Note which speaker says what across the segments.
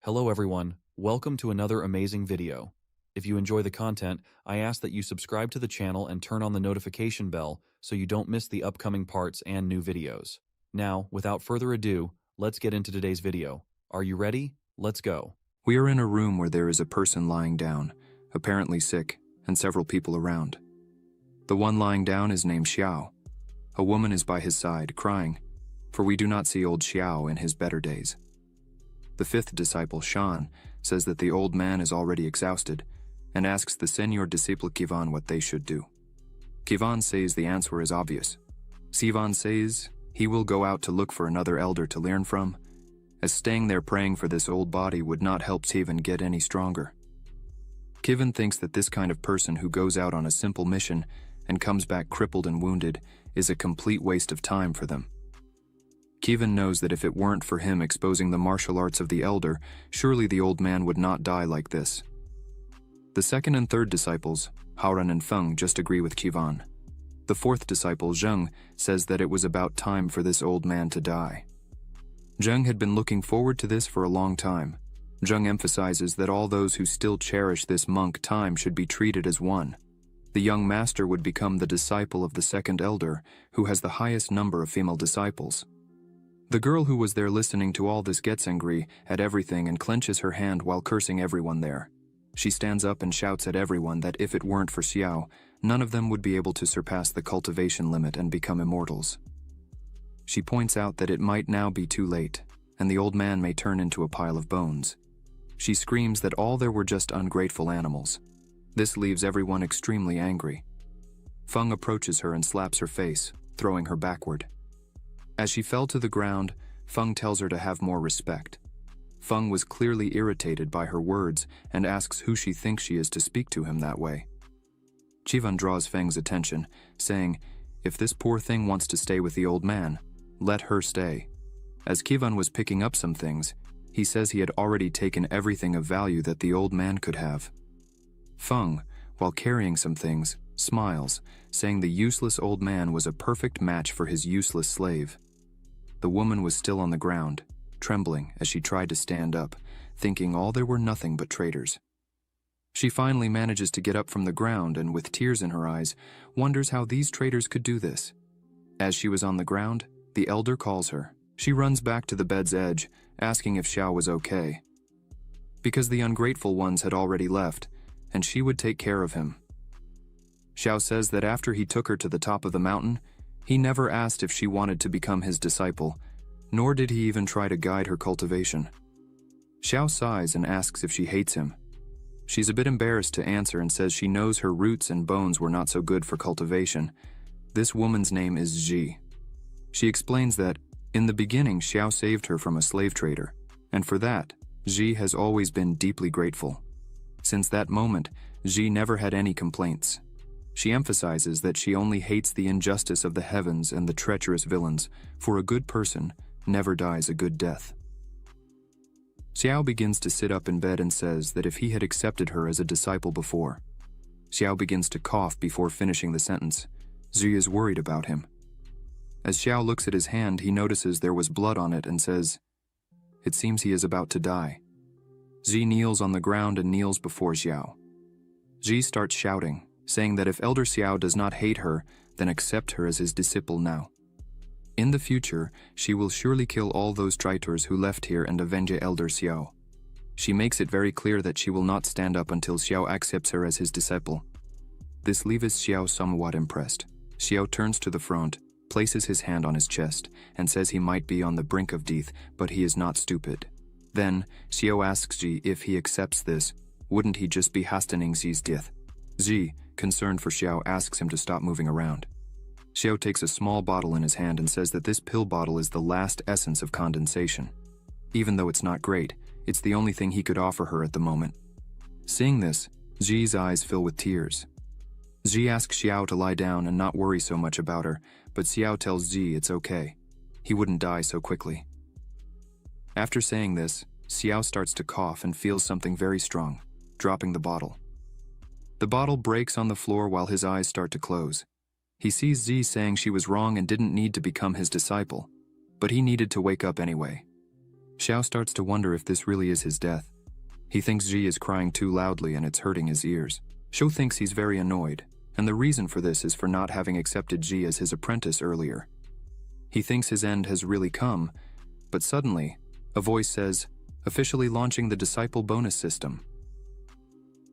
Speaker 1: Hello everyone, welcome to another amazing video. If you enjoy the content, I ask that you subscribe to the channel and turn on the notification bell so you don't miss the upcoming parts and new videos. Now, without further ado, let's get into today's video. Are you ready? Let's go.
Speaker 2: We are in a room where there is a person lying down, apparently sick, and several people around. The one lying down is named Xiao. A woman is by his side, crying, for we do not see old Xiao in his better days. The fifth disciple, Shan, says that the old man is already exhausted and asks the senior disciple Kivan what they should do. Kivan says the answer is obvious. Sivan says he will go out to look for another elder to learn from, as staying there praying for this old body would not help Sivan get any stronger. Kivan thinks that this kind of person who goes out on a simple mission and comes back crippled and wounded is a complete waste of time for them. Kivan knows that if it weren't for him exposing the martial arts of the elder, surely the old man would not die like this. The second and third disciples, Haoran and Feng, just agree with Kivan. The fourth disciple, Zheng, says that it was about time for this old man to die. Zheng had been looking forward to this for a long time. Zheng emphasizes that all those who still cherish this monk time should be treated as one. The young master would become the disciple of the second elder, who has the highest number of female disciples. The girl who was there listening to all this gets angry at everything and clenches her hand while cursing everyone there. She stands up and shouts at everyone that if it weren't for Xiao, none of them would be able to surpass the cultivation limit and become immortals. She points out that it might now be too late, and the old man may turn into a pile of bones. She screams that all there were just ungrateful animals. This leaves everyone extremely angry. Feng approaches her and slaps her face, throwing her backward. As she fell to the ground, Feng tells her to have more respect. Feng was clearly irritated by her words and asks who she thinks she is to speak to him that way. Chivan draws Feng's attention, saying, "If this poor thing wants to stay with the old man, let her stay." As Kivan was picking up some things, he says he had already taken everything of value that the old man could have. Feng, while carrying some things, smiles, saying the useless old man was a perfect match for his useless slave. The woman was still on the ground, trembling as she tried to stand up, thinking all there were nothing but traitors. She finally manages to get up from the ground and, with tears in her eyes, wonders how these traitors could do this. As she was on the ground, the elder calls her. She runs back to the bed's edge, asking if Xiao was okay. Because the ungrateful ones had already left, and she would take care of him. Xiao says that after he took her to the top of the mountain, he never asked if she wanted to become his disciple, nor did he even try to guide her cultivation. Xiao sighs and asks if she hates him. She's a bit embarrassed to answer and says she knows her roots and bones were not so good for cultivation. This woman's name is Ji. She explains that, in the beginning, Xiao saved her from a slave trader, and for that, Ji has always been deeply grateful. Since that moment, Ji never had any complaints. She emphasizes that she only hates the injustice of the heavens and the treacherous villains, for a good person never dies a good death. Xiao begins to sit up in bed and says that if he had accepted her as a disciple before. Xiao begins to cough before finishing the sentence. Zhi is worried about him. As Xiao looks at his hand, he notices there was blood on it and says, "It seems he is about to die." Zhi kneels on the ground and kneels before Xiao. Zhi starts shouting, saying that if Elder Xiao does not hate her, then accept her as his disciple now. In the future, she will surely kill all those traitors who left here and avenge Elder Xiao. She makes it very clear that she will not stand up until Xiao accepts her as his disciple. This leaves Xiao somewhat impressed. Xiao turns to the front, places his hand on his chest, and says he might be on the brink of death, but he is not stupid. Then, Xiao asks Ji if he accepts this, wouldn't he just be hastening Xi's death? Ji, concerned for Xiao, asks him to stop moving around. Xiao takes a small bottle in his hand and says that this pill bottle is the last essence of condensation. Even though it's not great, it's the only thing he could offer her at the moment. Seeing this, Ji's eyes fill with tears. Ji asks Xiao to lie down and not worry so much about her, but Xiao tells Ji it's okay. He wouldn't die so quickly. After saying this, Xiao starts to cough and feels something very strong, dropping the bottle. The bottle breaks on the floor while his eyes start to close. He sees Zi saying she was wrong and didn't need to become his disciple, but he needed to wake up anyway. Xiao starts to wonder if this really is his death. He thinks Ji is crying too loudly and it's hurting his ears. Xiao thinks he's very annoyed, and the reason for this is for not having accepted Ji as his apprentice earlier. He thinks his end has really come, but suddenly, a voice says, officially launching the disciple bonus system.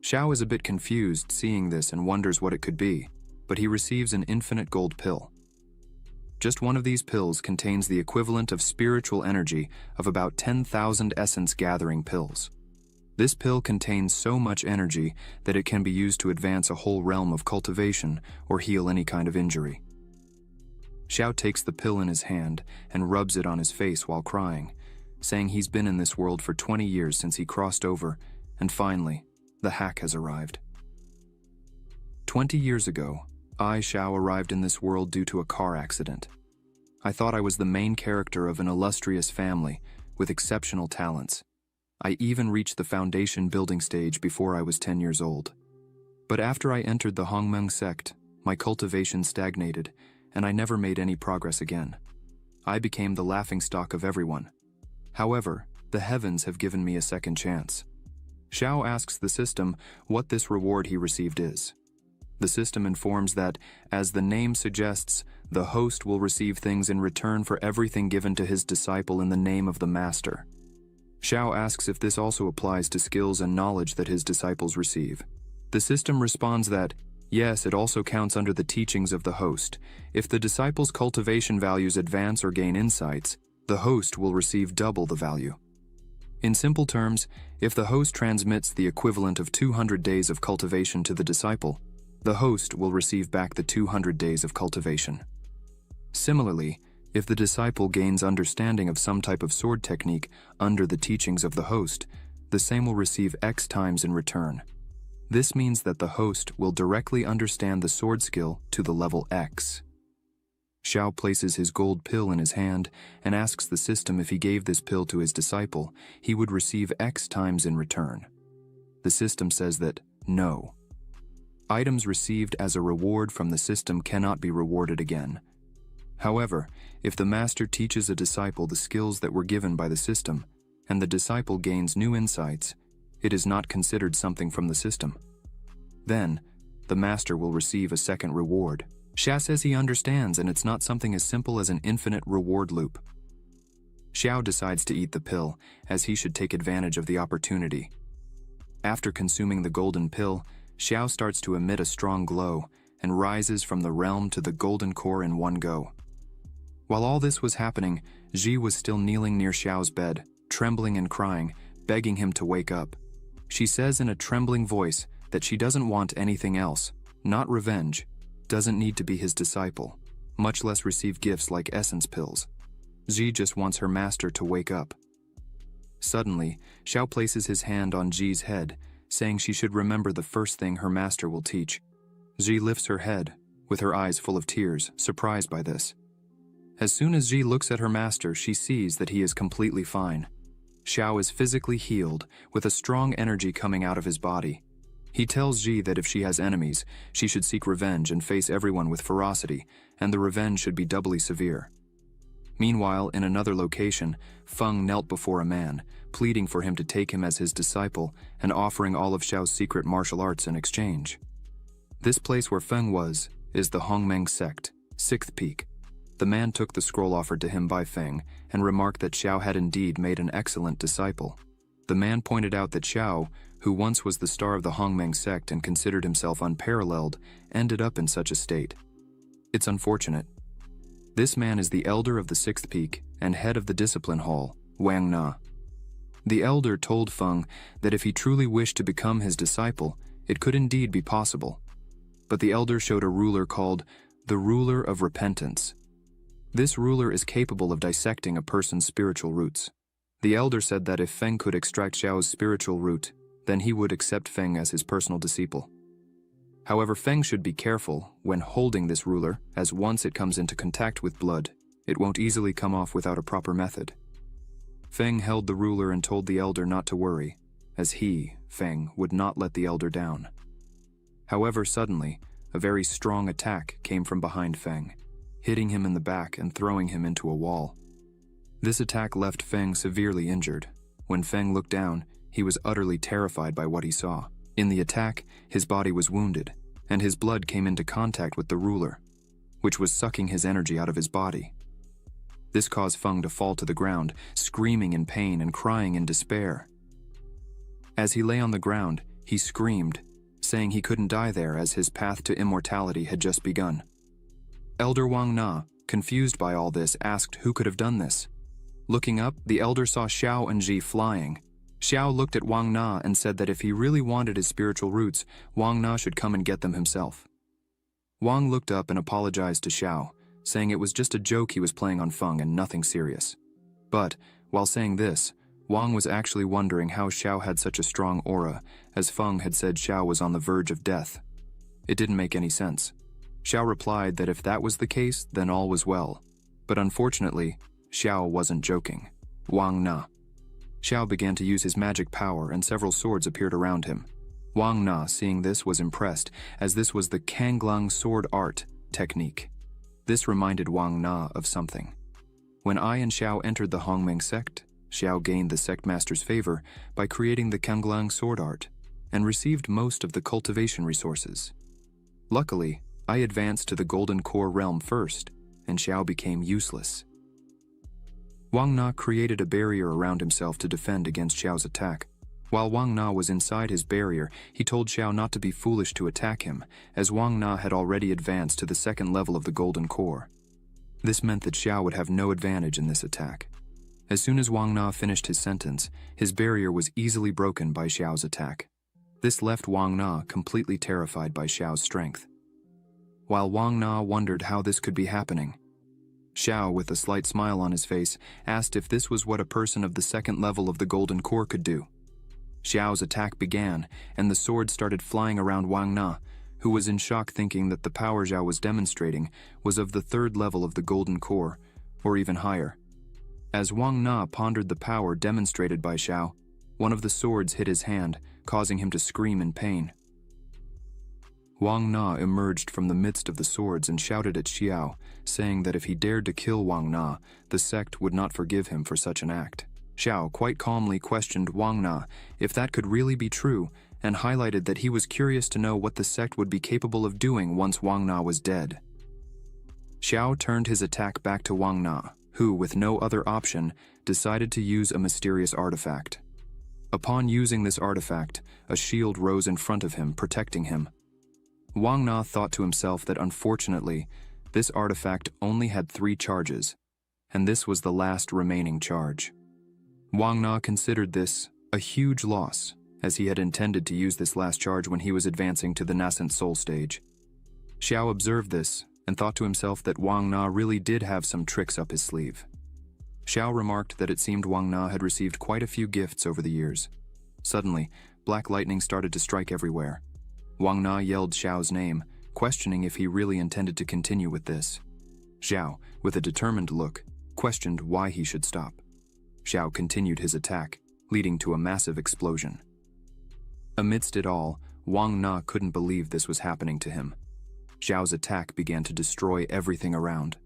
Speaker 2: Xiao is a bit confused seeing this and wonders what it could be, but he receives an infinite gold pill. Just one of these pills contains the equivalent of spiritual energy of about 10,000 essence gathering pills. This pill contains so much energy that it can be used to advance a whole realm of cultivation or heal any kind of injury. Xiao takes the pill in his hand and rubs it on his face while crying, saying he's been in this world for 20 years since he crossed over, and finally, the hack has arrived. 20 years ago, I, Xiao, arrived in this world due to a car accident. I thought I was the main character of an illustrious family with exceptional talents. I even reached the foundation building stage before I was 10 years old. But after I entered the Hongmeng sect, my cultivation stagnated, and I never made any progress again. I became the laughingstock of everyone. However, the heavens have given me a second chance. Xiao asks the system what this reward he received is. The system informs that, as the name suggests, the host will receive things in return for everything given to his disciple in the name of the master. Xiao asks if this also applies to skills and knowledge that his disciples receive. The system responds that, yes, it also counts under the teachings of the host. If the disciple's cultivation values advance or gain insights, the host will receive double the value. In simple terms, if the host transmits the equivalent of 200 days of cultivation to the disciple, the host will receive back the 200 days of cultivation. Similarly, if the disciple gains understanding of some type of sword technique under the teachings of the host, the same will receive X times in return. This means that the host will directly understand the sword skill to the level X. Xiao places his gold pill in his hand and asks the system if he gave this pill to his disciple, he would receive X times in return. The system says that, no. Items received as a reward from the system cannot be rewarded again. However, if the master teaches a disciple the skills that were given by the system, and the disciple gains new insights, it is not considered something from the system. Then, the master will receive a second reward. Xiao says he understands, and it's not something as simple as an infinite reward loop. Xiao decides to eat the pill, as he should take advantage of the opportunity. After consuming the golden pill, Xiao starts to emit a strong glow and rises from the realm to the golden core in one go. While all this was happening, Ji was still kneeling near Xiao's bed, trembling and crying, begging him to wake up. She says in a trembling voice that she doesn't want anything else, not revenge, doesn't need to be his disciple, much less receive gifts like essence pills. Ji just wants her master to wake up. Suddenly, Xiao places his hand on Ji's head, saying she should remember the first thing her master will teach. Ji lifts her head, with her eyes full of tears, surprised by this. As soon as Ji looks at her master, she sees that he is completely fine. Xiao is physically healed, with a strong energy coming out of his body. He tells Ji that if she has enemies, she should seek revenge and face everyone with ferocity, and the revenge should be doubly severe. Meanwhile, in another location, Feng knelt before a man, pleading for him to take him as his disciple and offering all of Xiao's secret martial arts in exchange. This place where Feng was is the Hongmeng sect, 6th peak. The man took the scroll offered to him by Feng and remarked that Xiao had indeed made an excellent disciple. The man pointed out that Xiao, who once was the star of the Hongmeng sect and considered himself unparalleled, ended up in such a state. It's unfortunate. This man is the elder of the 6th peak and head of the discipline hall, Wang Na. The elder told Feng that if he truly wished to become his disciple, it could indeed be possible. But the elder showed a ruler called the Ruler of Repentance. This ruler is capable of dissecting a person's spiritual roots. The elder said that if Feng could extract Xiao's spiritual root, then he would accept Feng as his personal disciple. However, Feng should be careful when holding this ruler, as once it comes into contact with blood, it won't easily come off without a proper method. Feng held the ruler and told the elder not to worry, as he, Feng, would not let the elder down. However, suddenly, a very strong attack came from behind Feng, hitting him in the back and throwing him into a wall. This attack left Feng severely injured. When Feng looked down, he was utterly terrified by what he saw. In the attack, his body was wounded, and his blood came into contact with the ruler, which was sucking his energy out of his body. This caused Feng to fall to the ground, screaming in pain and crying in despair. As he lay on the ground, he screamed, saying he couldn't die there as his path to immortality had just begun. Elder Wang Na, confused by all this, asked who could have done this. Looking up, the elder saw Xiao and Ji flying. Xiao looked at Wang Na and said that if he really wanted his spiritual roots, Wang Na should come and get them himself. Wang looked up and apologized to Xiao, saying it was just a joke he was playing on Feng and nothing serious. But, while saying this, Wang was actually wondering how Xiao had such a strong aura, as Feng had said Xiao was on the verge of death. It didn't make any sense. Xiao replied that if that was the case, then all was well. But unfortunately, Xiao wasn't joking. Wang Na. Xiao began to use his magic power and several swords appeared around him. Wang Na, seeing this, was impressed, as this was the Kanglang sword art technique. This reminded Wang Na of something. When I and Xiao entered the Hongmeng sect, Xiao gained the sect master's favor by creating the Kanglang sword art and received most of the cultivation resources. Luckily, I advanced to the Golden Core realm first, and Xiao became useless. Wang Na created a barrier around himself to defend against Xiao's attack. While Wang Na was inside his barrier, he told Xiao not to be foolish to attack him, as Wang Na had already advanced to the second level of the Golden Core. This meant that Xiao would have no advantage in this attack. As soon as Wang Na finished his sentence, his barrier was easily broken by Xiao's attack. This left Wang Na completely terrified by Xiao's strength. While Wang Na wondered how this could be happening, Xiao, with a slight smile on his face, asked if this was what a person of the second level of the Golden Core could do. Xiao's attack began, and the sword started flying around Wang Na, who was in shock thinking that the power Xiao was demonstrating was of the third level of the Golden Core, or even higher. As Wang Na pondered the power demonstrated by Xiao, one of the swords hit his hand, causing him to scream in pain. Wang Na emerged from the midst of the swords and shouted at Xiao, saying that if he dared to kill Wang Na, the sect would not forgive him for such an act. Xiao quite calmly questioned Wang Na if that could really be true, and highlighted that he was curious to know what the sect would be capable of doing once Wang Na was dead. Xiao turned his attack back to Wang Na, who, with no other option, decided to use a mysterious artifact. Upon using this artifact, a shield rose in front of him, protecting him. Wang Na thought to himself that unfortunately, this artifact only had 3 charges, and this was the last remaining charge. Wang Na considered this a huge loss, as he had intended to use this last charge when he was advancing to the nascent soul stage. Xiao observed this and thought to himself that Wang Na really did have some tricks up his sleeve. Xiao remarked that it seemed Wang Na had received quite a few gifts over the years. Suddenly, black lightning started to strike everywhere. Wang Na yelled Xiao's name, questioning if he really intended to continue with this. Xiao, with a determined look, questioned why he should stop. Xiao continued his attack, leading to a massive explosion. Amidst it all, Wang Na couldn't believe this was happening to him. Xiao's attack began to destroy everything around.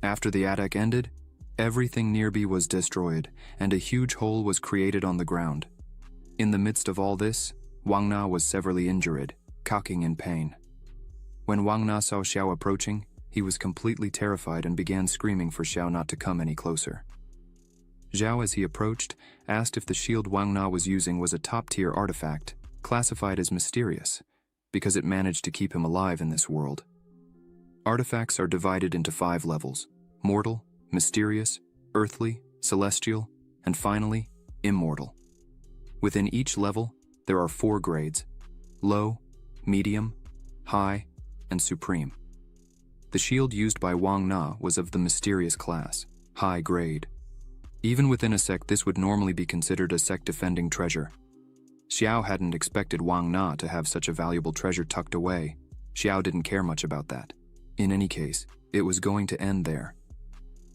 Speaker 2: After the attack ended, everything nearby was destroyed, and a huge hole was created on the ground. In the midst of all this, Wang Na was severely injured, cocking in pain. When Wang Na saw Xiao approaching, he was completely terrified and began screaming for Xiao not to come any closer. Xiao, as he approached, asked if the shield Wang Na was using was a top-tier artifact, classified as mysterious, because it managed to keep him alive in this world. Artifacts are divided into 5 levels: mortal, mysterious, earthly, celestial, and finally, immortal. Within each level, there are 4 grades: low, medium, high, and supreme. The shield used by Wang Na was of the mysterious class, high grade. Even within a sect, this would normally be considered a sect-defending treasure. Xiao hadn't expected Wang Na to have such a valuable treasure tucked away. Xiao didn't care much about that. In any case, it was going to end there.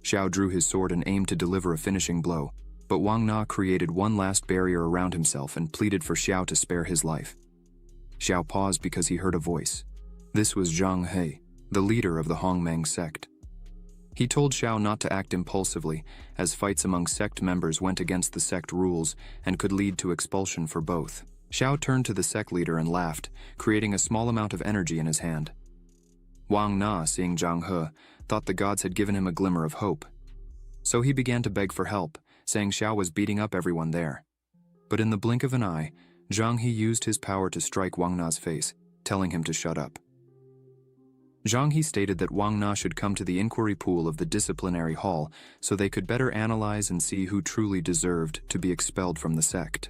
Speaker 2: Xiao drew his sword and aimed to deliver a finishing blow, but Wang Na created one last barrier around himself and pleaded for Xiao to spare his life. Xiao paused because he heard a voice. This was Zhang He, the leader of the Hongmeng sect. He told Xiao not to act impulsively, as fights among sect members went against the sect rules and could lead to expulsion for both. Xiao turned to the sect leader and laughed, creating a small amount of energy in his hand. Wang Na, seeing Zhang He, thought the gods had given him a glimmer of hope. So he began to beg for help, saying Xiao was beating up everyone there. But in the blink of an eye, Zhang He used his power to strike Wang Na's face, telling him to shut up. Zhang He stated that Wang Na should come to the inquiry pool of the disciplinary hall so they could better analyze and see who truly deserved to be expelled from the sect.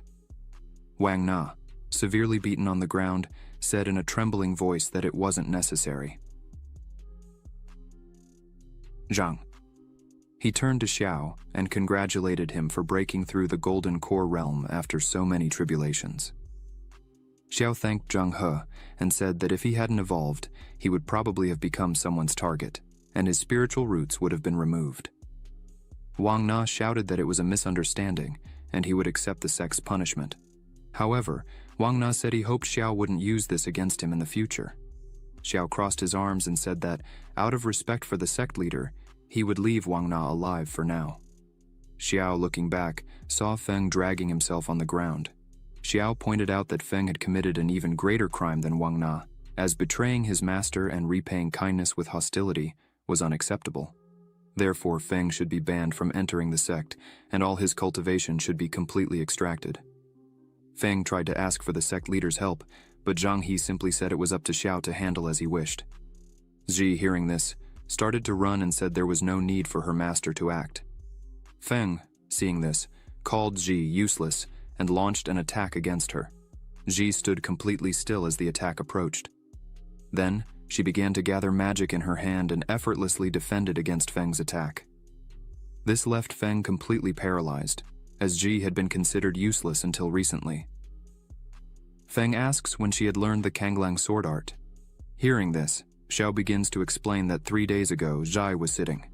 Speaker 2: Wang Na, severely beaten on the ground, said in a trembling voice that it wasn't necessary. Zhang. He turned to Xiao and congratulated him for breaking through the Golden Core realm after so many tribulations. Xiao thanked Zhang He and said that if he hadn't evolved, he would probably have become someone's target, and his spiritual roots would have been removed. Wang Na shouted that it was a misunderstanding, and he would accept the sect's punishment. However, Wang Na said he hoped Xiao wouldn't use this against him in the future. Xiao crossed his arms and said that, out of respect for the sect leader, he would leave Wang Na alive for now. Xiao, looking back, saw Feng dragging himself on the ground. Xiao pointed out that Feng had committed an even greater crime than Wang Na, as betraying his master and repaying kindness with hostility was unacceptable. Therefore, Feng should be banned from entering the sect, and all his cultivation should be completely extracted. Feng tried to ask for the sect leader's help, but Zhang He simply said it was up to Xiao to handle as he wished. Ji, hearing this, started to run and said there was no need for her master to act. Feng, seeing this, called Ji useless and launched an attack against her. Ji stood completely still as the attack approached. Then, she began to gather magic in her hand and effortlessly defended against Feng's attack. This left Feng completely paralyzed, as Ji had been considered useless until recently. Feng asks when she had learned the Kanglang sword art. Hearing this, Xiao begins to explain that 3 days ago Zhai was sitting.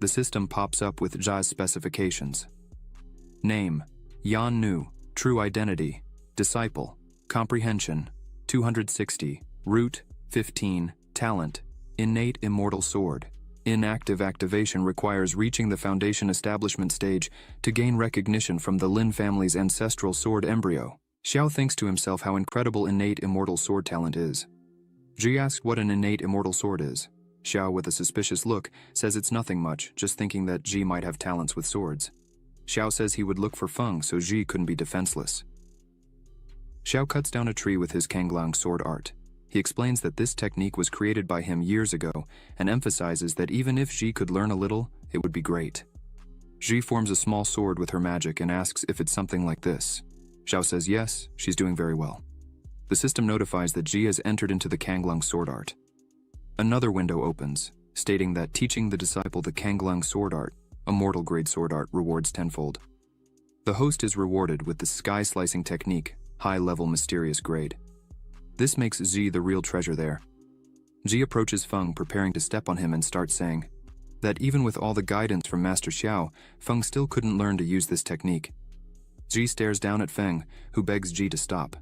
Speaker 2: The system pops up with Zhai's specifications. Name, Yan Nu, true identity, disciple, comprehension, 260, root, 15, talent, innate immortal sword. Inactive activation requires reaching the foundation establishment stage to gain recognition from the Lin family's ancestral sword embryo. Xiao thinks to himself how incredible innate immortal sword talent is. Ji asks what an innate immortal sword is. Xiao, with a suspicious look, says it's nothing much, just thinking that Ji might have talents with swords. Xiao says he would look for Feng so Ji couldn't be defenseless. Xiao cuts down a tree with his Kanglang sword art. He explains that this technique was created by him years ago and emphasizes that even if Ji could learn a little, it would be great. Ji forms a small sword with her magic and asks if it's something like this. Xiao says yes, she's doing very well. The system notifies that Ji has entered into the Kanglang sword art. Another window opens, stating that teaching the disciple the Kanglang sword art, a mortal grade sword art, rewards tenfold. The host is rewarded with the sky-slicing technique, high-level mysterious grade. This makes Ji the real treasure there. Ji approaches Feng, preparing to step on him, and starts saying that even with all the guidance from Master Xiao, Feng still couldn't learn to use this technique. Ji stares down at Feng, who begs Ji to stop.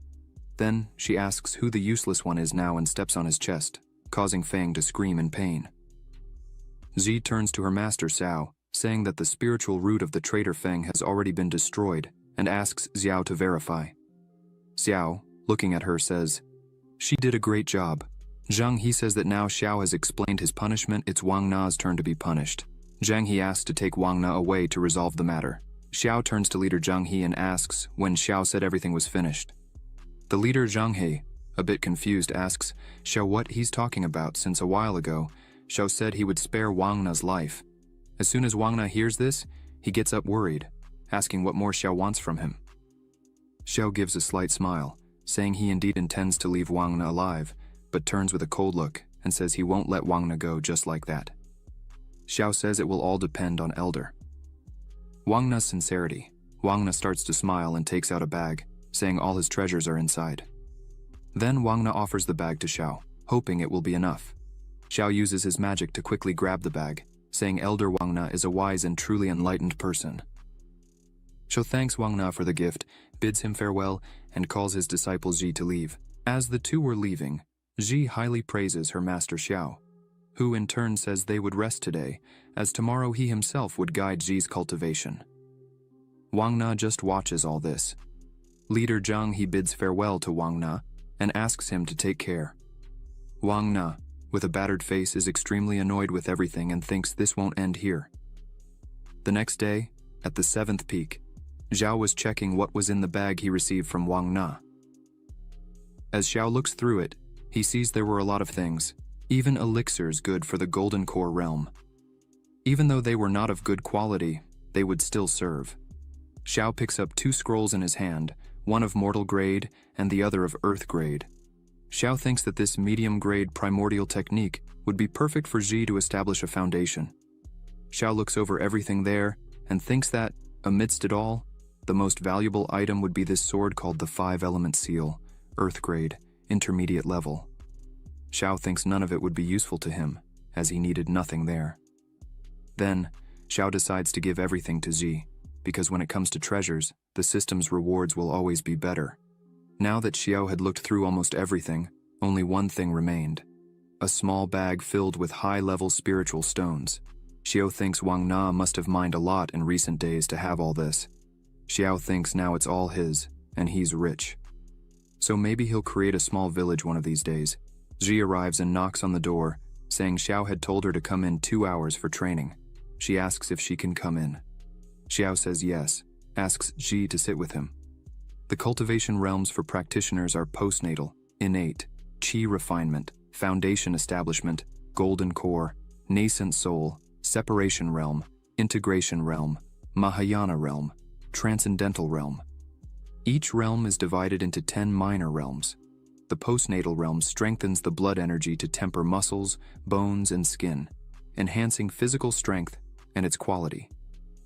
Speaker 2: Then, she asks who the useless one is now and steps on his chest, causing Feng to scream in pain. Ji turns to her master Xiao, saying that the spiritual root of the traitor Feng has already been destroyed, and asks Xiao to verify. Xiao, looking at her, says, "She did a great job." Zhang He says that now Xiao has explained his punishment, it's Wang Na's turn to be punished. Zhang He asks to take Wang Na away to resolve the matter. Xiao turns to leader Zhang He and asks when Xiao said everything was finished. The leader Zhang He, a bit confused, asks Xiao what he's talking about, since a while ago, Xiao said he would spare Wang Na's life. As soon as Wang Na hears this, he gets up worried, asking what more Xiao wants from him. Xiao gives a slight smile, saying he indeed intends to leave Wang Na alive, but turns with a cold look and says he won't let Wang Na go just like that. Xiao says it will all depend on Elder. Wang Na's sincerity. Wang Na starts to smile and takes out a bag, saying all his treasures are inside. Then Wang Na offers the bag to Xiao, hoping it will be enough. Xiao uses his magic to quickly grab the bag, saying Elder Wang Na is a wise and truly enlightened person. Xiao thanks Wang Na for the gift, bids him farewell, and calls his disciple Ji to leave. As the two were leaving, Ji highly praises her master Xiao. who in turn says they would rest today, as tomorrow he himself would guide Xi's cultivation. Wang Na just watches all this. Leader Zhang he bids farewell to Wang Na and asks him to take care. Wang Na, with a battered face, is extremely annoyed with everything and thinks this won't end here. The next day, at the 7th peak, Xiao was checking what was in the bag he received from Wang Na. As Xiao looks through it, he sees there were a lot of things, even elixirs good for the Golden Core realm. Even though they were not of good quality, they would still serve. Xiao picks up 2 scrolls in his hand, one of mortal grade and the other of earth grade. Xiao thinks that this medium-grade primordial technique would be perfect for Xi to establish a foundation. Xiao looks over everything there and thinks that, amidst it all, the most valuable item would be this sword called the 5-element seal, earth grade, intermediate level. Xiao thinks none of it would be useful to him, as he needed nothing there. Then, Xiao decides to give everything to Xi, because when it comes to treasures, the system's rewards will always be better. Now that Xiao had looked through almost everything, only one thing remained: a small bag filled with high-level spiritual stones. Xiao thinks Wang Na must have mined a lot in recent days to have all this. Xiao thinks now it's all his, and he's rich. So maybe he'll create a small village one of these days. Xi arrives and knocks on the door, saying Xiao had told her to come in 2 hours for training. She asks if she can come in. Xiao says yes, asks Xi to sit with him. The cultivation realms for practitioners are postnatal, innate, qi refinement, foundation establishment, golden core, nascent soul, separation realm, integration realm, Mahayana realm, transcendental realm. Each realm is divided into 10 minor realms. The postnatal realm strengthens the blood energy to temper muscles, bones, and skin, enhancing physical strength and its quality.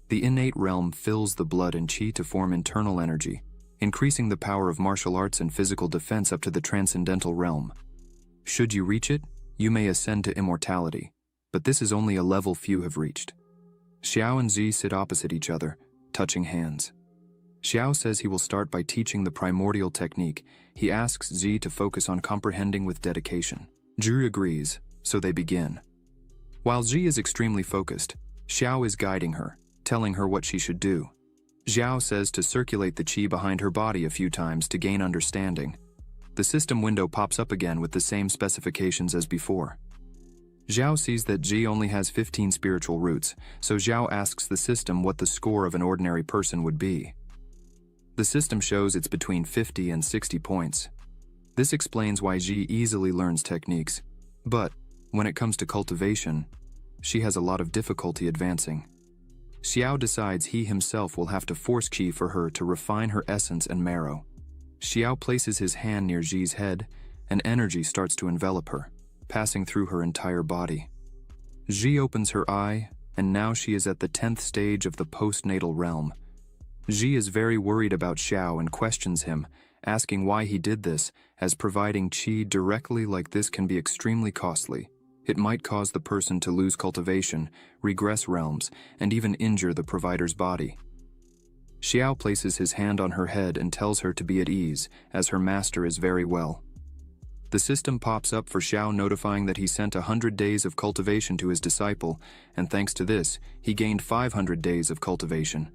Speaker 2: The innate realm fills the blood and qi to form internal energy, increasing the power of martial arts and physical defense up to the transcendental realm. Should you reach it, you may ascend to immortality, but this is only a level few have reached. Xiao and Xi sit opposite each other, touching hands. Xiao says he will start by teaching the primordial technique. He asks Xi to focus on comprehending with dedication. Zhi agrees, so they begin. While Xi is extremely focused, Xiao is guiding her, telling her what she should do. Xiao says to circulate the qi behind her body a few times to gain understanding. The system window pops up again with the same specifications as before. Xiao sees that Xi only has 15 spiritual roots, so Xiao asks the system what the score of an ordinary person would be. The system shows it's between 50 and 60 points. This explains why Xi easily learns techniques, but when it comes to cultivation, she has a lot of difficulty advancing. Xiao decides he himself will have to force qi for her to refine her essence and marrow. Xiao places his hand near Xi's head, and energy starts to envelop her, passing through her entire body. Xi opens her eye, and now she is at the 10th stage of the postnatal realm. Xi is very worried about Xiao and questions him, asking why he did this, as providing qi directly like this can be extremely costly. It might cause the person to lose cultivation, regress realms, and even injure the provider's body. Xiao places his hand on her head and tells her to be at ease, as her master is very well. The system pops up for Xiao, notifying that he sent 100 days of cultivation to his disciple, and thanks to this, he gained 500 days of cultivation.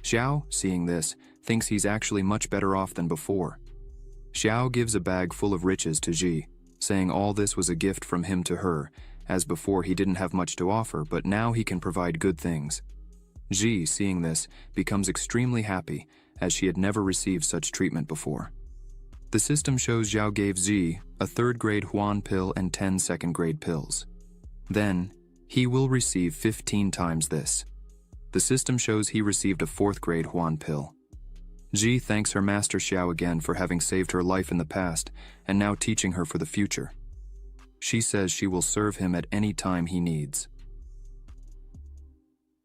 Speaker 2: Xiao, seeing this, thinks he's actually much better off than before. Xiao gives a bag full of riches to Xi, saying all this was a gift from him to her, as before he didn't have much to offer, but now he can provide good things. Xi, seeing this, becomes extremely happy, as she had never received such treatment before. The system shows Xiao gave Xi a 3rd-grade Huan pill and 10 2nd-grade pills. Then, he will receive 15 times this. The system shows he received a 4th-grade Huan pill. Xi thanks her master Xiao again for having saved her life in the past and now teaching her for the future. She says she will serve him at any time he needs.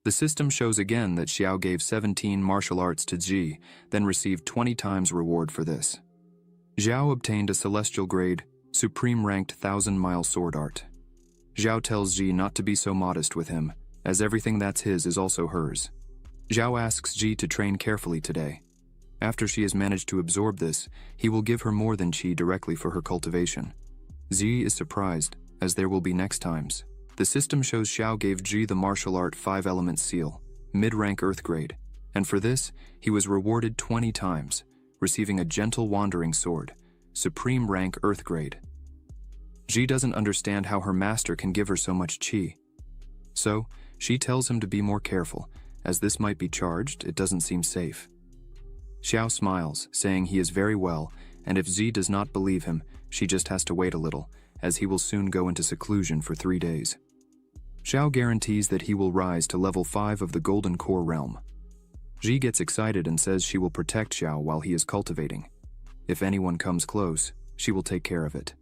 Speaker 2: The system shows again that Xiao gave 17 martial arts to Xi, then received 20 times reward for this. Xiao obtained a celestial grade, supreme ranked 1,000-mile sword art. Xiao tells Xi not to be so modest with him, as everything that's his is also hers. Xiao asks Xi to train carefully today. After she has managed to absorb this, he will give her more than qi directly for her cultivation. Xi is surprised, as there will be next times. The system shows Xiao gave Ji the martial art 5-element seal, mid-rank earth grade, and for this, he was rewarded 20 times, receiving a gentle wandering sword, supreme rank earth grade. Ji doesn't understand how her master can give her so much qi. So, she tells him to be more careful, as this might be charged, it doesn't seem safe. Xiao smiles, saying he is very well, and if Ji does not believe him, she just has to wait a little, as he will soon go into seclusion for 3 days. Xiao guarantees that he will rise to level 5 of the Golden Core realm. Ji gets excited and says she will protect Xiao while he is cultivating. If anyone comes close, she will take care of it.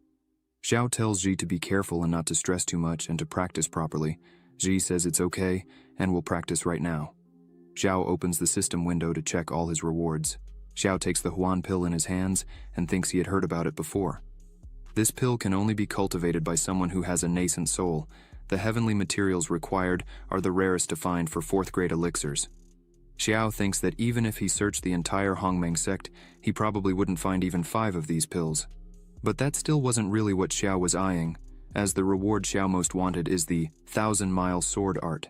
Speaker 2: Xiao tells Ji to be careful and not to stress too much and to practice properly. Ji says it's okay and will practice right now. Xiao opens the system window to check all his rewards. Xiao takes the Huan pill in his hands and thinks he had heard about it before. This pill can only be cultivated by someone who has a nascent soul. The heavenly materials required are the rarest to find for 4th grade elixirs. Xiao thinks that even if he searched the entire Hongmeng sect, he probably wouldn't find even 5 of these pills. But that still wasn't really what Xiao was eyeing, as the reward Xiao most wanted is the 1,000-mile sword art.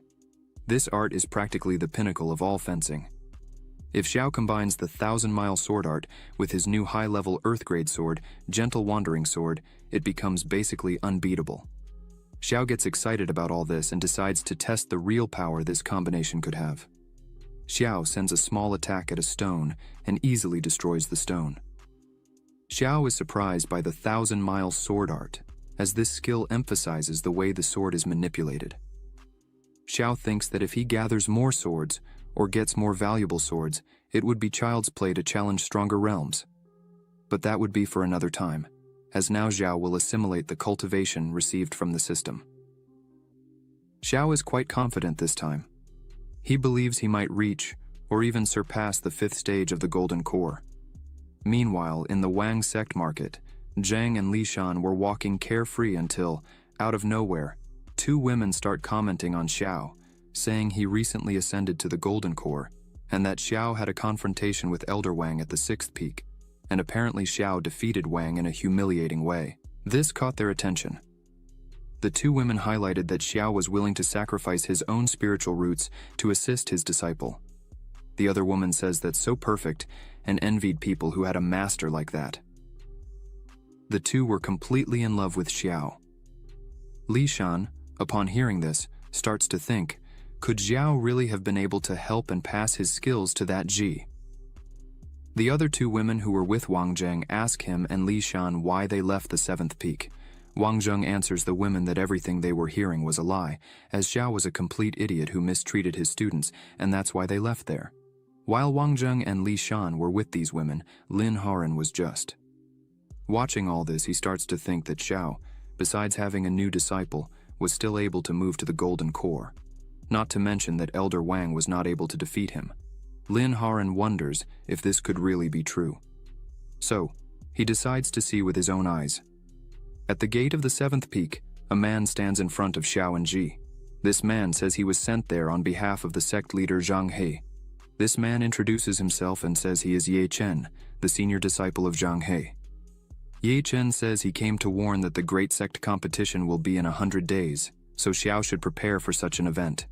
Speaker 2: This art is practically the pinnacle of all fencing. If Xiao combines the 1,000-mile sword art with his new high-level earth-grade sword, Gentle Wandering Sword, it becomes basically unbeatable. Xiao gets excited about all this and decides to test the real power this combination could have. Xiao sends a small attack at a stone and easily destroys the stone. Xiao is surprised by the 1,000-mile sword art, as this skill emphasizes the way the sword is manipulated. Xiao thinks that if he gathers more swords, or gets more valuable swords, it would be child's play to challenge stronger realms. But that would be for another time, as now Xiao will assimilate the cultivation received from the system. Xiao is quite confident this time. He believes he might reach, or even surpass the 5th stage of the Golden Core. Meanwhile, in the Wang sect market, Zhang and Li Shan were walking carefree until, out of nowhere, 2 women start commenting on Xiao, saying he recently ascended to the Golden Core, and that Xiao had a confrontation with Elder Wang at the 6th peak, and apparently Xiao defeated Wang in a humiliating way. This caught their attention. The 2 women highlighted that Xiao was willing to sacrifice his own spiritual roots to assist his disciple. The other woman says that's so perfect and envied people who had a master like that. The 2 were completely in love with Xiao. Li Shan, upon hearing this, starts to think, could Xiao really have been able to help and pass his skills to that Ji? The other 2 women who were with Wang Zheng ask him and Li Shan why they left the 7th peak. Wang Zheng answers the women that everything they were hearing was a lie, as Xiao was a complete idiot who mistreated his students, and that's why they left there. While Wang Zheng and Li Shan were with these women, Lin Haran was just. Watching all this, he starts to think that Xiao, besides having a new disciple, was still able to move to the Golden Core. Not to mention that Elder Wang was not able to defeat him. Lin Haran wonders if this could really be true. So, he decides to see with his own eyes. At the gate of the 7th peak, a man stands in front of Xiao and Ji. This man says he was sent there on behalf of the sect leader Zhang He. This man introduces himself and says he is Ye Chen, the senior disciple of Zhang He. Ye Chen says he came to warn that the great sect competition will be in 100 days, so Xiao should prepare for such an event.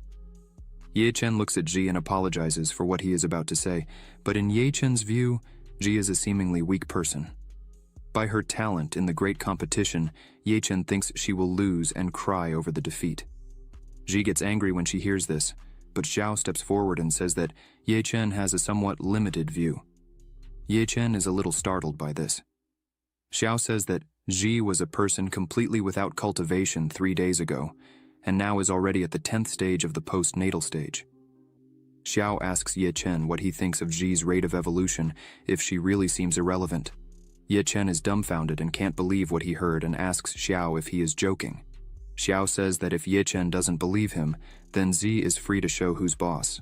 Speaker 2: Ye Chen looks at Ji and apologizes for what he is about to say, but in Ye Chen's view, Ji is a seemingly weak person. By her talent in the great competition, Ye Chen thinks she will lose and cry over the defeat. Ji gets angry when she hears this, but Xiao steps forward and says that Ye Chen has a somewhat limited view. Ye Chen is a little startled by this. Xiao says that Ji was a person completely without cultivation 3 days ago, and now is already at the 10th stage of the postnatal stage. Xiao asks Ye Chen what he thinks of Ji's rate of evolution if she really seems irrelevant. Ye Chen is dumbfounded and can't believe what he heard and asks Xiao if he is joking. Xiao says that if Ye Chen doesn't believe him, then Zi is free to show who's boss.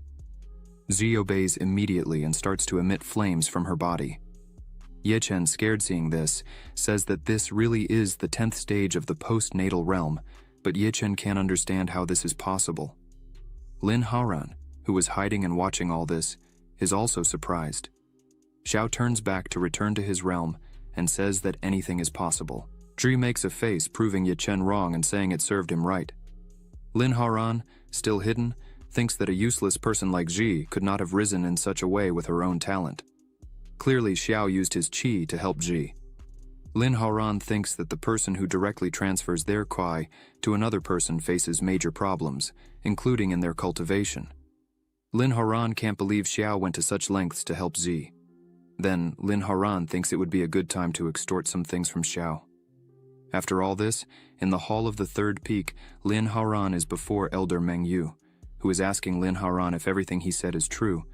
Speaker 2: Zi obeys immediately and starts to emit flames from her body. Ye Chen, scared seeing this, says that this really is the 10th stage of the postnatal realm, but Ye Chen can't understand how this is possible. Lin Haran, who was hiding and watching all this, is also surprised. Xiao turns back to return to his realm and says that anything is possible. Zhi makes a face, proving Ye Chen wrong and saying it served him right. Lin Haoran, still hidden, thinks that a useless person like Zhi could not have risen in such a way with her own talent. Clearly, Xiao used his qi to help Zhi. Lin Haoran thinks that the person who directly transfers their qi to another person faces major problems, including in their cultivation. Lin Haoran can't believe Xiao went to such lengths to help Zhi. Then, Lin Haoran thinks it would be a good time to extort some things from Xiao. After all this, in the hall of the third peak, Lin Haoran is before Elder Meng Yu, who is asking Lin Haoran if everything he said is true,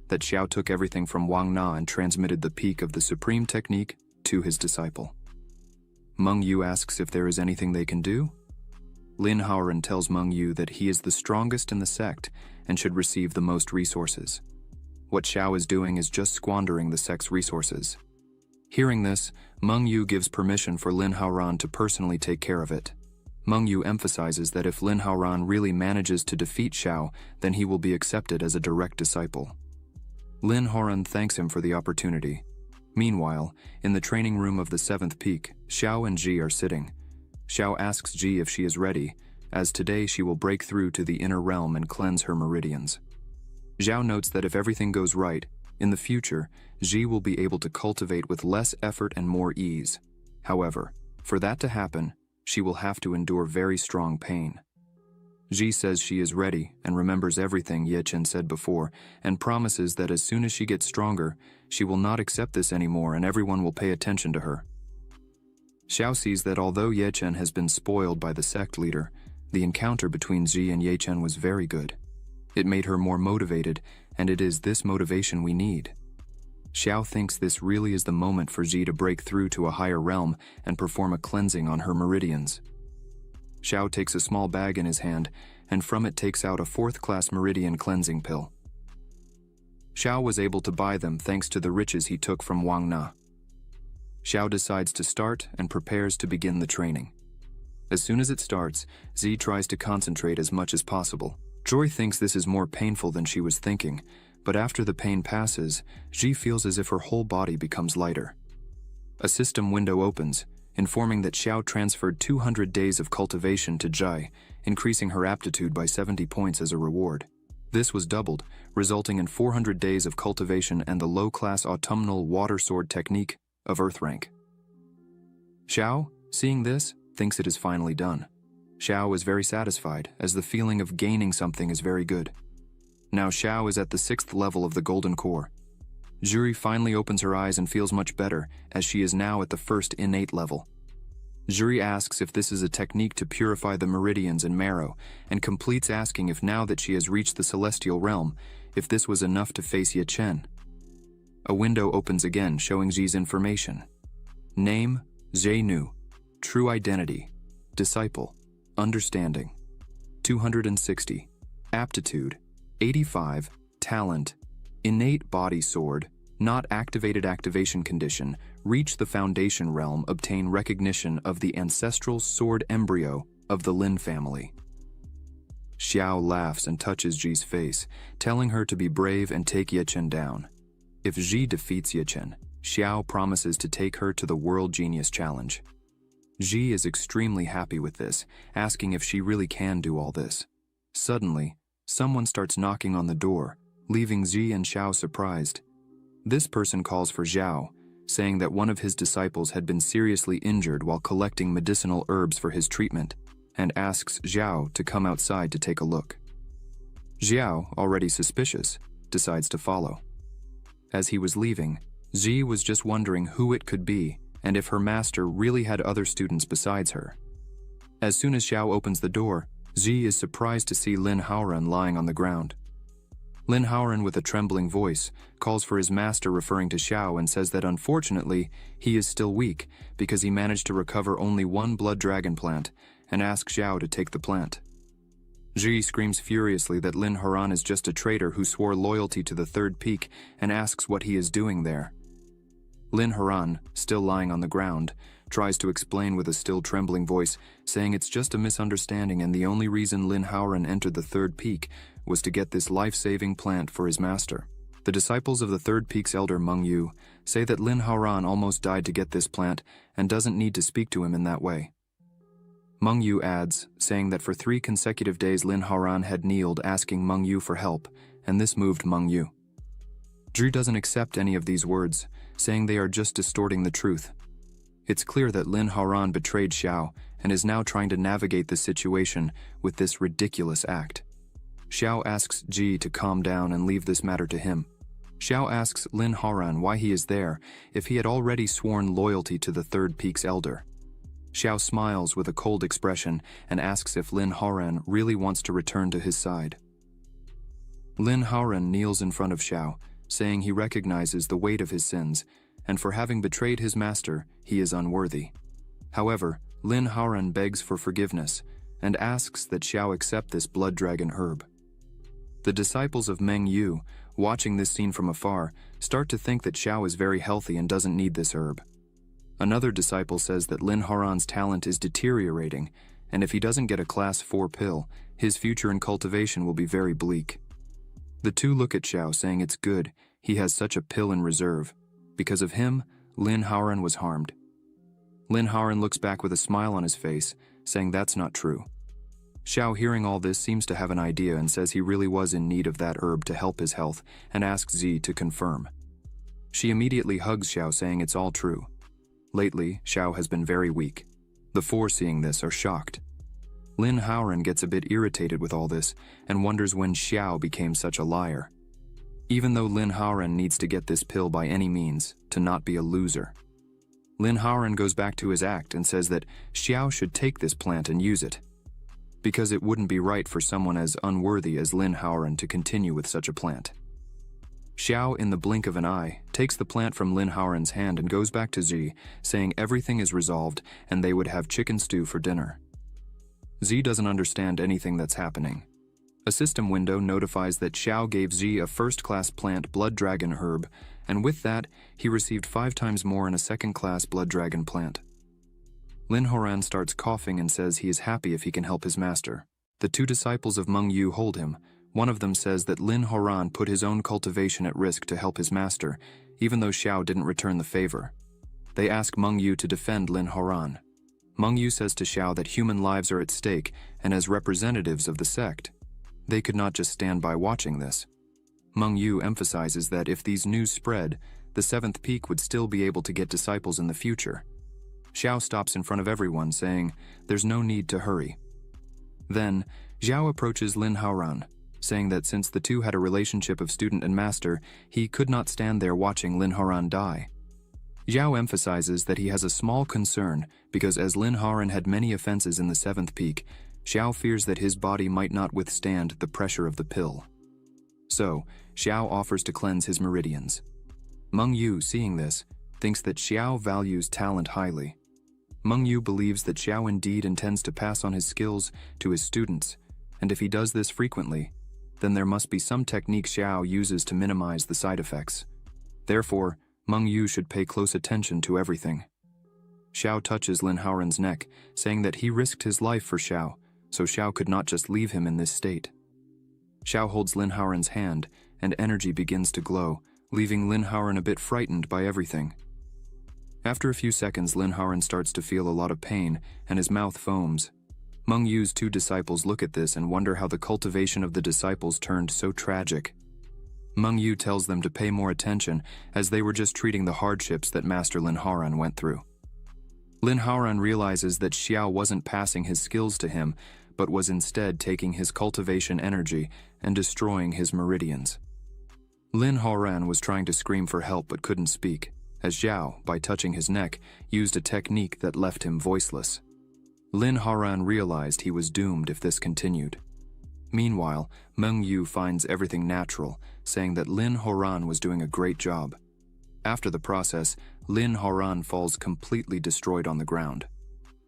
Speaker 2: that Xiao took everything from Wang Na and transmitted the peak of the supreme technique to his disciple. Meng Yu asks if there is anything they can do. Lin Haoran tells Meng Yu that he is the strongest in the sect and should receive the most resources. What Xiao is doing is just squandering the sect's resources. Hearing this, Meng Yu gives permission for Lin Haoran to personally take care of it. Meng Yu emphasizes that if Lin Haoran really manages to defeat Xiao, then he will be accepted as a direct disciple. Lin Haoran thanks him for the opportunity. Meanwhile, in the training room of the seventh peak, Xiao and Zhi are sitting. Xiao asks Zhi if she is ready, as today she will break through to the inner realm and cleanse her meridians. Xiao notes that if everything goes right, in the future, Zhi will be able to cultivate with less effort and more ease. However, for that to happen, she will have to endure very strong pain. Zhi says she is ready and remembers everything Ye Chen said before and promises that as soon as she gets stronger, she will not accept this anymore and everyone will pay attention to her. Xiao sees that although Ye Chen has been spoiled by the sect leader, the encounter between Zhi and Ye Chen was very good. It made her more motivated, and it is this motivation we need. Xiao thinks this really is the moment for Zhi to break through to a higher realm and perform a cleansing on her meridians. Xiao takes a small bag in his hand, and from it takes out a 4th-class meridian cleansing pill. Xiao was able to buy them thanks to the riches he took from Wang Na. Xiao decides to start and prepares to begin the training. As soon as it starts, Zhi tries to concentrate as much as possible. Joy thinks this is more painful than she was thinking, but after the pain passes, Zhi feels as if her whole body becomes lighter. A system window opens, informing that Xiao transferred 200 days of cultivation to Zhi, increasing her aptitude by 70 points as a reward. This was doubled, resulting in 400 days of cultivation and the low-class autumnal water sword technique of Earth rank. Xiao, seeing this, thinks it is finally done. Xiao is very satisfied, as the feeling of gaining something is very good. Now Xiao is at the 6th level of the Golden Core. Zhi finally opens her eyes and feels much better, as she is now at the 1st innate level. Zhi asks if this is a technique to purify the meridians and marrow, and completes asking if now that she has reached the celestial realm, if this was enough to face Ye Chen. A window opens again, showing Zhi's information. Name, Zhe Nu. True identity. Disciple. Understanding. 260. Aptitude. 85. Talent. Innate body sword. Not activated activation condition. Reach the foundation realm. Obtain recognition of the ancestral sword embryo of the Lin family. Xiao laughs and touches Zhi's face, telling her to be brave and take Ye Chen down. If Zhi defeats Ye Chen, Xiao promises to take her to the World Genius Challenge. Zhi is extremely happy with this, asking if she really can do all this. Suddenly, someone starts knocking on the door, leaving Zhi and Xiao surprised. This person calls for Xiao, saying that one of his disciples had been seriously injured while collecting medicinal herbs for his treatment, and asks Xiao to come outside to take a look. Xiao, already suspicious, decides to follow. As he was leaving, Zhi was just wondering who it could be and if her master really had other students besides her. As soon as Xiao opens the door, Zhi is surprised to see Lin Haoran lying on the ground. Lin Haoran, with a trembling voice, calls for his master, referring to Xiao, and says that unfortunately, he is still weak because he managed to recover only one blood dragon plant, and asks Xiao to take the plant. Zhi screams furiously that Lin Haoran is just a traitor who swore loyalty to the third peak and asks what he is doing there. Lin Haoran, still lying on the ground, tries to explain with a still trembling voice, saying it's just a misunderstanding and the only reason Lin Haoran entered the third peak was to get this life-saving plant for his master. The disciples of the Third Peak's elder Meng Yu say that Lin Haoran almost died to get this plant and doesn't need to speak to him in that way. Meng Yu adds, saying that for 3 consecutive days Lin Haoran had kneeled asking Meng Yu for help, and this moved Meng Yu. Zhi doesn't accept any of these words, saying they are just distorting the truth. It's clear that Lin Haoran betrayed Xiao and is now trying to navigate the situation with this ridiculous act. Xiao asks Ji to calm down and leave this matter to him. Xiao asks Lin Haoran why he is there if he had already sworn loyalty to the Third Peak's elder. Xiao smiles with a cold expression and asks if Lin Haoran really wants to return to his side. Lin Haoran kneels in front of Xiao, saying he recognizes the weight of his sins, and for having betrayed his master, he is unworthy. However, Lin Haoran begs for forgiveness and asks that Xiao accept this blood dragon herb. The disciples of Meng Yu, watching this scene from afar, start to think that Xiao is very healthy and doesn't need this herb. Another disciple says that Lin Haoran's talent is deteriorating, and if he doesn't get a Class 4 pill, his future in cultivation will be very bleak. The two look at Xiao, saying it's good he has such a pill in reserve. Because of him, Lin Haoran was harmed. Lin Haoran looks back with a smile on his face, saying that's not true. Xiao, hearing all this, seems to have an idea and says he really was in need of that herb to help his health and asks Zi to confirm. She immediately hugs Xiao, saying it's all true. Lately, Xiao has been very weak. The 4 seeing this are shocked. Lin Haoran gets a bit irritated with all this and wonders when Xiao became such a liar. Even though Lin Haoran needs to get this pill by any means to not be a loser. Lin Haoran goes back to his act and says that Xiao should take this plant and use it, because it wouldn't be right for someone as unworthy as Lin Haoran to continue with such a plant. Xiao, in the blink of an eye, takes the plant from Lin Haoran's hand and goes back to Zi, saying everything is resolved and they would have chicken stew for dinner. Zi doesn't understand anything that's happening. A system window notifies that Xiao gave Zi a first-class plant blood dragon herb, and with that, he received 5 times more in a second-class blood dragon plant. Lin Haoran starts coughing and says he is happy if he can help his master. The 2 disciples of Meng Yu hold him. One of them says that Lin Haoran put his own cultivation at risk to help his master, even though Xiao didn't return the favor. They ask Meng Yu to defend Lin Haoran. Meng Yu says to Xiao that human lives are at stake, and as representatives of the sect, they could not just stand by watching this. Meng Yu emphasizes that if these news spread, the 7th Peak would still be able to get disciples in the future. Xiao stops in front of everyone, saying there's no need to hurry. Then, Xiao approaches Lin Haoran, saying that since the 2 had a relationship of student and master, he could not stand there watching Lin Haoran die. Xiao emphasizes that he has a small concern because as Lin Haoran had many offenses in the 7th Peak, Xiao fears that his body might not withstand the pressure of the pill. So, Xiao offers to cleanse his meridians. Meng Yu, seeing this, thinks that Xiao values talent highly. Meng Yu believes that Xiao indeed intends to pass on his skills to his students, and if he does this frequently, then there must be some technique Xiao uses to minimize the side effects. Therefore, Meng Yu should pay close attention to everything. Xiao touches Lin Haoran's neck, saying that he risked his life for Xiao, so Xiao could not just leave him in this state. Xiao holds Lin Haoran's hand, and energy begins to glow, leaving Lin Haoran a bit frightened by everything. After a few seconds, Lin Haoran starts to feel a lot of pain, and his mouth foams. Meng Yu's 2 disciples look at this and wonder how the cultivation of the disciples turned so tragic. Meng Yu tells them to pay more attention, as they were just treating the hardships that Master Lin Haoran went through. Lin Haoran realizes that Xiao wasn't passing his skills to him, but was instead taking his cultivation energy and destroying his meridians. Lin Haoran was trying to scream for help but couldn't speak, as Xiao, by touching his neck, used a technique that left him voiceless. Lin Haoran realized he was doomed if this continued. Meanwhile, Meng Yu finds everything natural, saying that Lin Haoran was doing a great job. After the process, Lin Haoran falls completely destroyed on the ground.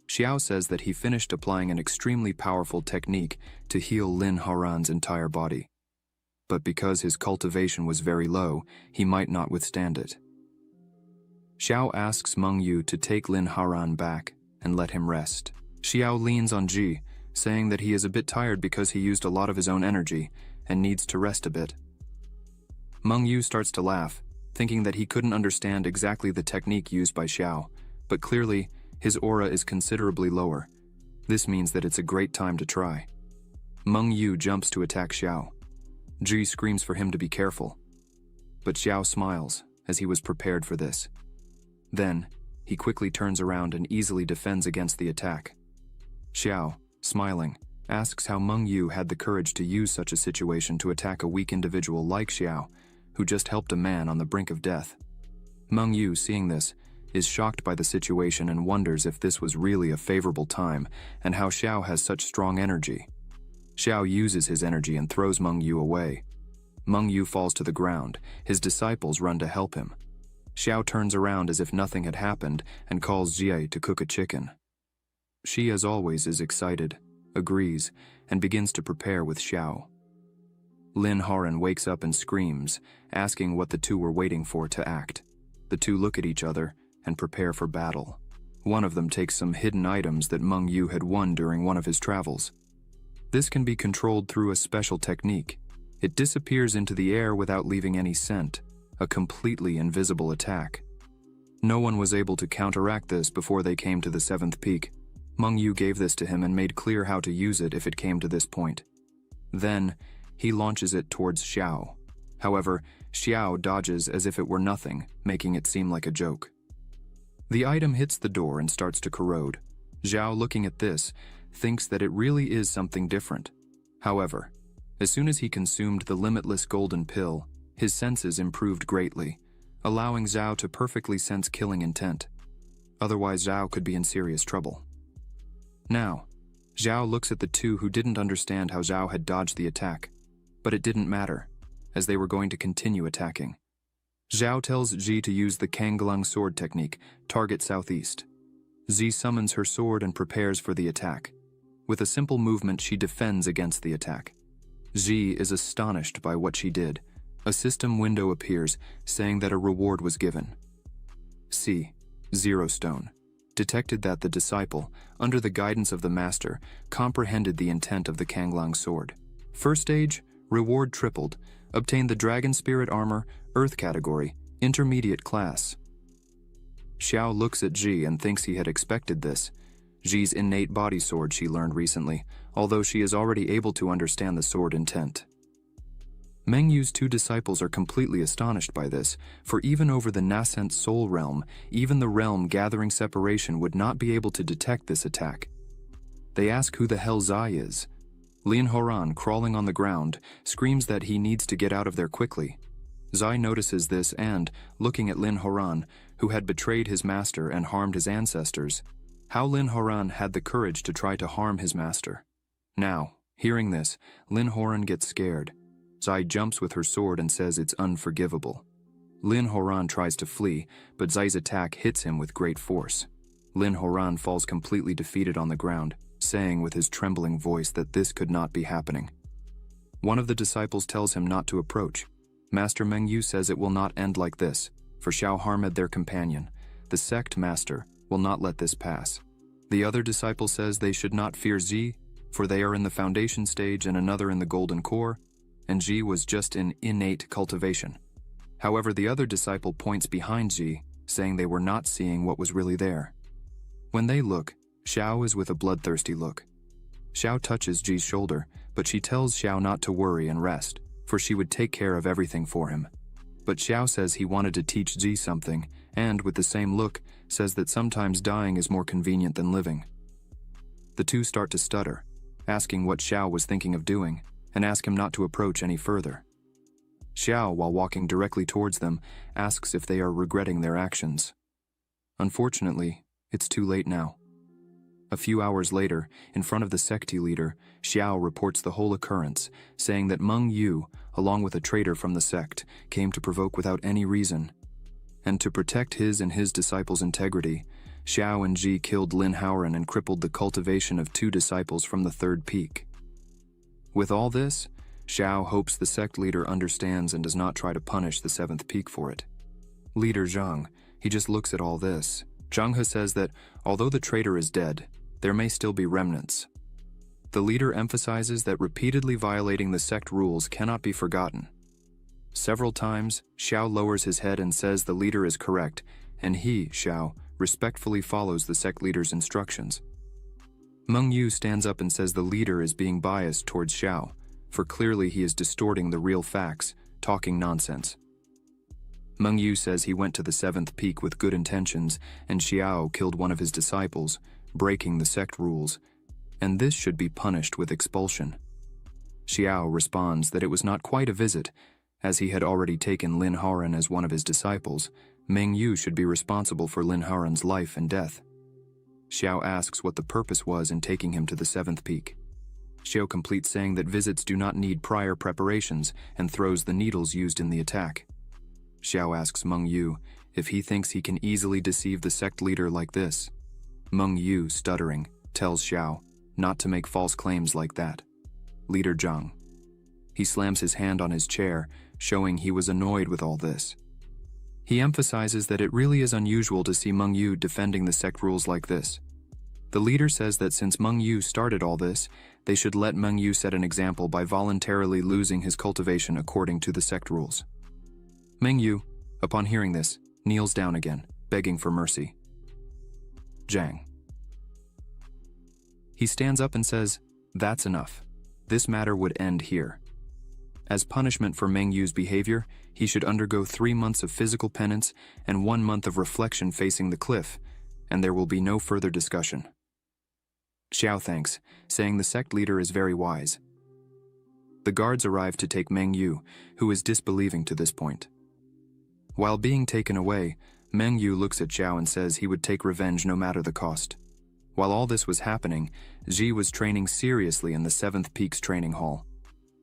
Speaker 2: Xiao says that he finished applying an extremely powerful technique to heal Lin Haoran's entire body. But because his cultivation was very low, he might not withstand it. Xiao asks Meng Yu to take Lin Haoran back and let him rest. Xiao leans on Ji, saying that he is a bit tired because he used a lot of his own energy and needs to rest a bit. Meng Yu starts to laugh, thinking that he couldn't understand exactly the technique used by Xiao, but clearly, his aura is considerably lower. This means that it's a great time to try. Meng Yu jumps to attack Xiao. Ji screams for him to be careful. But Xiao smiles, as he was prepared for this. Then, he quickly turns around and easily defends against the attack. Xiao, smiling, asks how Meng Yu had the courage to use such a situation to attack a weak individual like Xiao, who just helped a man on the brink of death. Meng Yu, seeing this, is shocked by the situation and wonders if this was really a favorable time and how Xiao has such strong energy. Xiao uses his energy and throws Meng Yu away. Meng Yu falls to the ground. His disciples run to help him. Xiao turns around as if nothing had happened and calls Jie to cook a chicken. She, as always, is excited, agrees, and begins to prepare with Xiao. Lin Haran wakes up and screams, asking what the two were waiting for to act. The two look at each other and prepare for battle. One of them takes some hidden items that Meng Yu had won during one of his travels. This can be controlled through a special technique. It disappears into the air without leaving any scent, a completely invisible attack. No one was able to counteract this before they came to the 7th peak. Meng Yu gave this to him and made clear how to use it if it came to this point. Then, he launches it towards Xiao. However, Xiao dodges as if it were nothing, making it seem like a joke. The item hits the door and starts to corrode. Xiao, looking at this, thinks that it really is something different. However, as soon as he consumed the limitless golden pill, his senses improved greatly, allowing Zhao to perfectly sense killing intent. Otherwise, Zhao could be in serious trouble. Now, Zhao looks at the two who didn't understand how Zhao had dodged the attack, but it didn't matter, as they were going to continue attacking. Zhao tells Ji to use the Kanglang sword technique, target southeast. Zi summons her sword and prepares for the attack. With a simple movement, she defends against the attack. Ji is astonished by what she did. A system window appears, saying that a reward was given. C. 0 stone. Detected that the disciple, under the guidance of the master, comprehended the intent of the Kanglang sword. First stage, reward tripled. Obtain the Dragon Spirit Armor, Earth category, intermediate class. Xiao looks at Ji and thinks he had expected this. Ji's innate body sword she learned recently, although she is already able to understand the sword intent. Meng Yu's two disciples are completely astonished by this, for even over the nascent soul realm, even the realm gathering separation would not be able to detect this attack. They ask who the hell Zai is. Lin Horan, crawling on the ground, screams that he needs to get out of there quickly. Zai notices this and, looking at Lin Horan, who had betrayed his master and harmed his ancestors, how Lin Horan had the courage to try to harm his master. Now, hearing this, Lin Horan gets scared. Zai jumps with her sword and says it's unforgivable. Lin Horan tries to flee, but Zai's attack hits him with great force. Lin Horan falls completely defeated on the ground, saying with his trembling voice that this could not be happening. One of the disciples tells him not to approach. Master Meng Yu says it will not end like this, for Xiao harmed their companion. The sect master will not let this pass. The other disciple says they should not fear Zi, for they are in the foundation stage and another in the golden core, and Ji was just in innate cultivation. However, the other disciple points behind Ji, saying they were not seeing what was really there. When they look, Xiao is with a bloodthirsty look. Xiao touches Ji's shoulder, but she tells Xiao not to worry and rest, for she would take care of everything for him. But Xiao says he wanted to teach Ji something, and, with the same look, says that sometimes dying is more convenient than living. The two start to stutter, asking what Xiao was thinking of doing, and ask him not to approach any further. Xiao, while walking directly towards them, asks if they are regretting their actions. Unfortunately, it's too late now. A few hours later, in front of the secte leader, Xiao reports the whole occurrence, saying that Meng Yu, along with a traitor from the sect, came to provoke without any reason. And to protect his and his disciples' integrity, Xiao and Ji killed Lin Haoran and crippled the cultivation of 2 disciples from the 3rd peak. With all this, Xiao hopes the sect leader understands and does not try to punish the 7th peak for it. Leader Zhang, he just looks at all this. Zhang He says that, although the traitor is dead, there may still be remnants. The leader emphasizes that repeatedly violating the sect rules cannot be forgotten. Several times, Xiao lowers his head and says the leader is correct, and he, Xiao, respectfully follows the sect leader's instructions. Meng Yu stands up and says the leader is being biased towards Xiao, for clearly he is distorting the real facts, talking nonsense. Meng Yu says he went to the 7th peak with good intentions, and Xiao killed one of his disciples, breaking the sect rules, and this should be punished with expulsion. Xiao responds that it was not quite a visit, as he had already taken Lin Haran as one of his disciples. Meng Yu should be responsible for Lin Haran's life and death. Xiao asks what the purpose was in taking him to the 7th peak. Xiao completes saying that visits do not need prior preparations and throws the needles used in the attack. Xiao asks Meng Yu if he thinks he can easily deceive the sect leader like this. Meng Yu, stuttering, tells Xiao not to make false claims like that. Leader Zhang. He slams his hand on his chair, showing he was annoyed with all this. He emphasizes that it really is unusual to see Meng Yu defending the sect rules like this. The leader says that since Meng Yu started all this, they should let Meng Yu set an example by voluntarily losing his cultivation according to the sect rules. Meng Yu, upon hearing this, kneels down again, begging for mercy. Zhang. He stands up and says, "That's enough. This matter would end here. As punishment for Meng Yu's behavior, he should undergo 3 months of physical penance and 1 month of reflection facing the cliff, and there will be no further discussion." Xiao thanks, saying the sect leader is very wise. The guards arrive to take Meng Yu, who is disbelieving to this point. While being taken away, Meng Yu looks at Xiao and says he would take revenge no matter the cost. While all this was happening, Ji was training seriously in the 7th Peak's training hall.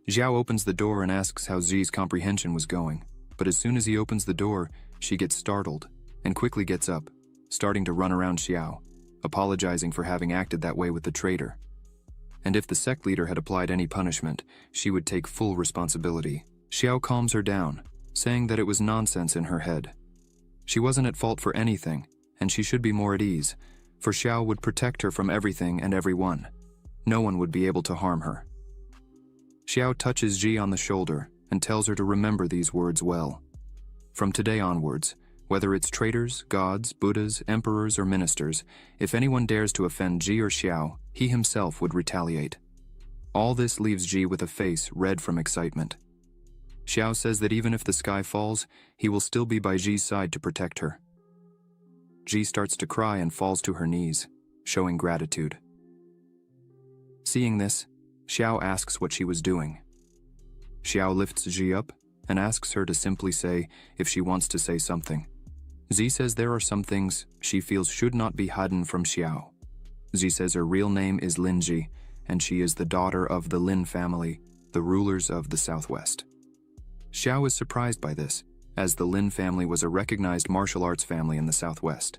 Speaker 2: Xiao opens the door and asks how Zi's comprehension was going, but as soon as he opens the door, she gets startled and quickly gets up, starting to run around Xiao, apologizing for having acted that way with the traitor. And if the sect leader had applied any punishment, she would take full responsibility. Xiao calms her down, saying that it was nonsense in her head. She wasn't at fault for anything, and she should be more at ease, for Xiao would protect her from everything and everyone. No one would be able to harm her. Xiao touches Ji on the shoulder and tells her to remember these words well. From today onwards, whether it's traitors, gods, Buddhas, emperors, or ministers, if anyone dares to offend Ji or Xiao, he himself would retaliate. All this leaves Ji with a face red from excitement. Xiao says that even if the sky falls, he will still be by Ji's side to protect her. Ji starts to cry and falls to her knees, showing gratitude. Seeing this, Xiao asks what she was doing. Xiao lifts Ji up and asks her to simply say if she wants to say something. Zi says there are some things she feels should not be hidden from Xiao. Zi says her real name is Linji, and she is the daughter of the Lin family, the rulers of the Southwest. Xiao is surprised by this, as the Lin family was a recognized martial arts family in the Southwest.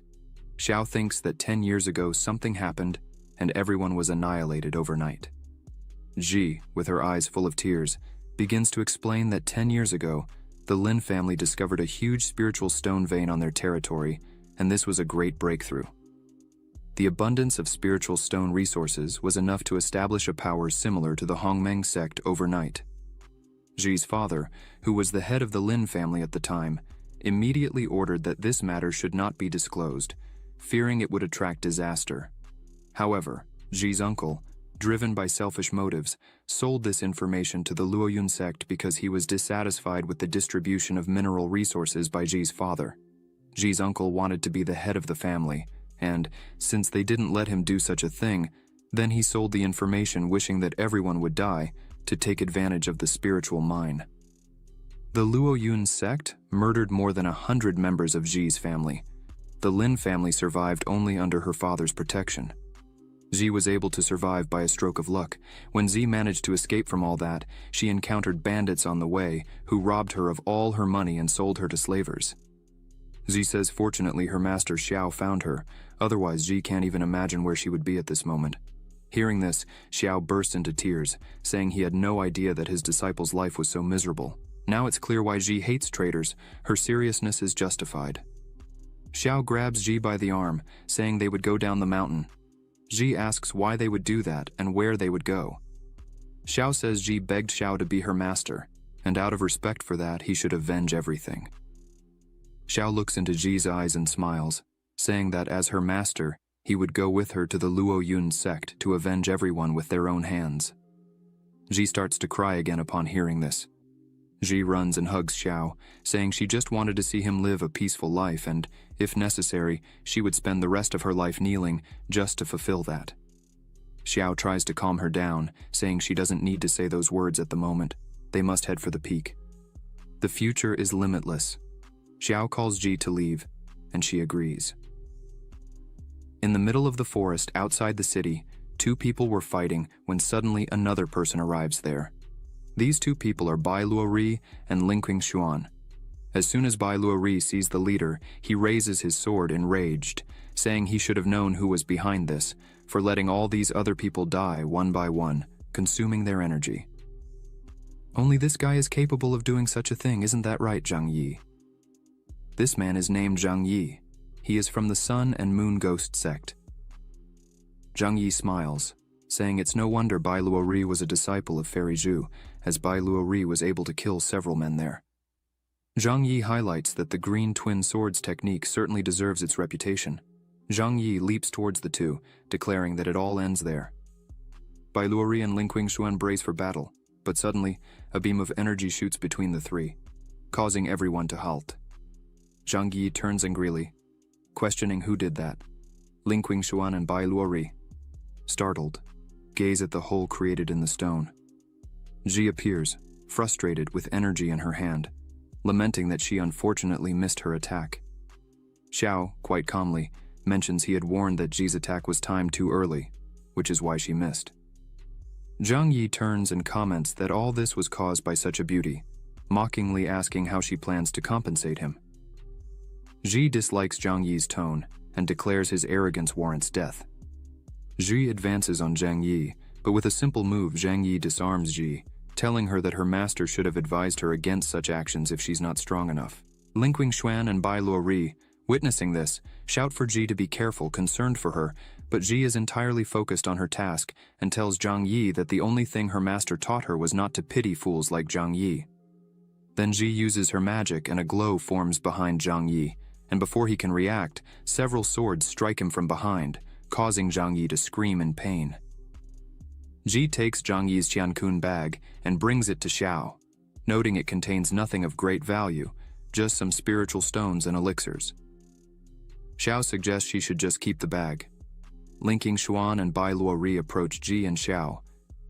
Speaker 2: Xiao thinks that 10 years ago something happened, and everyone was annihilated overnight. Ji, with her eyes full of tears, begins to explain that 10 years ago, the Lin family discovered a huge spiritual stone vein on their territory, and this was a great breakthrough. The abundance of spiritual stone resources was enough to establish a power similar to the Hongmeng sect overnight. Ji's father, who was the head of the Lin family at the time, immediately ordered that this matter should not be disclosed, fearing it would attract disaster. However, Ji's uncle, driven by selfish motives, sold this information to the Luoyun sect because he was dissatisfied with the distribution of mineral resources by Ji's father. Ji's uncle wanted to be the head of the family, and, since they didn't let him do such a thing, then he sold the information wishing that everyone would die, to take advantage of the spiritual mine. The Luoyun sect murdered more than 100 members of Ji's family. The Lin family survived only under her father's protection. Ji was able to survive by a stroke of luck. When Zi managed to escape from all that, she encountered bandits on the way who robbed her of all her money and sold her to slavers. Zi says fortunately her master Xiao found her, otherwise Ji can't even imagine where she would be at this moment. Hearing this, Xiao burst into tears, saying he had no idea that his disciple's life was so miserable. Now it's clear why Ji hates traitors. Her seriousness is justified. Xiao grabs Ji by the arm, saying they would go down the mountain. Ji asks why they would do that and where they would go. Xiao says Ji begged Xiao to be her master, and out of respect for that, he should avenge everything. Xiao looks into Ji's eyes and smiles, saying that as her master, he would go with her to the Luo Yun sect to avenge everyone with their own hands. Ji starts to cry again upon hearing this. Ji runs and hugs Xiao, saying she just wanted to see him live a peaceful life and, if necessary, she would spend the rest of her life kneeling just to fulfill that. Xiao tries to calm her down, saying she doesn't need to say those words at the moment. They must head for the peak. The future is limitless. Xiao calls Ji to leave, and she agrees. In the middle of the forest outside the city, two people were fighting when suddenly another person arrives there. These two people are Bai Luori and Lingqing Xuan. As soon as Bai Luori sees the leader, he raises his sword enraged, saying he should have known who was behind this, for letting all these other people die one by one, consuming their energy. Only this guy is capable of doing such a thing, isn't that right, Zhang Yi? This man is named Zhang Yi. He is from the Sun and Moon Ghost sect. Zhang Yi smiles, saying it's no wonder Bai Luori was a disciple of Fairy Zhu, as Bai Luori was able to kill several men there. Zhang Yi highlights that the green twin swords technique certainly deserves its reputation. Zhang Yi leaps towards the two, declaring that it all ends there. Bai Luori and Lingqing Xuan brace for battle, but suddenly, a beam of energy shoots between the three, causing everyone to halt. Zhang Yi turns angrily, questioning who did that. Lingqing Xuan and Bai Luori, startled, gaze at the hole created in the stone. Ji appears, frustrated with energy in her hand, lamenting that she unfortunately missed her attack. Xiao, quite calmly, mentions he had warned that Ji's attack was timed too early, which is why she missed. Zhang Yi turns and comments that all this was caused by such a beauty, mockingly asking how she plans to compensate him. Ji dislikes Zhang Yi's tone and declares his arrogance warrants death. Ji advances on Zhang Yi, but with a simple move Zhang Yi disarms Ji, telling her that her master should have advised her against such actions if she's not strong enough. Lingqing Xuan and Bai Luori, witnessing this, shout for Ji to be careful, concerned for her, but Ji is entirely focused on her task and tells Zhang Yi that the only thing her master taught her was not to pity fools like Zhang Yi. Then Ji uses her magic and a glow forms behind Zhang Yi, and before he can react, several swords strike him from behind, causing Zhang Yi to scream in pain. Ji takes Zhang Yi's Qiankun bag and brings it to Xiao, noting it contains nothing of great value, just some spiritual stones and elixirs. Xiao suggests she should just keep the bag. Lingqing Xuan and Bai Luori approach Ji and Xiao,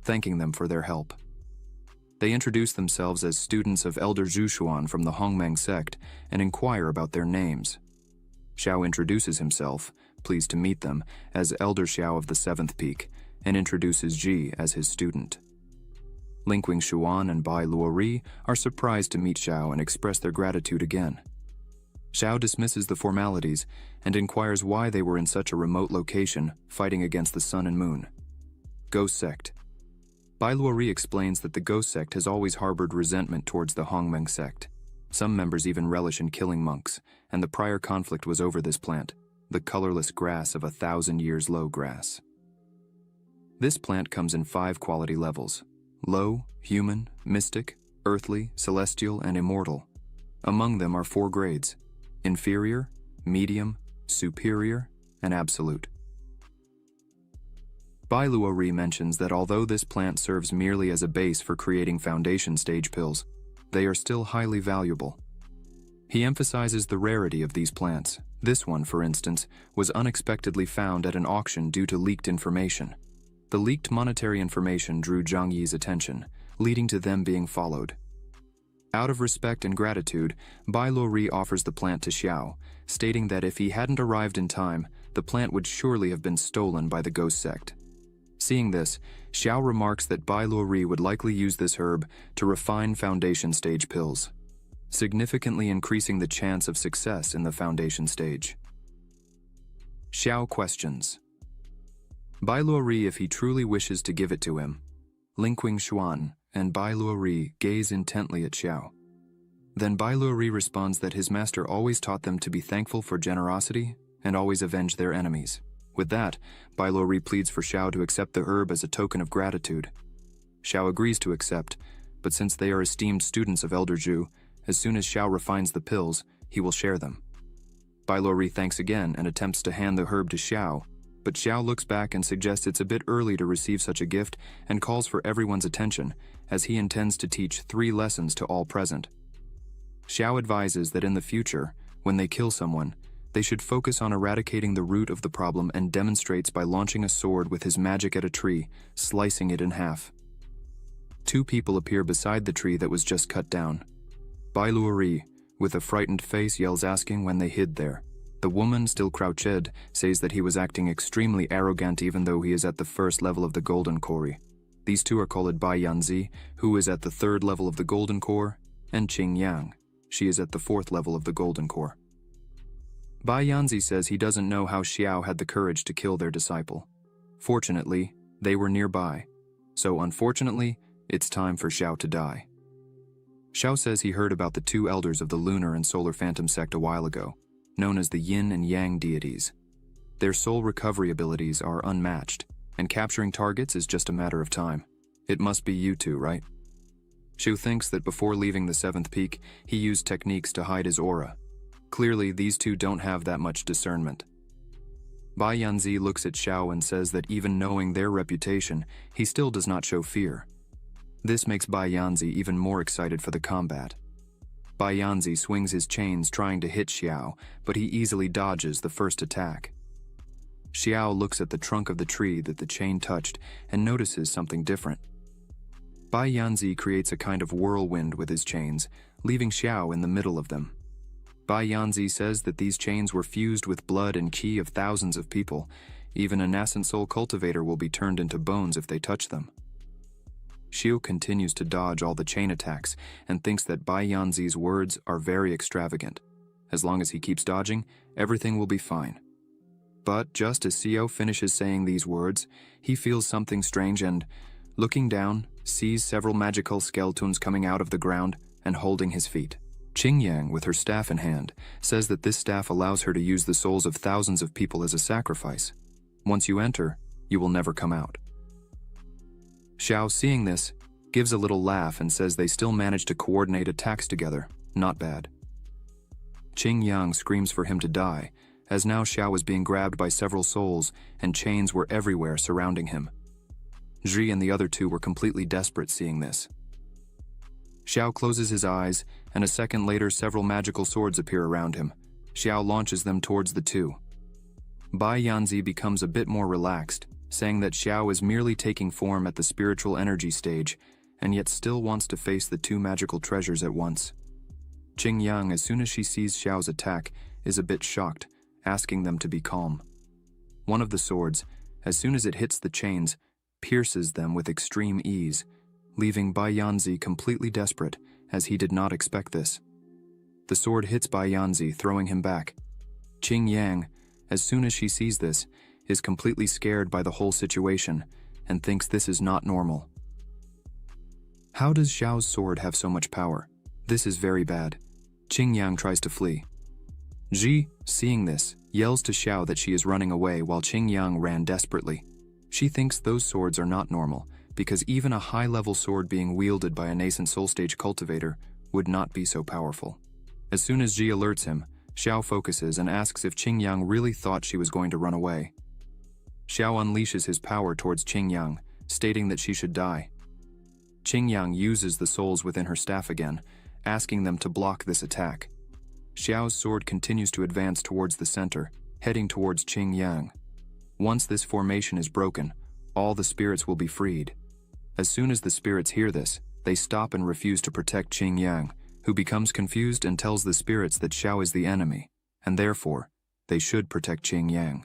Speaker 2: thanking them for their help. They introduce themselves as students of Elder Zhu Xuan from the Hongmeng sect and inquire about their names. Xiao introduces himself, pleased to meet them, as Elder Xiao of the 7th Peak, and introduces Ji as his student. Lingqing Xuan and Bai Luori are surprised to meet Xiao and express their gratitude again. Xiao dismisses the formalities and inquires why they were in such a remote location fighting against the Sun and Moon. Ghost Sect. Bai Luori explains that the Ghost Sect has always harbored resentment towards the Hongmeng sect. Some members even relish in killing monks, and the prior conflict was over this plant, the colorless grass of 1,000 years low grass. This plant comes in 5 quality levels: low, human, mystic, earthly, celestial, and immortal. Among them are 4 grades: inferior, medium, superior, and absolute. Bai Luori mentions that although this plant serves merely as a base for creating foundation stage pills, they are still highly valuable. He emphasizes the rarity of these plants. This one, for instance, was unexpectedly found at an auction due to leaked information. The leaked monetary information drew Zhang Yi's attention, leading to them being followed. Out of respect and gratitude, Bai Luori offers the plant to Xiao, stating that if he hadn't arrived in time, the plant would surely have been stolen by the Ghost Sect. Seeing this, Xiao remarks that Bai Luori would likely use this herb to refine foundation stage pills, significantly increasing the chance of success in the foundation stage. Xiao questions Bai Luori if he truly wishes to give it to him. Lingqing Xuan and Bai Luori gaze intently at Xiao. Then Bai Luori responds that his master always taught them to be thankful for generosity and always avenge their enemies. With that, Bai Luori pleads for Xiao to accept the herb as a token of gratitude. Xiao agrees to accept, but since they are esteemed students of Elder Zhu, as soon as Xiao refines the pills, he will share them. Bai Luori thanks again and attempts to hand the herb to Xiao, but Xiao looks back and suggests it's a bit early to receive such a gift and calls for everyone's attention, as he intends to teach 3 lessons to all present. Xiao advises that in the future, when they kill someone, they should focus on eradicating the root of the problem and demonstrates by launching a sword with his magic at a tree, slicing it in half. 2 people appear beside the tree that was just cut down. Bai Luori, with a frightened face, yells asking when they hid there. The woman, still crouched, says that he was acting extremely arrogant even though he is at the 1st level of the Golden Core. These 2 are called Bai Yanzi, who is at the 3rd level of the Golden Core, and Qing Yang. She is at the 4th level of the Golden Core. Bai Yanzi says he doesn't know how Xiao had the courage to kill their disciple. Fortunately, they were nearby. So unfortunately, it's time for Xiao to die. Xiao says he heard about the 2 elders of the Lunar and Solar Phantom sect a while ago, known as the Yin and Yang deities. Their soul recovery abilities are unmatched, and capturing targets is just a matter of time. It must be you 2, right? Xiu thinks that before leaving the 7th peak, he used techniques to hide his aura. Clearly, these 2 don't have that much discernment. Bai Yanzi looks at Xiao and says that even knowing their reputation, he still does not show fear. This makes Bai Yanzi even more excited for the combat. Bai Yanzi swings his chains trying to hit Xiao, but he easily dodges the first attack. Xiao looks at the trunk of the tree that the chain touched and notices something different. Bai Yanzi creates a kind of whirlwind with his chains, leaving Xiao in the middle of them. Bai Yanzi says that these chains were fused with blood and qi of thousands of people. Even a nascent soul cultivator will be turned into bones if they touch them. Xiu continues to dodge all the chain attacks and thinks that Bai Yanzi's words are very extravagant. As long as he keeps dodging, everything will be fine. But just as Xiu finishes saying these words, he feels something strange and, looking down, sees several magical skeletons coming out of the ground and holding his feet. Qing Yang, with her staff in hand, says that this staff allows her to use the souls of thousands of people as a sacrifice. Once you enter, you will never come out. Xiao, seeing this, gives a little laugh and says they still managed to coordinate attacks together. Not bad. Qing Yang screams for him to die, as now Xiao was being grabbed by several souls and chains were everywhere surrounding him. Zhi and the other 2 were completely desperate seeing this. Xiao closes his eyes, and a second later several magical swords appear around him. Xiao launches them towards the 2. Bai Yanzi becomes a bit more relaxed, saying that Xiao is merely taking form at the spiritual energy stage, and yet still wants to face the 2 magical treasures at once. Qing Yang, as soon as she sees Xiao's attack, is a bit shocked, asking them to be calm. One of the swords, as soon as it hits the chains, pierces them with extreme ease, leaving Bai Yanzi completely desperate, as he did not expect this. The sword hits Bai Yanzi, throwing him back. Qing Yang, as soon as she sees this, is completely scared by the whole situation and thinks this is not normal. How does Xiao's sword have so much power? This is very bad. Qing Yang tries to flee. Zhi, seeing this, yells to Xiao that she is running away while Qing Yang ran desperately. She thinks those swords are not normal, because even a high-level sword being wielded by a nascent soul stage cultivator would not be so powerful. As soon as Zhi alerts him, Xiao focuses and asks if Qing Yang really thought she was going to run away. Xiao unleashes his power towards Qing Yang, stating that she should die. Qing Yang uses the souls within her staff again, asking them to block this attack. Xiao's sword continues to advance towards the center, heading towards Qing Yang. Once this formation is broken, all the spirits will be freed. As soon as the spirits hear this, they stop and refuse to protect Qing Yang, who becomes confused and tells the spirits that Xiao is the enemy, and therefore, they should protect Qing Yang.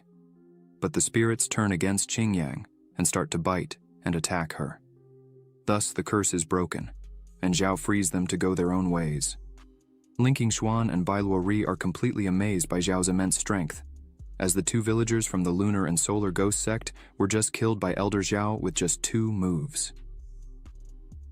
Speaker 2: But the spirits turn against Qing Yang and start to bite and attack her. Thus, the curse is broken, and Zhao frees them to go their own ways. Linking Xuan and Bai Luori are completely amazed by Zhao's immense strength, as the 2 villagers from the Lunar and Solar Ghost sect were just killed by Elder Zhao with just 2 moves.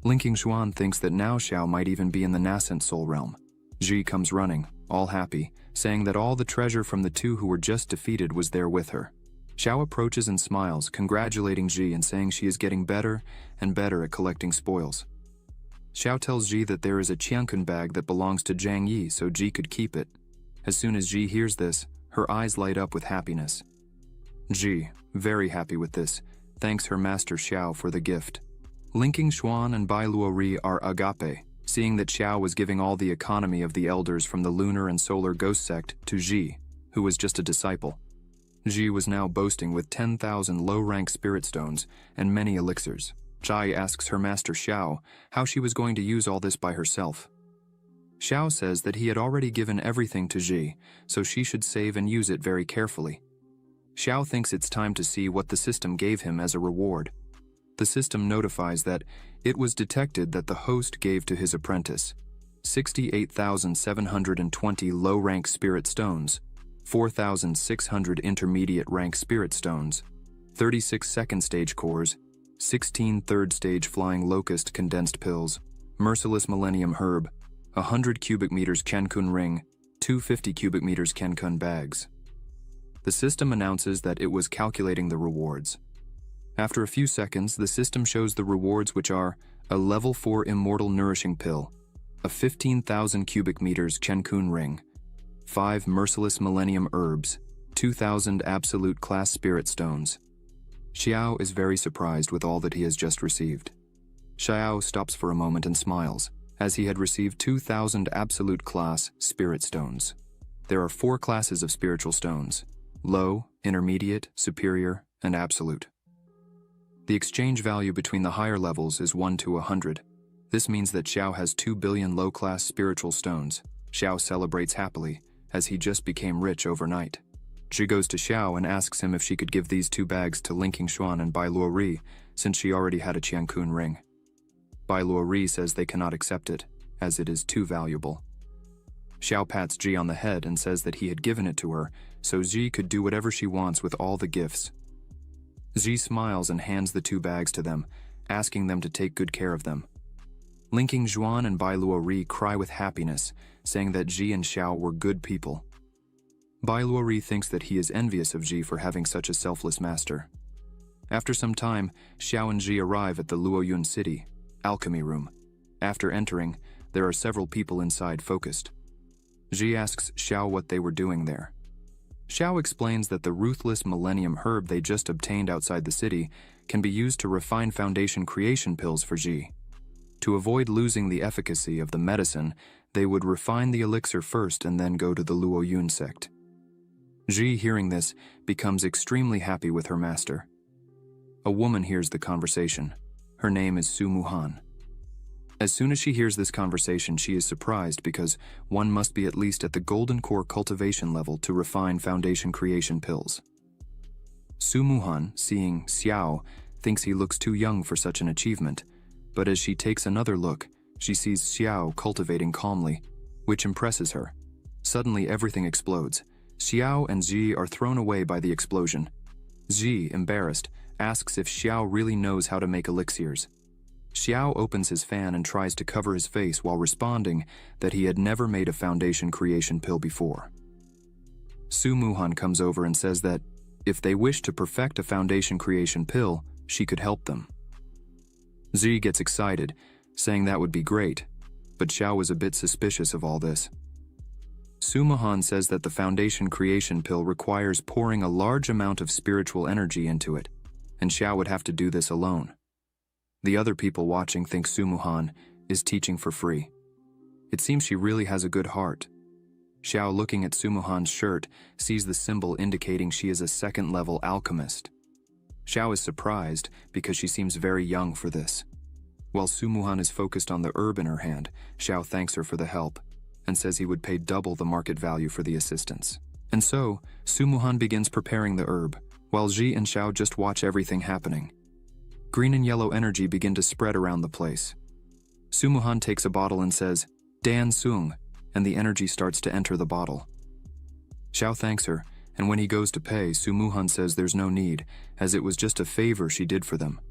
Speaker 2: Linking Xuan thinks that now Xiao might even be in the nascent soul realm. Zhi comes running, all happy, saying that all the treasure from the 2 who were just defeated was there with her. Xiao approaches and smiles, congratulating Zhi and saying she is getting better and better at collecting spoils. Xiao tells Ji that there is a Qiankun bag that belongs to Zhang Yi so Ji could keep it. As soon as Ji hears this, her eyes light up with happiness. Ji, very happy with this, thanks her master Xiao for the gift. Linking Xuan and Bai Luori are agape, seeing that Xiao was giving all the economy of the elders from the lunar and solar ghost sect to Ji, who was just a disciple. Ji was now boasting with 10,000 low-rank spirit stones and many elixirs. Zhai asks her master Xiao how she was going to use all this by herself. Xiao says that he had already given everything to Ji, so she should save and use it very carefully. Xiao thinks it's time to see what the system gave him as a reward. The system notifies that it was detected that the host gave to his apprentice 68,720 low-rank spirit stones, 4,600 intermediate-rank spirit stones, 36 second-stage cores, 16 third-stage flying locust condensed pills, merciless millennium herb, 100 cubic meters Kenkun ring, 250 cubic meters Kenkun bags. The system announces that it was calculating the rewards. After a few seconds, the system shows the rewards, which are a level 4 immortal nourishing pill, a 15,000 cubic meters Kenkun ring, 5 merciless millennium herbs, 2,000 absolute class spirit stones. Xiao is very surprised with all that he has just received. Xiao stops for a moment and smiles, as he had received 2,000 absolute class spirit stones. There are 4 classes of spiritual stones: low, intermediate, superior, and absolute. The exchange value between the higher levels is 1 to 100. This means that Xiao has 2 billion low-class spiritual stones. Xiao celebrates happily, as he just became rich overnight. She goes to Xiao and asks him if she could give these 2 bags to Linking Xuan and Bai Luori, since she already had a Qiankun ring. Bai Luori says they cannot accept it, as it is too valuable. Xiao pats Ji on the head and says that he had given it to her, so Ji could do whatever she wants with all the gifts. Ji smiles and hands the 2 bags to them, asking them to take good care of them. Linking Xuan and Bai Luori cry with happiness, saying that Ji and Xiao were good people. Bai Luori thinks that he is envious of Ji for having such a selfless master. After some time, Xiao and Ji arrive at the Luoyun city, alchemy room. After entering, there are several people inside focused. Ji asks Xiao what they were doing there. Xiao explains that the ruthless millennium herb they just obtained outside the city can be used to refine foundation creation pills for Ji. To avoid losing the efficacy of the medicine, they would refine the elixir first and then go to the Luoyun sect. Ji, hearing this, becomes extremely happy with her master. A woman hears the conversation. Her name is Su Muhan. As soon as she hears this conversation, she is surprised because one must be at least at the golden core cultivation level to refine foundation creation pills. Su Muhan, seeing Xiao, thinks he looks too young for such an achievement, but as she takes another look, she sees Xiao cultivating calmly, which impresses her. Suddenly everything explodes. Xiao and Ji are thrown away by the explosion. Ji, embarrassed, asks if Xiao really knows how to make elixirs. Xiao opens his fan and tries to cover his face while responding that he had never made a foundation creation pill before. Su Muhan comes over and says that if they wish to perfect a foundation creation pill, she could help them. Ji gets excited, saying that would be great, but Xiao was a bit suspicious of all this. Su Muhan says that the foundation creation pill requires pouring a large amount of spiritual energy into it, and Xiao would have to do this alone. The other people watching think Su Muhan is teaching for free. It seems she really has a good heart. Xiao, looking at Su Muhan's shirt, sees the symbol indicating she is a second-level alchemist. Xiao is surprised because she seems very young for this. While Su Muhan is focused on the herb in her hand, Xiao thanks her for the help and says he would pay double the market value for the assistance. And so, Su Muhan begins preparing the herb, while Ji and Xiao just watch everything happening. Green and yellow energy begin to spread around the place. Su Muhan takes a bottle and says, "Dan Sung," and the energy starts to enter the bottle. Xiao thanks her, and when he goes to pay, Su Muhan says there's no need, as it was just a favor she did for them.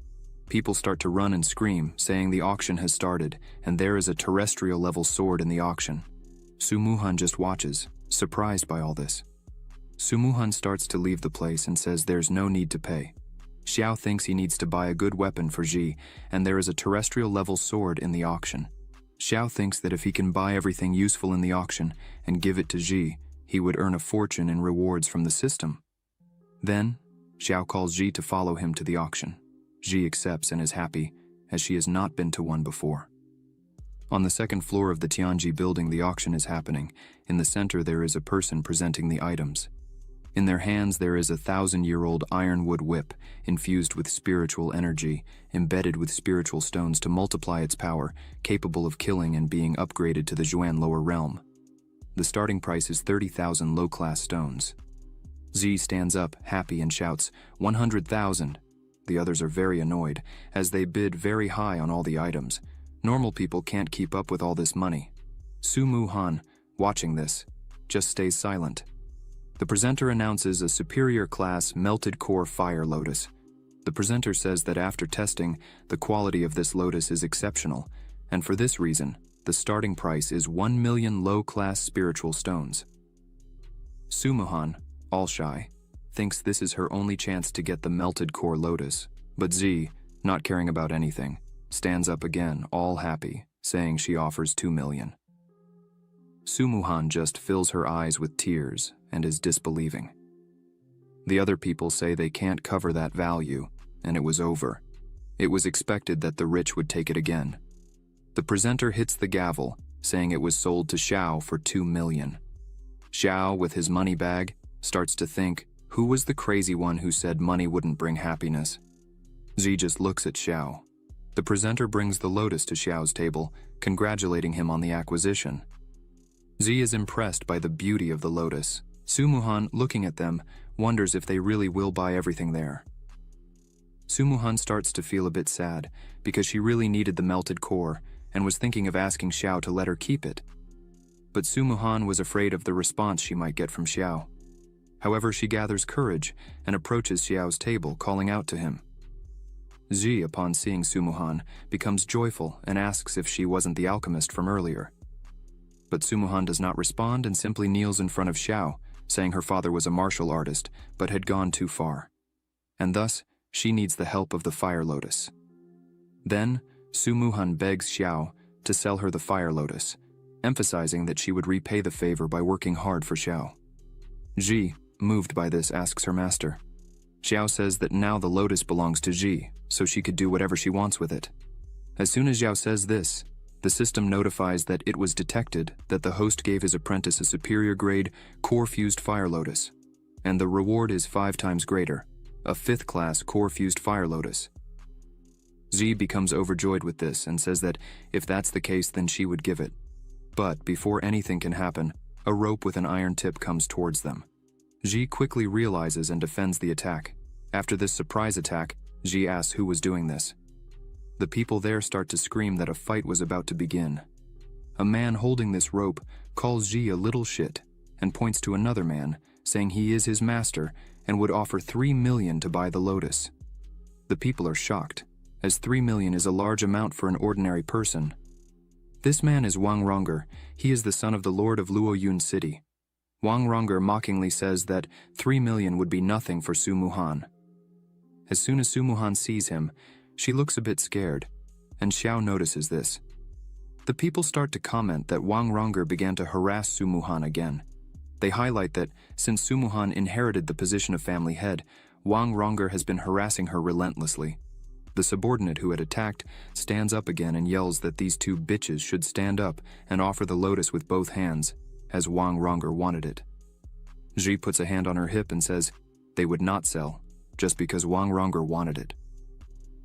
Speaker 2: People start to run and scream, saying the auction has started, and there is a terrestrial-level sword in the auction. Su Muhan just watches, surprised by all this. Su Muhan starts to leave the place and says there's no need to pay. Xiao thinks he needs to buy a good weapon for Ji, and there is a terrestrial-level sword in the auction. Xiao thinks that if he can buy everything useful in the auction and give it to Ji, he would earn a fortune in rewards from the system. Then, Xiao calls Ji to follow him to the auction. Ji accepts and is happy, as she has not been to one before. On the second floor of the Tianji building, the auction is happening. In the center, there is a person presenting the items. In their hands, there is a 1,000-year-old ironwood whip, infused with spiritual energy, embedded with spiritual stones to multiply its power, capable of killing and being upgraded to the Zhuan lower realm. The starting price is 30,000 low-class stones. Z stands up, happy, and shouts, 100,000. The others are very annoyed, as they bid very high on all the items. Normal people can't keep up with all this money. Su Muhan, watching this, just stays silent. The presenter announces a superior class melted core fire lotus. The presenter says that after testing, the quality of this lotus is exceptional, and for this reason, the starting price is 1 million low-class spiritual stones. Su Muhan, all shy, thinks this is her only chance to get the melted core lotus, but Z, not caring about anything, stands up again, all happy, saying she offers 2 million. Su Muhan just fills her eyes with tears and is disbelieving. The other people say they can't cover that value, and it was over. It was expected that the rich would take it again. The presenter hits the gavel, saying it was sold to Xiao for 2 million. Xiao, with his money bag, starts to think, who was the crazy one who said money wouldn't bring happiness? Z just looks at Xiao. The presenter brings the lotus to Xiao's table, congratulating him on the acquisition. Z is impressed by the beauty of the lotus. Su Muhan, looking at them, wonders if they really will buy everything there. Su Muhan starts to feel a bit sad, because she really needed the melted core, and was thinking of asking Xiao to let her keep it. But Su Muhan was afraid of the response she might get from Xiao. However, she gathers courage and approaches Xiao's table, calling out to him. Ji, upon seeing Su Muhan, becomes joyful and asks if she wasn't the alchemist from earlier. But Su Muhan does not respond and simply kneels in front of Xiao, saying her father was a martial artist but had gone too far, and thus she needs the help of the fire lotus. Then, Su Muhan begs Xiao to sell her the fire lotus, emphasizing that she would repay the favor by working hard for Xiao. Ji, moved by this, asks her master. Xiao says that now the lotus belongs to Ji, so she could do whatever she wants with it. As soon as Xiao says this, the system notifies that it was detected that the host gave his apprentice a superior grade core-fused fire lotus, and the reward is 5 times greater, a 5th class core-fused fire lotus. Z becomes overjoyed with this and says that if that's the case, then she would give it. But before anything can happen, a rope with an iron tip comes towards them. Ji quickly realizes and defends the attack. After this surprise attack, Ji asks who was doing this. The people there start to scream that a fight was about to begin. A man holding this rope calls Ji a little shit and points to another man, saying he is his master and would offer 3 million to buy the lotus. The people are shocked, as 3 million is a large amount for an ordinary person. This man is Wang Ronger. He is the son of the lord of Luoyun City. Wang Ronger mockingly says that 3 million would be nothing for Su Muhan. As soon as Su Muhan sees him, she looks a bit scared, and Xiao notices this. The people start to comment that Wang Ronger began to harass Su Muhan again. They highlight that since Su Muhan inherited the position of family head, Wang Ronger has been harassing her relentlessly. The subordinate who had attacked stands up again and yells that these 2 bitches should stand up and offer the lotus with both hands, as Wang Ronger wanted it. Ji puts a hand on her hip and says they would not sell, just because Wang Ronger wanted it.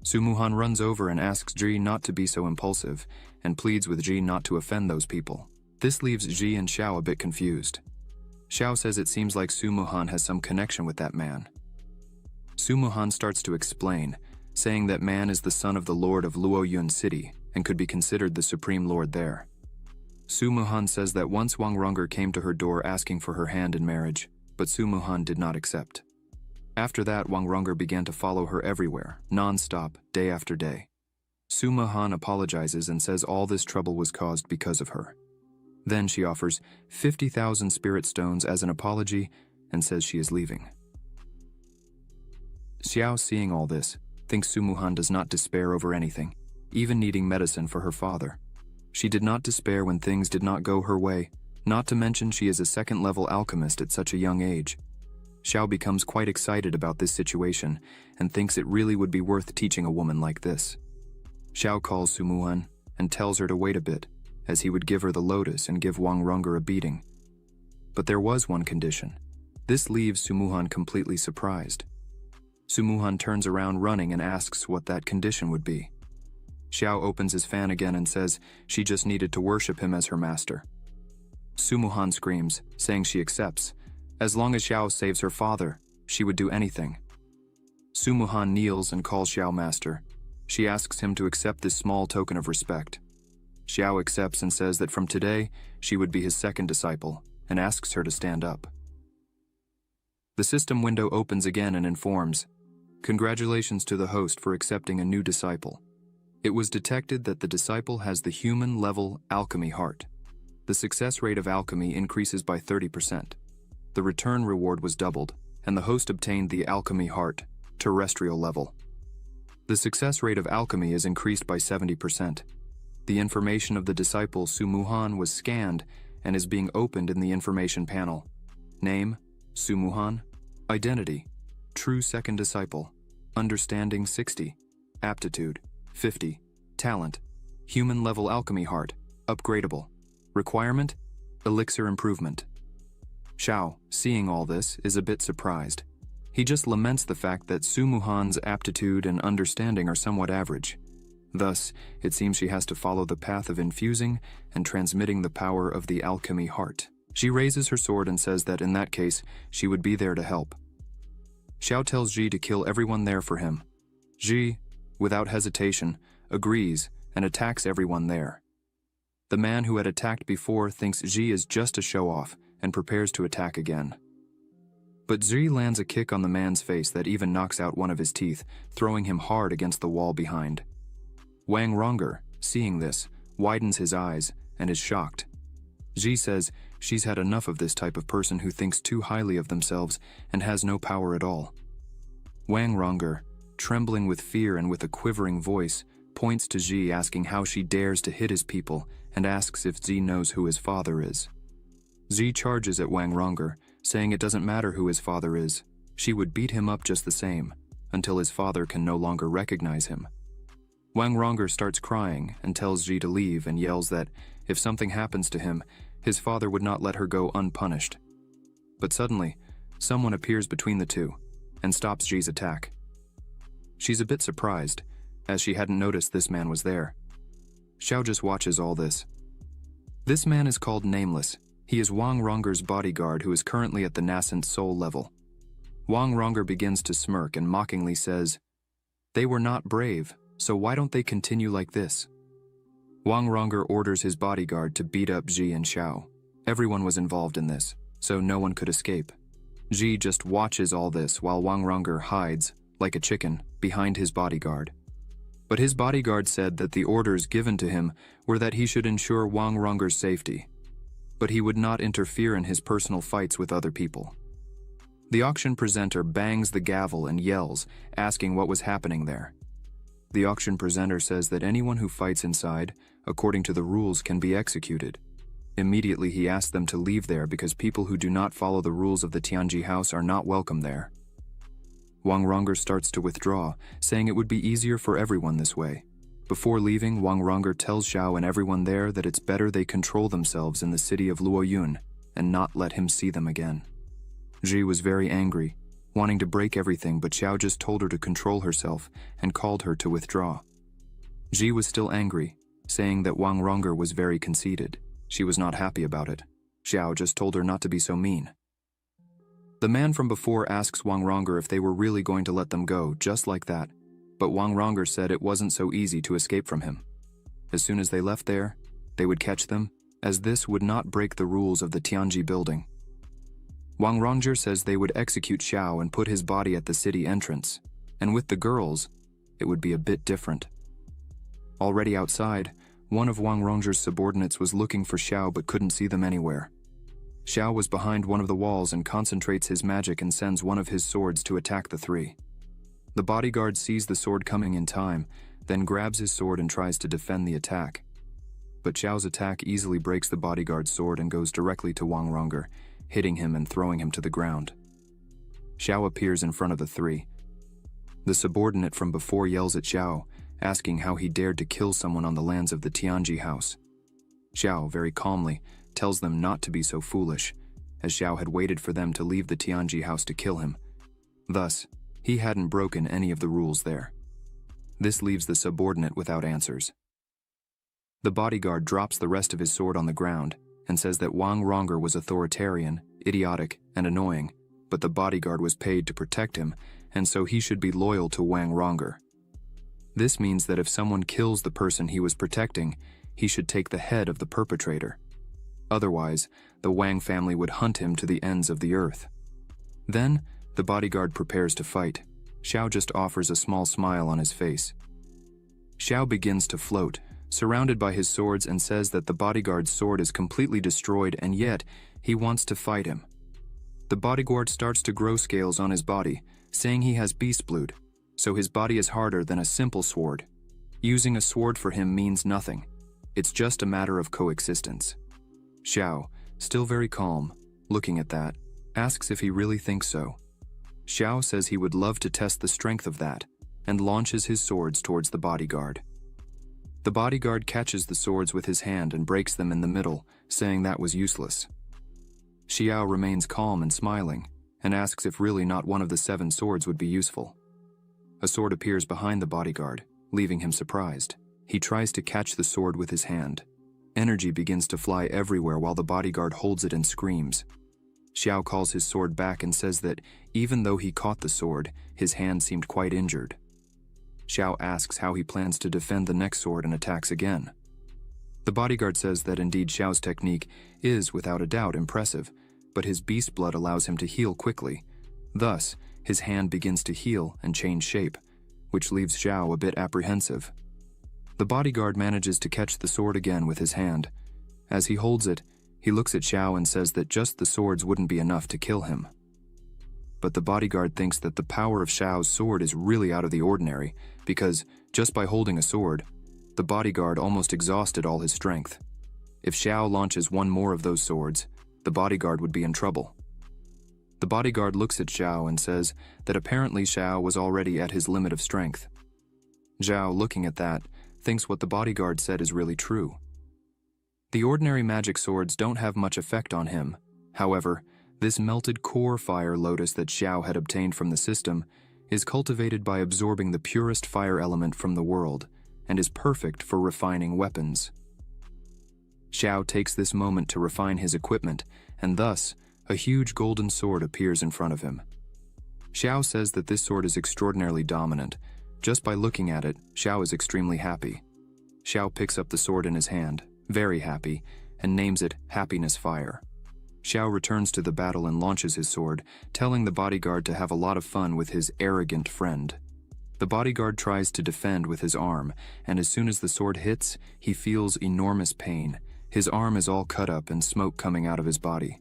Speaker 2: Su Muhan runs over and asks Ji not to be so impulsive, and pleads with Ji not to offend those people. This leaves Ji and Xiao a bit confused. Xiao says it seems like Su Muhan has some connection with that man. Su Muhan starts to explain, saying that man is the son of the lord of Luoyun City and could be considered the supreme lord there. Su Muhan says that once Wang Ronger came to her door asking for her hand in marriage, but Su Muhan did not accept. After that, Wang Ronger began to follow her everywhere, non-stop, day after day. Su Muhan apologizes and says all this trouble was caused because of her. Then she offers 50,000 spirit stones as an apology and says she is leaving. Xiao, seeing all this, thinks Su Muhan does not despair over anything, even needing medicine for her father. She did not despair when things did not go her way, not to mention she is a second-level alchemist at such a young age. Xiao becomes quite excited about this situation and thinks it really would be worth teaching a woman like this. Xiao calls Su Muhan and tells her to wait a bit, as he would give her the lotus and give Wang Rongger a beating. But there was one condition. This leaves Su Muhan completely surprised. Su Muhan turns around running and asks what that condition would be. Xiao opens his fan again and says she just needed to worship him as her master. Su Muhan screams, saying she accepts. As long as Xiao saves her father, she would do anything. Su Muhan kneels and calls Xiao master. She asks him to accept this small token of respect. Xiao accepts and says that from today, she would be his second disciple, and asks her to stand up. The system window opens again and informs, "Congratulations to the host for accepting a new disciple. It was detected that the disciple has the human-level alchemy heart. The success rate of alchemy increases by 30%. The return reward was doubled, and the host obtained the alchemy heart, terrestrial level. The success rate of alchemy is increased by 70%. The information of the disciple Su Muhan was scanned and is being opened in the information panel. Name, Su Muhan. Identity, true second disciple. Understanding 60. Aptitude, 50. Talent, human-level alchemy heart, upgradable. Requirement, elixir improvement." Xiao, seeing all this, is a bit surprised. He just laments the fact that Su Muhan's aptitude and understanding are somewhat average. Thus, it seems she has to follow the path of infusing and transmitting the power of the alchemy heart. She raises her sword and says that in that case, she would be there to help. Xiao tells Ji to kill everyone there for him. Ji, without hesitation, agrees and attacks everyone there. The man who had attacked before thinks Ji is just a show-off and prepares to attack again. But Ji lands a kick on the man's face that even knocks out one of his teeth, throwing him hard against the wall behind. Wang Rongger, seeing this, widens his eyes and is shocked. Ji says she's had enough of this type of person who thinks too highly of themselves and has no power at all. Wang Rongger, trembling with fear and with a quivering voice, points to Ji asking how she dares to hit his people and asks if Ji knows who his father is. Ji charges at Wang Rongger, saying it doesn't matter who his father is, she would beat him up just the same, until his father can no longer recognize him. Wang Rongger starts crying and tells Ji to leave and yells that if something happens to him, his father would not let her go unpunished. But suddenly, someone appears between the two and stops Ji's attack. She's a bit surprised, as she hadn't noticed this man was there. Xiao just watches all this. This man is called Nameless. He is Wang Rongger's bodyguard who is currently at the nascent soul level. Wang Rongger begins to smirk and mockingly says, "They were not brave, so why don't they continue like this?" Wang Rongger orders his bodyguard to beat up Ji and Xiao. Everyone was involved in this, so no one could escape. Ji just watches all this while Wang Rongger hides, like a chicken, behind his bodyguard. But his bodyguard said that the orders given to him were that he should ensure Wang Rongger's safety, but he would not interfere in his personal fights with other people. The auction presenter bangs the gavel and yells, asking what was happening there. The auction presenter says that anyone who fights inside, according to the rules, can be executed. Immediately he asks them to leave there because people who do not follow the rules of the Tianji house are not welcome there. Wang Rongger starts to withdraw, saying it would be easier for everyone this way. Before leaving, Wang Rongger tells Xiao and everyone there that it's better they control themselves in the city of Luoyun and not let him see them again. Ji was very angry, wanting to break everything, but Xiao just told her to control herself and called her to withdraw. Ji was still angry, saying that Wang Rongger was very conceited. She was not happy about it. Xiao just told her not to be so mean. The man from before asks Wang Rongger if they were really going to let them go, just like that, but Wang Rongger said it wasn't so easy to escape from him. As soon as they left there, they would catch them, as this would not break the rules of the Tianji building. Wang Rongger says they would execute Xiao and put his body at the city entrance, and with the girls, it would be a bit different. Already outside, one of Wang Rongger's subordinates was looking for Xiao but couldn't see them anywhere. Xiao was behind one of the walls and concentrates his magic and sends one of his swords to attack the three. The bodyguard sees the sword coming in time, then grabs his sword and tries to defend the attack. But Xiao's attack easily breaks the bodyguard's sword and goes directly to Wang Rongger, hitting him and throwing him to the ground. Xiao appears in front of the three. The subordinate from before yells at Xiao, asking how he dared to kill someone on the lands of the Tianji house. Xiao, very calmly, tells them not to be so foolish, as Xiao had waited for them to leave the Tianji house to kill him. Thus, he hadn't broken any of the rules there. This leaves the subordinate without answers. The bodyguard drops the rest of his sword on the ground and says that Wang Rongger was authoritarian, idiotic, and annoying, but the bodyguard was paid to protect him, and so he should be loyal to Wang Rongger. This means that if someone kills the person he was protecting, he should take the head of the perpetrator. Otherwise, the Wang family would hunt him to the ends of the earth. Then, the bodyguard prepares to fight. Xiao just offers a small smile on his face. Xiao begins to float, surrounded by his swords, and says that the bodyguard's sword is completely destroyed, and yet he wants to fight him. The bodyguard starts to grow scales on his body, saying he has beast blood, so his body is harder than a simple sword. Using a sword for him means nothing. It's just a matter of coexistence. Xiao, still very calm, looking at that, asks if he really thinks so. Xiao says he would love to test the strength of that, and launches his swords towards the bodyguard. The bodyguard catches the swords with his hand and breaks them in the middle, saying that was useless. Xiao remains calm and smiling, and asks if really not one of the 7 swords would be useful. A sword appears behind the bodyguard, leaving him surprised. He tries to catch the sword with his hand. Energy begins to fly everywhere while the bodyguard holds it and screams. Xiao calls his sword back and says that even though he caught the sword, his hand seemed quite injured. Xiao asks how he plans to defend the next sword and attacks again. The bodyguard says that indeed Xiao's technique is without a doubt impressive, but his beast blood allows him to heal quickly. Thus, his hand begins to heal and change shape, which leaves Xiao a bit apprehensive. The bodyguard manages to catch the sword again with his hand. As he holds it, he looks at Xiao and says that just the swords wouldn't be enough to kill him. But the bodyguard thinks that the power of Xiao's sword is really out of the ordinary, because, just by holding a sword, the bodyguard almost exhausted all his strength. If Xiao launches one more of those swords, the bodyguard would be in trouble. The bodyguard looks at Xiao and says that apparently Xiao was already at his limit of strength. Xiao, looking at that, thinks what the bodyguard said is really true. The ordinary magic swords don't have much effect on him. However, this melted core fire lotus that Xiao had obtained from the system is cultivated by absorbing the purest fire element from the world and is perfect for refining weapons. Xiao takes this moment to refine his equipment, and thus, a huge golden sword appears in front of him. Xiao says that this sword is extraordinarily dominant. Just by looking at it, Xiao is extremely happy. Xiao picks up the sword in his hand, very happy, and names it Happiness Fire. Xiao returns to the battle and launches his sword, telling the bodyguard to have a lot of fun with his arrogant friend. The bodyguard tries to defend with his arm, and as soon as the sword hits, he feels enormous pain. His arm is all cut up and smoke coming out of his body.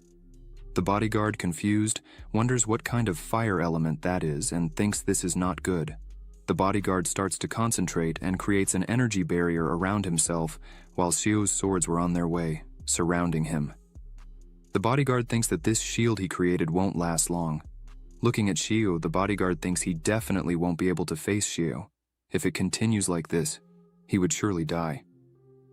Speaker 2: The bodyguard, confused, wonders what kind of fire element that is and thinks this is not good. The bodyguard starts to concentrate and creates an energy barrier around himself while Xiao's swords were on their way, surrounding him. The bodyguard thinks that this shield he created won't last long. Looking at Xiao, the bodyguard thinks he definitely won't be able to face Xiao. If it continues like this, he would surely die.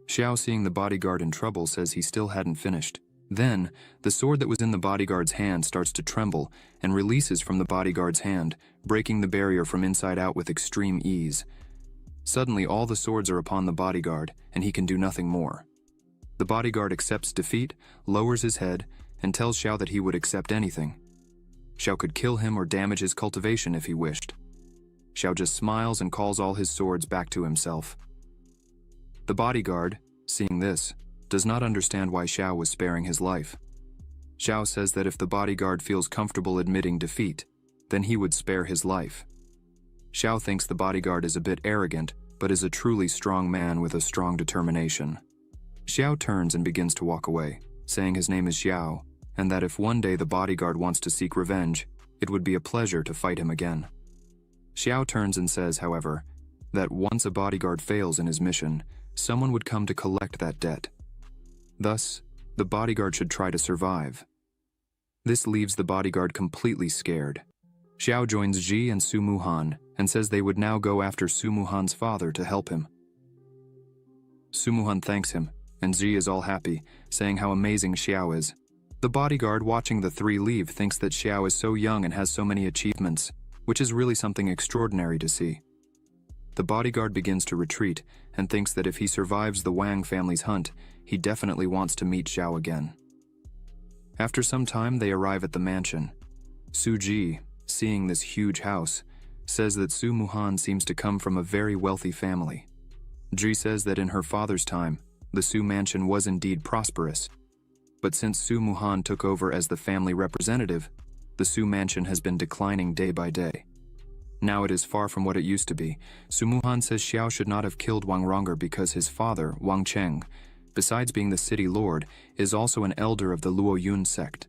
Speaker 2: Xiao, seeing the bodyguard in trouble, says he still hadn't finished. Then, the sword that was in the bodyguard's hand starts to tremble and releases from the bodyguard's hand, breaking the barrier from inside out with extreme ease. Suddenly, all the swords are upon the bodyguard, and he can do nothing more. The bodyguard accepts defeat, lowers his head, and tells Xiao that he would accept anything. Xiao could kill him or damage his cultivation if he wished. Xiao just smiles and calls all his swords back to himself. The bodyguard, seeing this, does not understand why Xiao was sparing his life. Xiao says that if the bodyguard feels comfortable admitting defeat, then he would spare his life. Xiao thinks the bodyguard is a bit arrogant, but is a truly strong man with a strong determination. Xiao turns and begins to walk away, saying his name is Xiao, and that if one day the bodyguard wants to seek revenge, it would be a pleasure to fight him again. Xiao turns and says, however, that once a bodyguard fails in his mission, someone would come to collect that debt. Thus, the bodyguard should try to survive. This leaves the bodyguard completely scared. Xiao joins Ji and Su Muhan and says they would now go after Su Muhan's father to help him. Su Muhan thanks him, and Ji is all happy, saying how amazing Xiao is. The bodyguard watching the three leave thinks that Xiao is so young and has so many achievements, which is really something extraordinary to see. The bodyguard begins to retreat and thinks that if he survives the Wang family's hunt, he definitely wants to meet Xiao again. After some time, they arrive at the mansion. Su Ji, seeing this huge house, says that Su Muhan seems to come from a very wealthy family. Ji says that in her father's time, the Su mansion was indeed prosperous. But since Su Muhan took over as the family representative, the Su mansion has been declining day by day. Now it is far from what it used to be. Su Muhan says Xiao should not have killed Wang Rong'er because his father, Wang Cheng, besides being the city lord, is also an elder of the Luo Yun sect.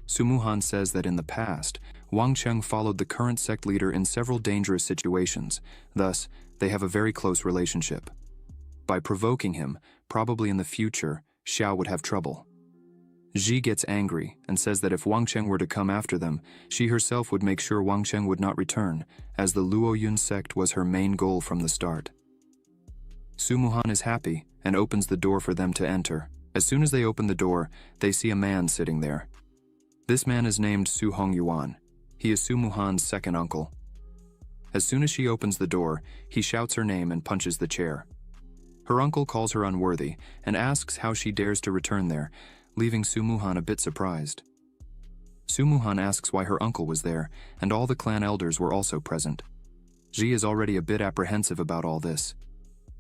Speaker 2: Su Muhan says that in the past, Wang Cheng followed the current sect leader in several dangerous situations, thus, they have a very close relationship. By provoking him, probably in the future, Xiao would have trouble. Ji gets angry and says that if Wang Cheng were to come after them, she herself would make sure Wang Cheng would not return, as the Luo Yun sect was her main goal from the start. Su Muhan is happy and opens the door for them to enter. As soon as they open the door, they see a man sitting there. This man is named Su Hongyuan. He is Su Muhan's second uncle. As soon as she opens the door, he shouts her name and punches the chair. Her uncle calls her unworthy and asks how she dares to return there, leaving Su Muhan a bit surprised. Su Muhan asks why her uncle was there, and all the clan elders were also present. Ji is already a bit apprehensive about all this.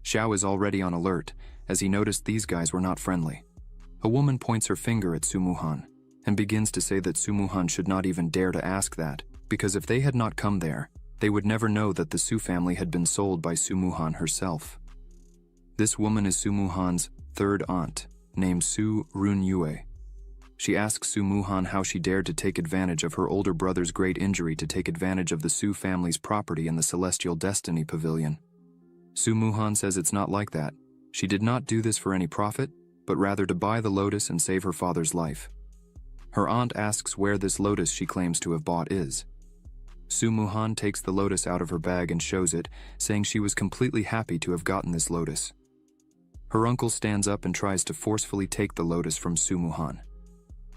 Speaker 2: Xiao is already on alert, as he noticed these guys were not friendly. A woman points her finger at Su Muhan, and begins to say that Su Muhan should not even dare to ask that, because if they had not come there, they would never know that the Su family had been sold by Su Muhan herself. This woman is Su Muhan's third aunt, named Su Runyue. She asks Su Muhan how she dared to take advantage of her older brother's great injury to take advantage of the Su family's property in the Celestial Destiny Pavilion. Su Muhan says it's not like that. She did not do this for any profit, but rather to buy the lotus and save her father's life. Her aunt asks where this lotus she claims to have bought is. Su Muhan takes the lotus out of her bag and shows it, saying she was completely happy to have gotten this lotus. Her uncle stands up and tries to forcefully take the lotus from Su Muhan.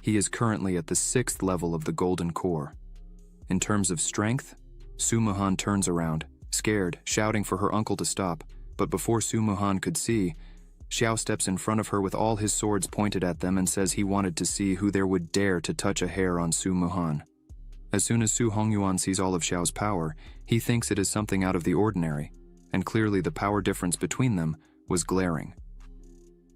Speaker 2: He is currently at the 6th level of the Golden Core. In terms of strength, Su Muhan turns around, scared, shouting for her uncle to stop, but before Su Muhan could see, Xiao steps in front of her with all his swords pointed at them and says he wanted to see who there would dare to touch a hair on Su Muhan. As soon as Su Hongyuan sees all of Xiao's power, he thinks it is something out of the ordinary, and clearly the power difference between them was glaring.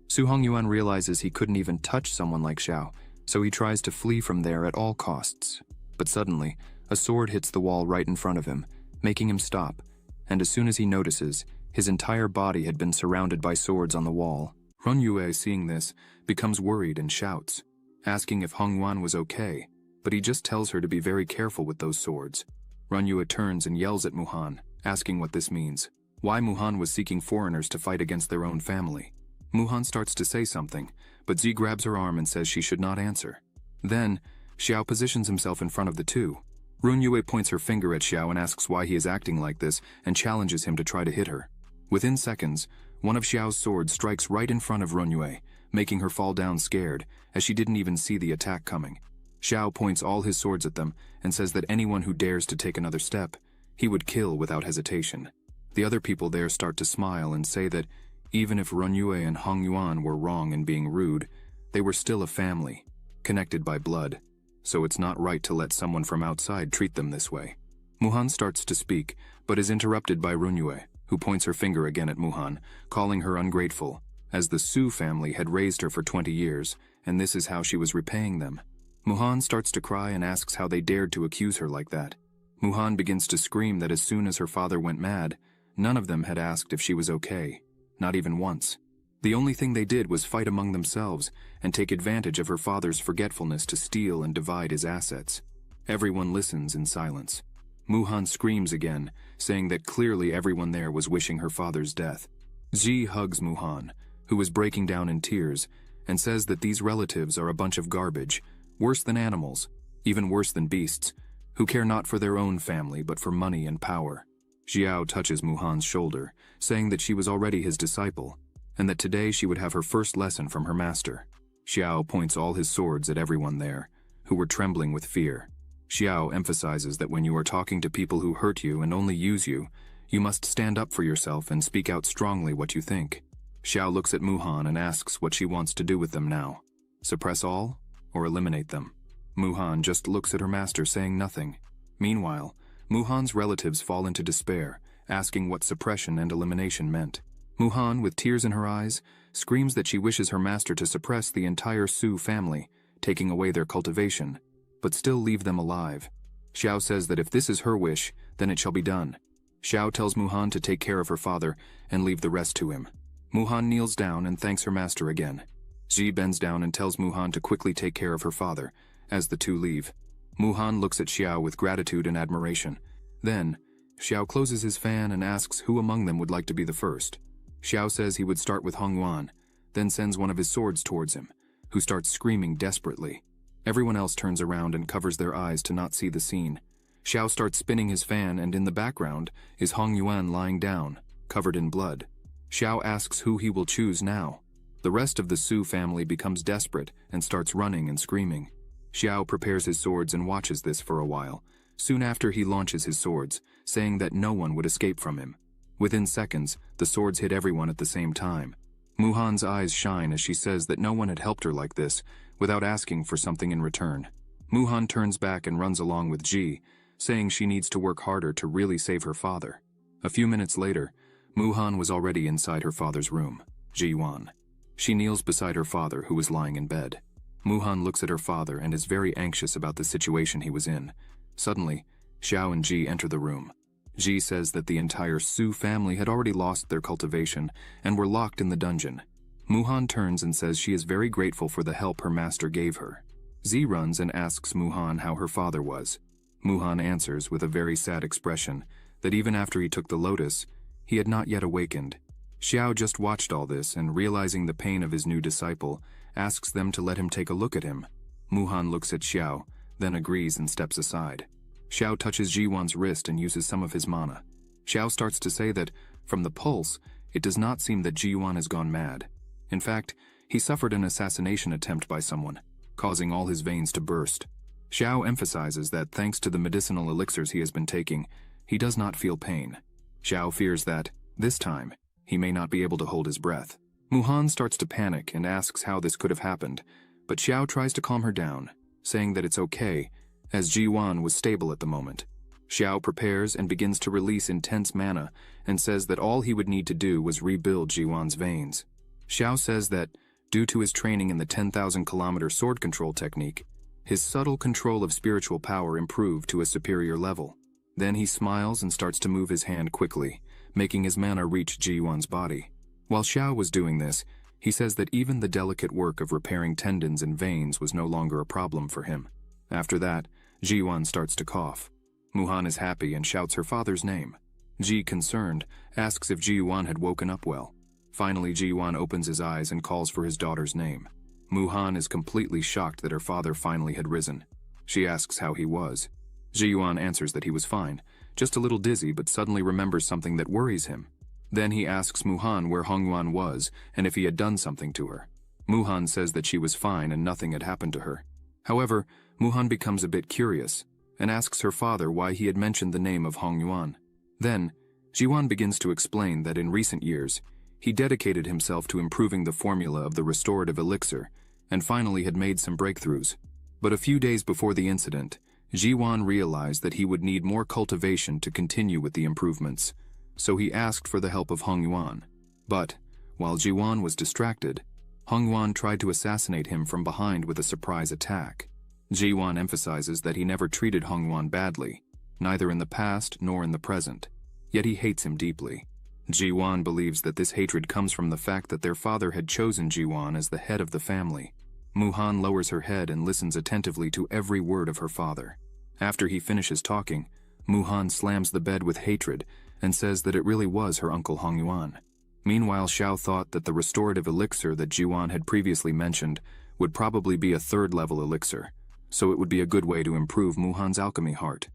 Speaker 2: Su Hongyuan realizes he couldn't even touch someone like Xiao, so he tries to flee from there at all costs. But suddenly, a sword hits the wall right in front of him, making him stop, and as soon as he notices, his entire body had been surrounded by swords on the wall. Runyue, seeing this, becomes worried and shouts, asking if Hongyuan was okay, but he just tells her to be very careful with those swords. Runyue turns and yells at Muhan, asking what this means, why Muhan was seeking foreigners to fight against their own family. Muhan starts to say something, but Zi grabs her arm and says she should not answer. Then, Xiao positions himself in front of the two. Runyue points her finger at Xiao and asks why he is acting like this and challenges him to try to hit her. Within seconds, one of Xiao's swords strikes right in front of Runyue, making her fall down scared, as she didn't even see the attack coming. Xiao points all his swords at them and says that anyone who dares to take another step, he would kill without hesitation. The other people there start to smile and say that even if Runyue and Hongyuan were wrong in being rude, they were still a family, connected by blood, so it's not right to let someone from outside treat them this way. Muhan starts to speak, but is interrupted by Runyue, who points her finger again at Muhan, calling her ungrateful, as the Su family had raised her for 20 years, and this is how she was repaying them. Muhan starts to cry and asks how they dared to accuse her like that. Muhan begins to scream that as soon as her father went mad, none of them had asked if she was okay. Not even once. The only thing they did was fight among themselves and take advantage of her father's forgetfulness to steal and divide his assets. Everyone listens in silence. Muhan screams again, saying that clearly everyone there was wishing her father's death. Ji hugs Muhan, who is breaking down in tears, and says that these relatives are a bunch of garbage, worse than animals, even worse than beasts, who care not for their own family but for money and power. Xiao touches Muhan's shoulder, saying that she was already his disciple, and that today she would have her first lesson from her master. Xiao points all his swords at everyone there, who were trembling with fear. Xiao emphasizes that when you are talking to people who hurt you and only use you, you must stand up for yourself and speak out strongly what you think. Xiao looks at Muhan and asks what she wants to do with them now. Suppress all, or eliminate them? Muhan just looks at her master, saying nothing. Meanwhile, Muhan's relatives fall into despair, asking what suppression and elimination meant. Muhan, with tears in her eyes, screams that she wishes her master to suppress the entire Su family, taking away their cultivation, but still leave them alive. Xiao says that if this is her wish, then it shall be done. Xiao tells Muhan to take care of her father and leave the rest to him. Muhan kneels down and thanks her master again. Ji bends down and tells Muhan to quickly take care of her father, as the two leave. Muhan looks at Xiao with gratitude and admiration. Then, Xiao closes his fan and asks who among them would like to be the first. Xiao says he would start with Hongyuan, then sends one of his swords towards him, who starts screaming desperately. Everyone else turns around and covers their eyes to not see the scene. Xiao starts spinning his fan, and in the background is Hongyuan lying down, covered in blood. Xiao asks who he will choose now. The rest of the Su family becomes desperate and starts running and screaming. Xiao prepares his swords and watches this for a while. Soon after, he launches his swords, saying that no one would escape from him. Within seconds, the swords hit everyone at the same time. Muhan's eyes shine as she says that no one had helped her like this, without asking for something in return. Muhan turns back and runs along with Ji, saying she needs to work harder to really save her father. A few minutes later, Muhan was already inside her father's room, Ji-wan. She kneels beside her father, who was lying in bed. Muhan looks at her father and is very anxious about the situation he was in. Suddenly, Xiao and Ji enter the room. Ji says that the entire Su family had already lost their cultivation and were locked in the dungeon. Muhan turns and says she is very grateful for the help her master gave her. Zi runs and asks Muhan how her father was. Muhan answers with a very sad expression that even after he took the lotus, he had not yet awakened. Xiao just watched all this and, realizing the pain of his new disciple, asks them to let him take a look at him. Muhan looks at Xiao, then agrees and steps aside. Xiao touches Ji-wan's wrist and uses some of his mana. Xiao starts to say that, from the pulse, it does not seem that Ji-wan has gone mad. In fact, he suffered an assassination attempt by someone, causing all his veins to burst. Xiao emphasizes that thanks to the medicinal elixirs he has been taking, he does not feel pain. Xiao fears that, this time, he may not be able to hold his breath. Muhan starts to panic and asks how this could have happened, but Xiao tries to calm her down, saying that it's okay, as Ji-wan was stable at the moment. Xiao prepares and begins to release intense mana and says that all he would need to do was rebuild Ji-wan's veins. Xiao says that, due to his training in the 10,000-kilometer sword control technique, his subtle control of spiritual power improved to a superior level. Then he smiles and starts to move his hand quickly, making his mana reach Ji-wan's body. While Xiao was doing this, he says that even the delicate work of repairing tendons and veins was no longer a problem for him. After that, Ji-wan starts to cough. Muhan is happy and shouts her father's name. Ji, concerned, asks if Ji-wan had woken up well. Finally, Ji-wan opens his eyes and calls for his daughter's name. Muhan is completely shocked that her father finally had risen. She asks how he was. Ji-wan answers that he was fine, just a little dizzy, but suddenly remembers something that worries him. Then he asks Muhan where Hongyuan was and if he had done something to her. Muhan says that she was fine and nothing had happened to her. However, Muhan becomes a bit curious and asks her father why he had mentioned the name of Hongyuan. Then, Ji-wan begins to explain that in recent years, he dedicated himself to improving the formula of the restorative elixir and finally had made some breakthroughs. But a few days before the incident, Ji-wan realized that he would need more cultivation to continue with the improvements, so he asked for the help of Hongyuan. But, while Ji-wan was distracted, Hongyuan tried to assassinate him from behind with a surprise attack. Ji-wan emphasizes that he never treated Hongyuan badly, neither in the past nor in the present, yet he hates him deeply. Ji-wan believes that this hatred comes from the fact that their father had chosen Ji-wan as the head of the family. Muhan lowers her head and listens attentively to every word of her father. After he finishes talking, Muhan slams the bed with hatred and says that it really was her uncle Hong Yuan. Meanwhile, Xiao thought that the restorative elixir that Jiwan had previously mentioned would probably be a third-level elixir, so it would be a good way to improve Muhan's alchemy heart.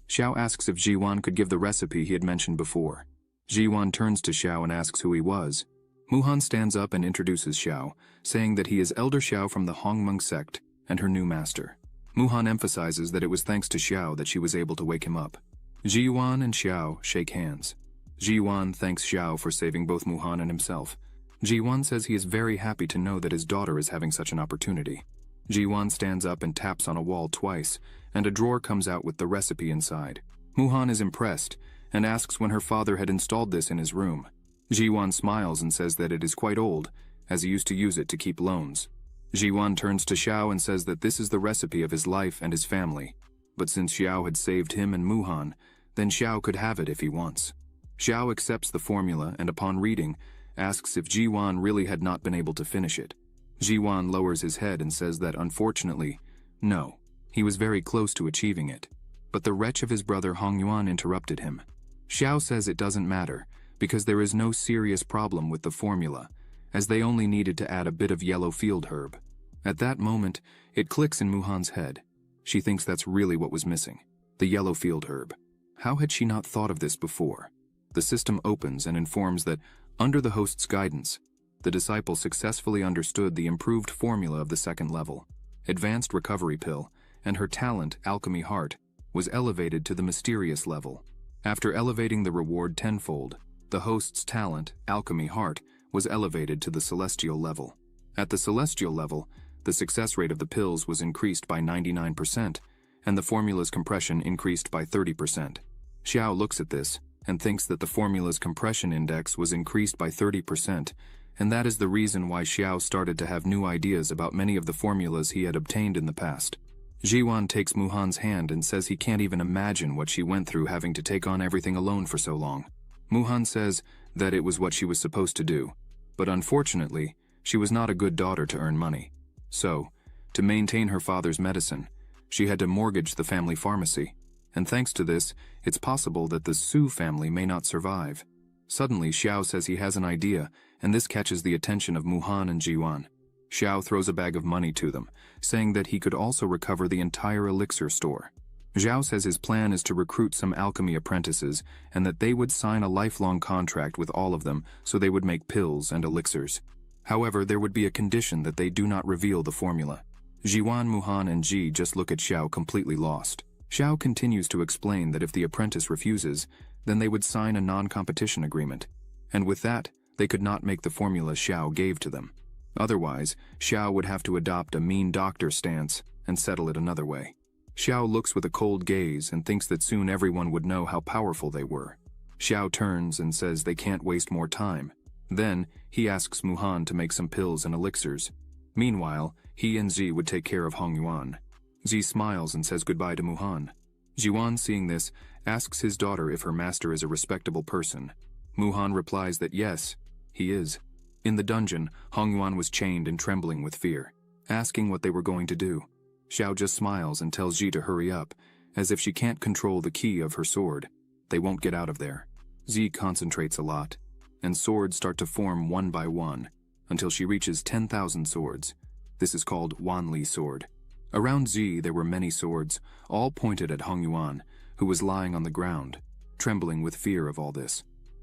Speaker 2: Xiao asks if Jiwan could give the recipe he had mentioned before. Jiwan turns to Xiao and asks who he was. Muhan stands up and introduces Xiao, saying that he is Elder Xiao from the Hongmeng sect and her new master. Muhan emphasizes that it was thanks to Xiao that she was able to wake him up. Jiwan and Xiao shake hands. Jiwan thanks Xiao for saving both Muhan and himself. Jiwan says he is very happy to know that his daughter is having such an opportunity. Jiwan stands up and taps on a wall twice, and a drawer comes out with the recipe inside. Muhan is impressed and asks when her father had installed this in his room. Jiwan smiles and says that it is quite old, as he used to use it to keep loans. Jiwan turns to Xiao and says that this is the recipe of his life and his family, but since Xiao had saved him and Muhan, then Xiao could have it if he wants. Xiao accepts the formula and upon reading, asks if Jiwan really had not been able to finish it. Jiwan lowers his head and says that unfortunately, no, he was very close to achieving it. But the wretch of his brother Hong Yuan interrupted him. Xiao says it doesn't matter, because there is no serious problem with the formula, as they only needed to add a bit of yellow field herb. At that moment, it clicks in Muhan's head. She thinks that's really what was missing, the yellow field herb. How had she not thought of this before? The system opens and informs that, under the host's guidance, the disciple successfully understood the improved formula of the second level. Advanced recovery pill, and her talent, alchemy heart, was elevated to the mysterious level. After elevating the reward tenfold, the host's talent, alchemy heart, was elevated to the celestial level. At the celestial level, the success rate of the pills was increased by 99%, and the formula's compression increased by 30%. Xiao looks at this and thinks that the formula's compression index was increased by 30%, and that is the reason why Xiao started to have new ideas about many of the formulas he had obtained in the past. Jiwan takes Muhan's hand and says he can't even imagine what she went through having to take on everything alone for so long. Muhan says that it was what she was supposed to do, but unfortunately, she was not a good daughter to earn money. So, to maintain her father's medicine, she had to mortgage the family pharmacy, and thanks to this, it's possible that the Su family may not survive. Suddenly, Xiao says he has an idea, and this catches the attention of Muhan and Jiwan. Xiao throws a bag of money to them, saying that he could also recover the entire elixir store. Xiao says his plan is to recruit some alchemy apprentices, and that they would sign a lifelong contract with all of them so they would make pills and elixirs. However, there would be a condition that they do not reveal the formula. Jiwan, Muhan, and Ji just look at Xiao completely lost. Xiao continues to explain that if the apprentice refuses, then they would sign a non-competition agreement, and with that, they could not make the formula Xiao gave to them. Otherwise, Xiao would have to adopt a mean doctor stance and settle it another way. Xiao looks with a cold gaze and thinks that soon everyone would know how powerful they were. Xiao turns and says they can't waste more time. Then, he asks Muhan to make some pills and elixirs. Meanwhile, he and Zi would take care of Hong Yuan. Zi smiles and says goodbye to Muhan. Jiwan, seeing this, asks his daughter if her master is a respectable person. Muhan replies that yes, he is. In the dungeon, Hong Yuan was chained and trembling with fear, asking what they were going to do. Xiao just smiles and tells Ji to hurry up, as if she can't control the key of her sword. They won't get out of there. Zi concentrates a lot, and swords start to form one by one, until she reaches 10,000 swords. This is called Wanli sword. Around Zi there were many swords, all pointed at Hong Yuan, who was lying on the ground, trembling with fear of all this.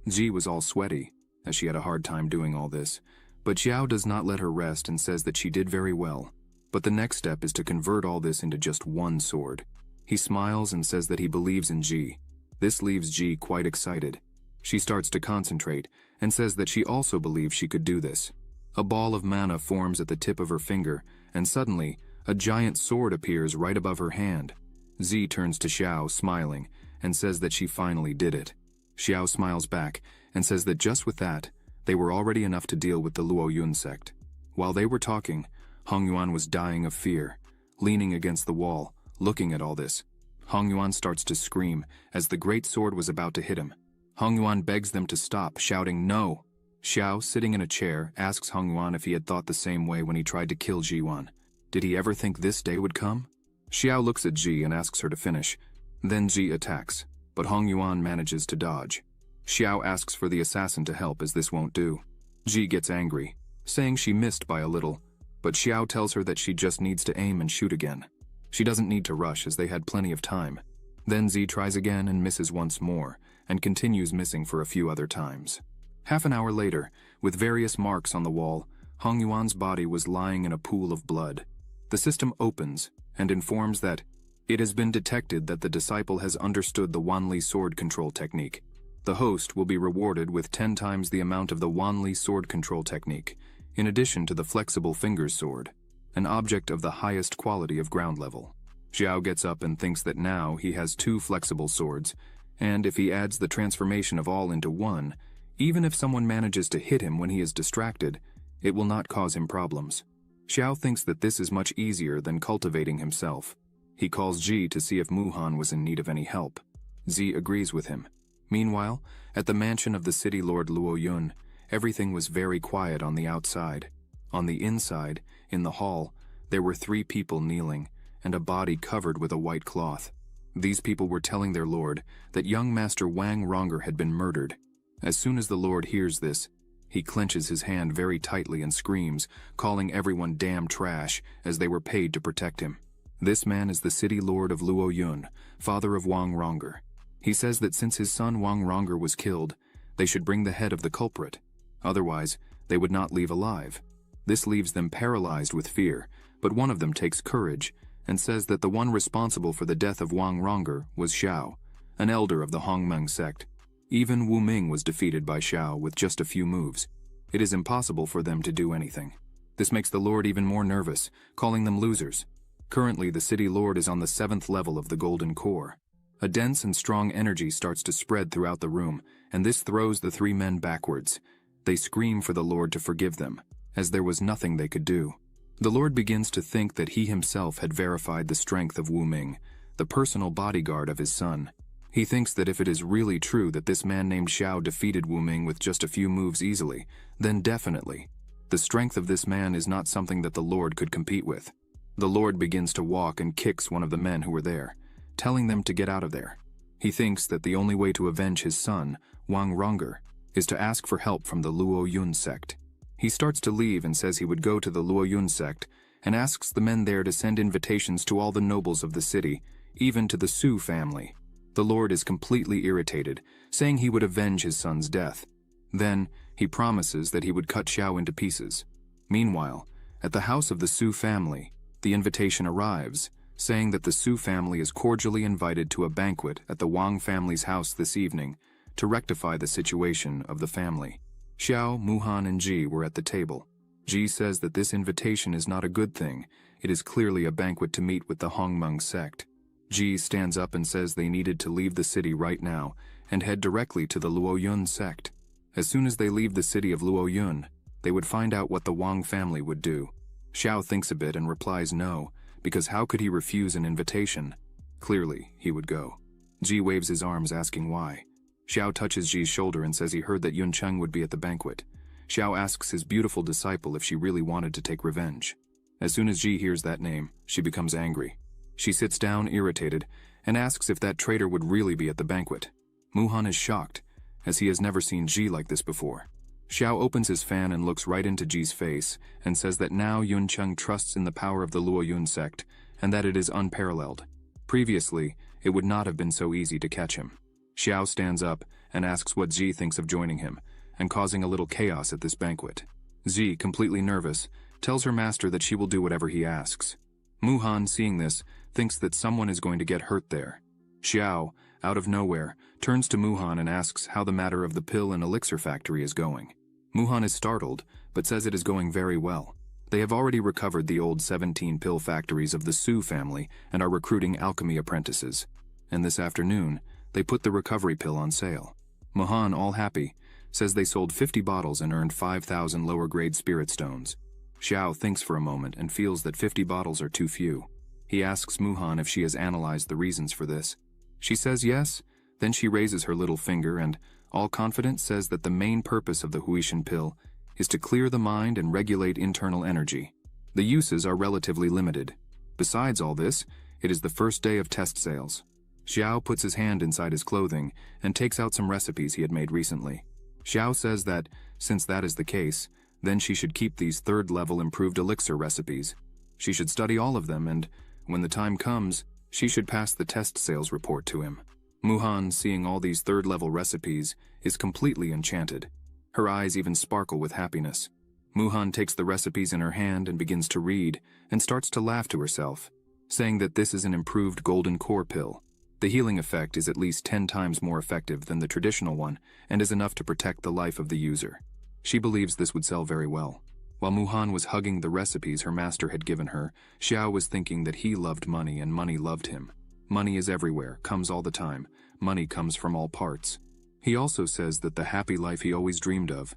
Speaker 2: Zi was all sweaty, as she had a hard time doing all this, but Xiao does not let her rest and says that she did very well. But the next step is to convert all this into just one sword. He smiles and says that he believes in Ji. This leaves Ji quite excited. She starts to concentrate and says that she also believes she could do this. A ball of mana forms at the tip of her finger, and suddenly, a giant sword appears right above her hand. Zi turns to Xiao, smiling, and says that she finally did it. Xiao smiles back and says that just with that, they were already enough to deal with the Luo Yun sect. While they were talking, Hong Yuan was dying of fear, leaning against the wall, looking at all this. Hong Yuan starts to scream as the great sword was about to hit him. Hong Yuan begs them to stop, shouting no. Xiao, sitting in a chair, asks Hong Yuan if he had thought the same way when he tried to kill Jiwan. Did he ever think this day would come? Xiao looks at Ji and asks her to finish. Then Ji attacks. but Hong Yuan manages to dodge. Xiao asks for the assassin to help as this won't do. Ji gets angry, saying she missed by a little, but Xiao tells her that she just needs to aim and shoot again. She doesn't need to rush as they had plenty of time. Then Zi tries again and misses once more, and continues missing for a few other times. Half an hour later, with various marks on the wall, Hong Yuan's body was lying in a pool of blood. The system opens and informs that it has been detected that the disciple has understood the Wanli sword control technique. The host will be rewarded with 10 times the amount of the Wanli sword control technique, in addition to the flexible fingers sword, an object of the highest quality of ground level. Xiao gets up and thinks that now he has 2 flexible swords, and if he adds the transformation of all into one, even if someone manages to hit him when he is distracted, it will not cause him problems. Xiao thinks that this is much easier than cultivating himself. He calls Ji to see if Muhan was in need of any help. Zi agrees with him. Meanwhile, at the mansion of the city lord Luo Yun, everything was very quiet on the outside. On the inside, in the hall, there were 3 people kneeling, and a body covered with a white cloth. These people were telling their lord that young Master Wang Ronger had been murdered. As soon as the lord hears this, he clenches his hand very tightly and screams, calling everyone damn trash, as they were paid to protect him. This man is the city lord of Luo Yun, father of Wang Ronger. He says that since his son Wang Ronger was killed, they should bring the head of the culprit. Otherwise, they would not leave alive. This leaves them paralyzed with fear, but one of them takes courage and says that the one responsible for the death of Wang Ronger was Xiao, an elder of the Hongmeng sect. Even Wu Ming was defeated by Xiao with just a few moves. It is impossible for them to do anything. This makes the lord even more nervous, calling them losers. Currently, the city lord is on the 7th level of the Golden Core. A dense and strong energy starts to spread throughout the room, and this throws the 3 men backwards. They scream for the lord to forgive them, as there was nothing they could do. The lord begins to think that he himself had verified the strength of Wu Ming, the personal bodyguard of his son. He thinks that if it is really true that this man named Xiao defeated Wu Ming with just a few moves easily, then definitely, the strength of this man is not something that the lord could compete with. The lord begins to walk and kicks one of the men who were there, telling them to get out of there. He thinks that the only way to avenge his son, Wang Ronger, is to ask for help from the Luo Yun sect. He starts to leave and says he would go to the Luo Yun sect and asks the men there to send invitations to all the nobles of the city, even to the Su family. The lord is completely irritated, saying he would avenge his son's death. Then, he promises that he would cut Xiao into pieces. Meanwhile, at the house of the Su family, the invitation arrives, saying that the Su family is cordially invited to a banquet at the Wang family's house this evening to rectify the situation of the family. Xiao, Muhan, and Ji were at the table. Ji says that this invitation is not a good thing. It is clearly a banquet to meet with the Hongmeng sect. Ji stands up and says they needed to leave the city right now and head directly to the Luo Yun sect. As soon as they leave the city of Luo Yun, they would find out what the Wang family would do. Xiao thinks a bit and replies no, because how could he refuse an invitation? Clearly, he would go. Ji waves his arms asking why. Xiao touches Ji's shoulder and says he heard that Yun Cheng would be at the banquet. Xiao asks his beautiful disciple if she really wanted to take revenge. As soon as Ji hears that name, she becomes angry. She sits down irritated and asks if that traitor would really be at the banquet. Muhan is shocked, as he has never seen Ji like this before. Xiao opens his fan and looks right into Ji's face and says that now Yun Cheng trusts in the power of the Luo Yun sect and that it is unparalleled. Previously, it would not have been so easy to catch him. Xiao stands up and asks what Ji thinks of joining him and causing a little chaos at this banquet. Ji, completely nervous, tells her master that she will do whatever he asks. Muhan, seeing this, thinks that someone is going to get hurt there. Xiao, out of nowhere, turns to Muhan and asks how the matter of the pill and elixir factory is going. Muhan is startled, but says it is going very well. They have already recovered the old 17 pill factories of the Su family and are recruiting alchemy apprentices. And this afternoon, they put the recovery pill on sale. Muhan, all happy, says they sold 50 bottles and earned 5,000 lower-grade spirit stones. Xiao thinks for a moment and feels that 50 bottles are too few. He asks Muhan if she has analyzed the reasons for this. She says yes, then she raises her little finger and, all confident, says that the main purpose of the Huishan pill is to clear the mind and regulate internal energy. The uses are relatively limited. Besides all this, it is the first day of test sales. Xiao puts his hand inside his clothing and takes out some recipes he had made recently. Xiao says that, since that is the case, then she should keep these third-level improved elixir recipes. She should study all of them, and, when the time comes, she should pass the test sales report to him. Muhan, seeing all these third-level recipes, is completely enchanted. Her eyes even sparkle with happiness. Muhan takes the recipes in her hand and begins to read, and starts to laugh to herself, saying that this is an improved golden core pill. The healing effect is at least 10 times more effective than the traditional one, and is enough to protect the life of the user. She believes this would sell very well. While Muhan was hugging the recipes her master had given her, Xiao was thinking that he loved money and money loved him. Money is everywhere, comes all the time. Money comes from all parts. He also says that the happy life he always dreamed of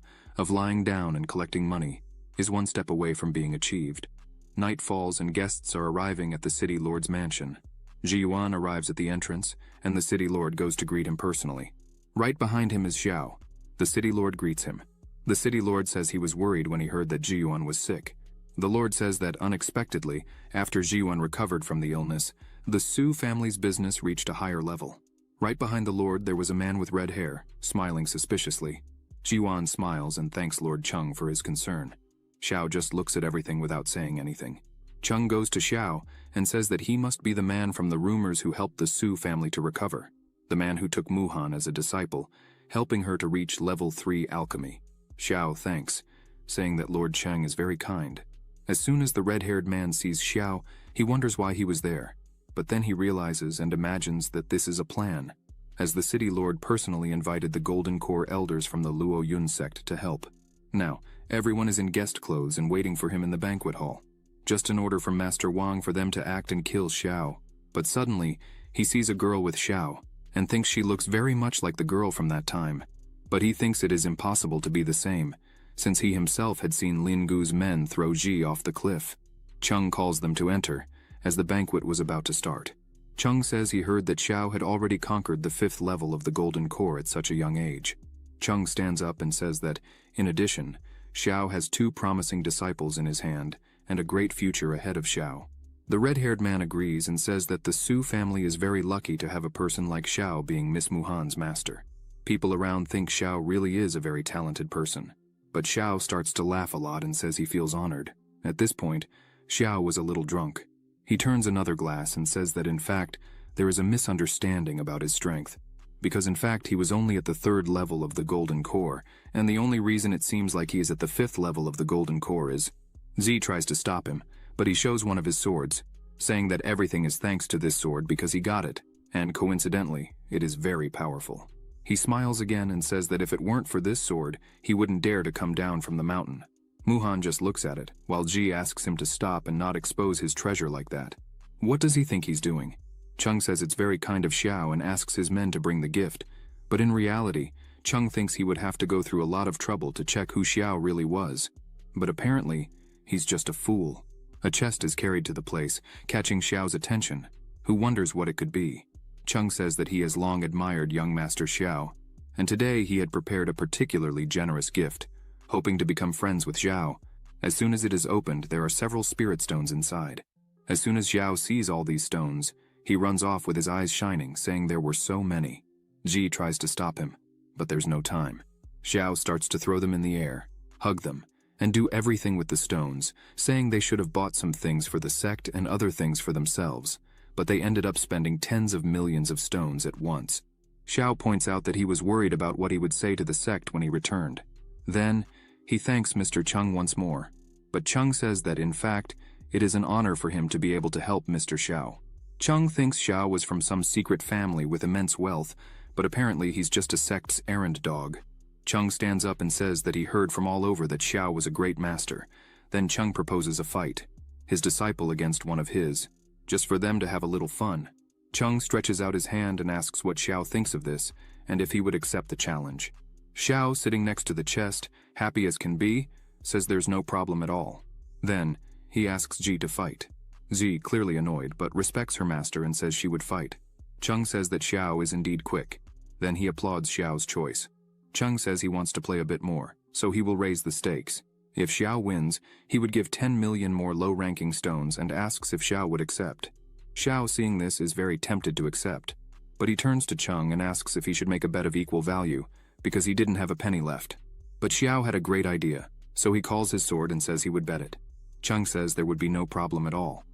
Speaker 2: lying down and collecting money, is one step away from being achieved. Night falls and guests are arriving at the city lord's mansion. Ji Yuan arrives at the entrance, and the city lord goes to greet him personally. Right behind him is Xiao. The city lord greets him. The city lord says he was worried when he heard that Ji Yuan was sick. The lord says that unexpectedly, after Ji Yuan recovered from the illness, the Su family's business reached a higher level. Right behind the lord there was a man with red hair, smiling suspiciously. Ji Yuan smiles and thanks Lord Chung for his concern. Xiao just looks at everything without saying anything. Chung goes to Xiao and says that he must be the man from the rumors who helped the Su family to recover, the man who took Muhan as a disciple, helping her to reach level 3 alchemy. Xiao thanks, saying that Lord Cheng is very kind. As soon as the red-haired man sees Xiao, he wonders why he was there, but then he realizes and imagines that this is a plan, as the city lord personally invited the Golden Core elders from the Luo Yun sect to help. Now, everyone is in guest clothes and waiting for him in the banquet hall, just an order from Master Wang for them to act and kill Xiao. But suddenly, he sees a girl with Xiao, and thinks she looks very much like the girl from that time. But he thinks it is impossible to be the same, since he himself had seen Lin Gu's men throw Ji off the cliff. Chung calls them to enter, as the banquet was about to start. Chung says he heard that Xiao had already conquered the 5th level of the Golden Core at such a young age. Chung stands up and says that, in addition, Xiao has 2 promising disciples in his hand, and a great future ahead of Xiao. The red-haired man agrees and says that the Su family is very lucky to have a person like Xiao being Miss Muhan's master. People around think Xiao really is a very talented person. But Xiao starts to laugh a lot and says he feels honored. At this point, Xiao was a little drunk. He turns another glass and says that in fact, there is a misunderstanding about his strength. Because in fact he was only at the 3rd level of the Golden Core, and the only reason it seems like he is at the 5th level of the Golden Core is... Z tries to stop him, but he shows one of his swords, saying that everything is thanks to this sword because he got it, and coincidentally, it is very powerful. He smiles again and says that if it weren't for this sword, he wouldn't dare to come down from the mountain. Muhan just looks at it, while Ji asks him to stop and not expose his treasure like that. What does he think he's doing? Chung says it's very kind of Xiao and asks his men to bring the gift, but in reality, Chung thinks he would have to go through a lot of trouble to check who Xiao really was. But apparently, he's just a fool. A chest is carried to the place, catching Xiao's attention, who wonders what it could be. Chung says that he has long admired young Master Xiao, and today he had prepared a particularly generous gift, hoping to become friends with Xiao. As soon as it is opened, there are several spirit stones inside. As soon as Xiao sees all these stones, he runs off with his eyes shining, saying there were so many. Ji tries to stop him, but there's no time. Xiao starts to throw them in the air, hug them, and do everything with the stones, saying they should have bought some things for the sect and other things for themselves, but they ended up spending tens of millions of stones at once. Xiao points out that he was worried about what he would say to the sect when he returned. Then, he thanks Mr. Chung once more, but Chung says that in fact, it is an honor for him to be able to help Mr. Xiao. Chung thinks Xiao was from some secret family with immense wealth, but apparently he's just a sect's errand dog. Chung stands up and says that he heard from all over that Xiao was a great master. Then Chung proposes a fight, his disciple against one of his, just for them to have a little fun. Chung stretches out his hand and asks what Xiao thinks of this, and if he would accept the challenge. Xiao, sitting next to the chest, happy as can be, says there's no problem at all. Then, he asks Ji to fight. Ji, clearly annoyed, but respects her master and says she would fight. Chung says that Xiao is indeed quick. Then he applauds Xiao's choice. Chung says he wants to play a bit more, so he will raise the stakes. If Xiao wins, he would give 10 million more low-ranking stones and asks if Xiao would accept. Xiao, seeing this, is very tempted to accept, but he turns to Chung and asks if he should make a bet of equal value, because he didn't have a penny left. But Xiao had a great idea, so he calls his sword and says he would bet it. Chung says there would be no problem at all.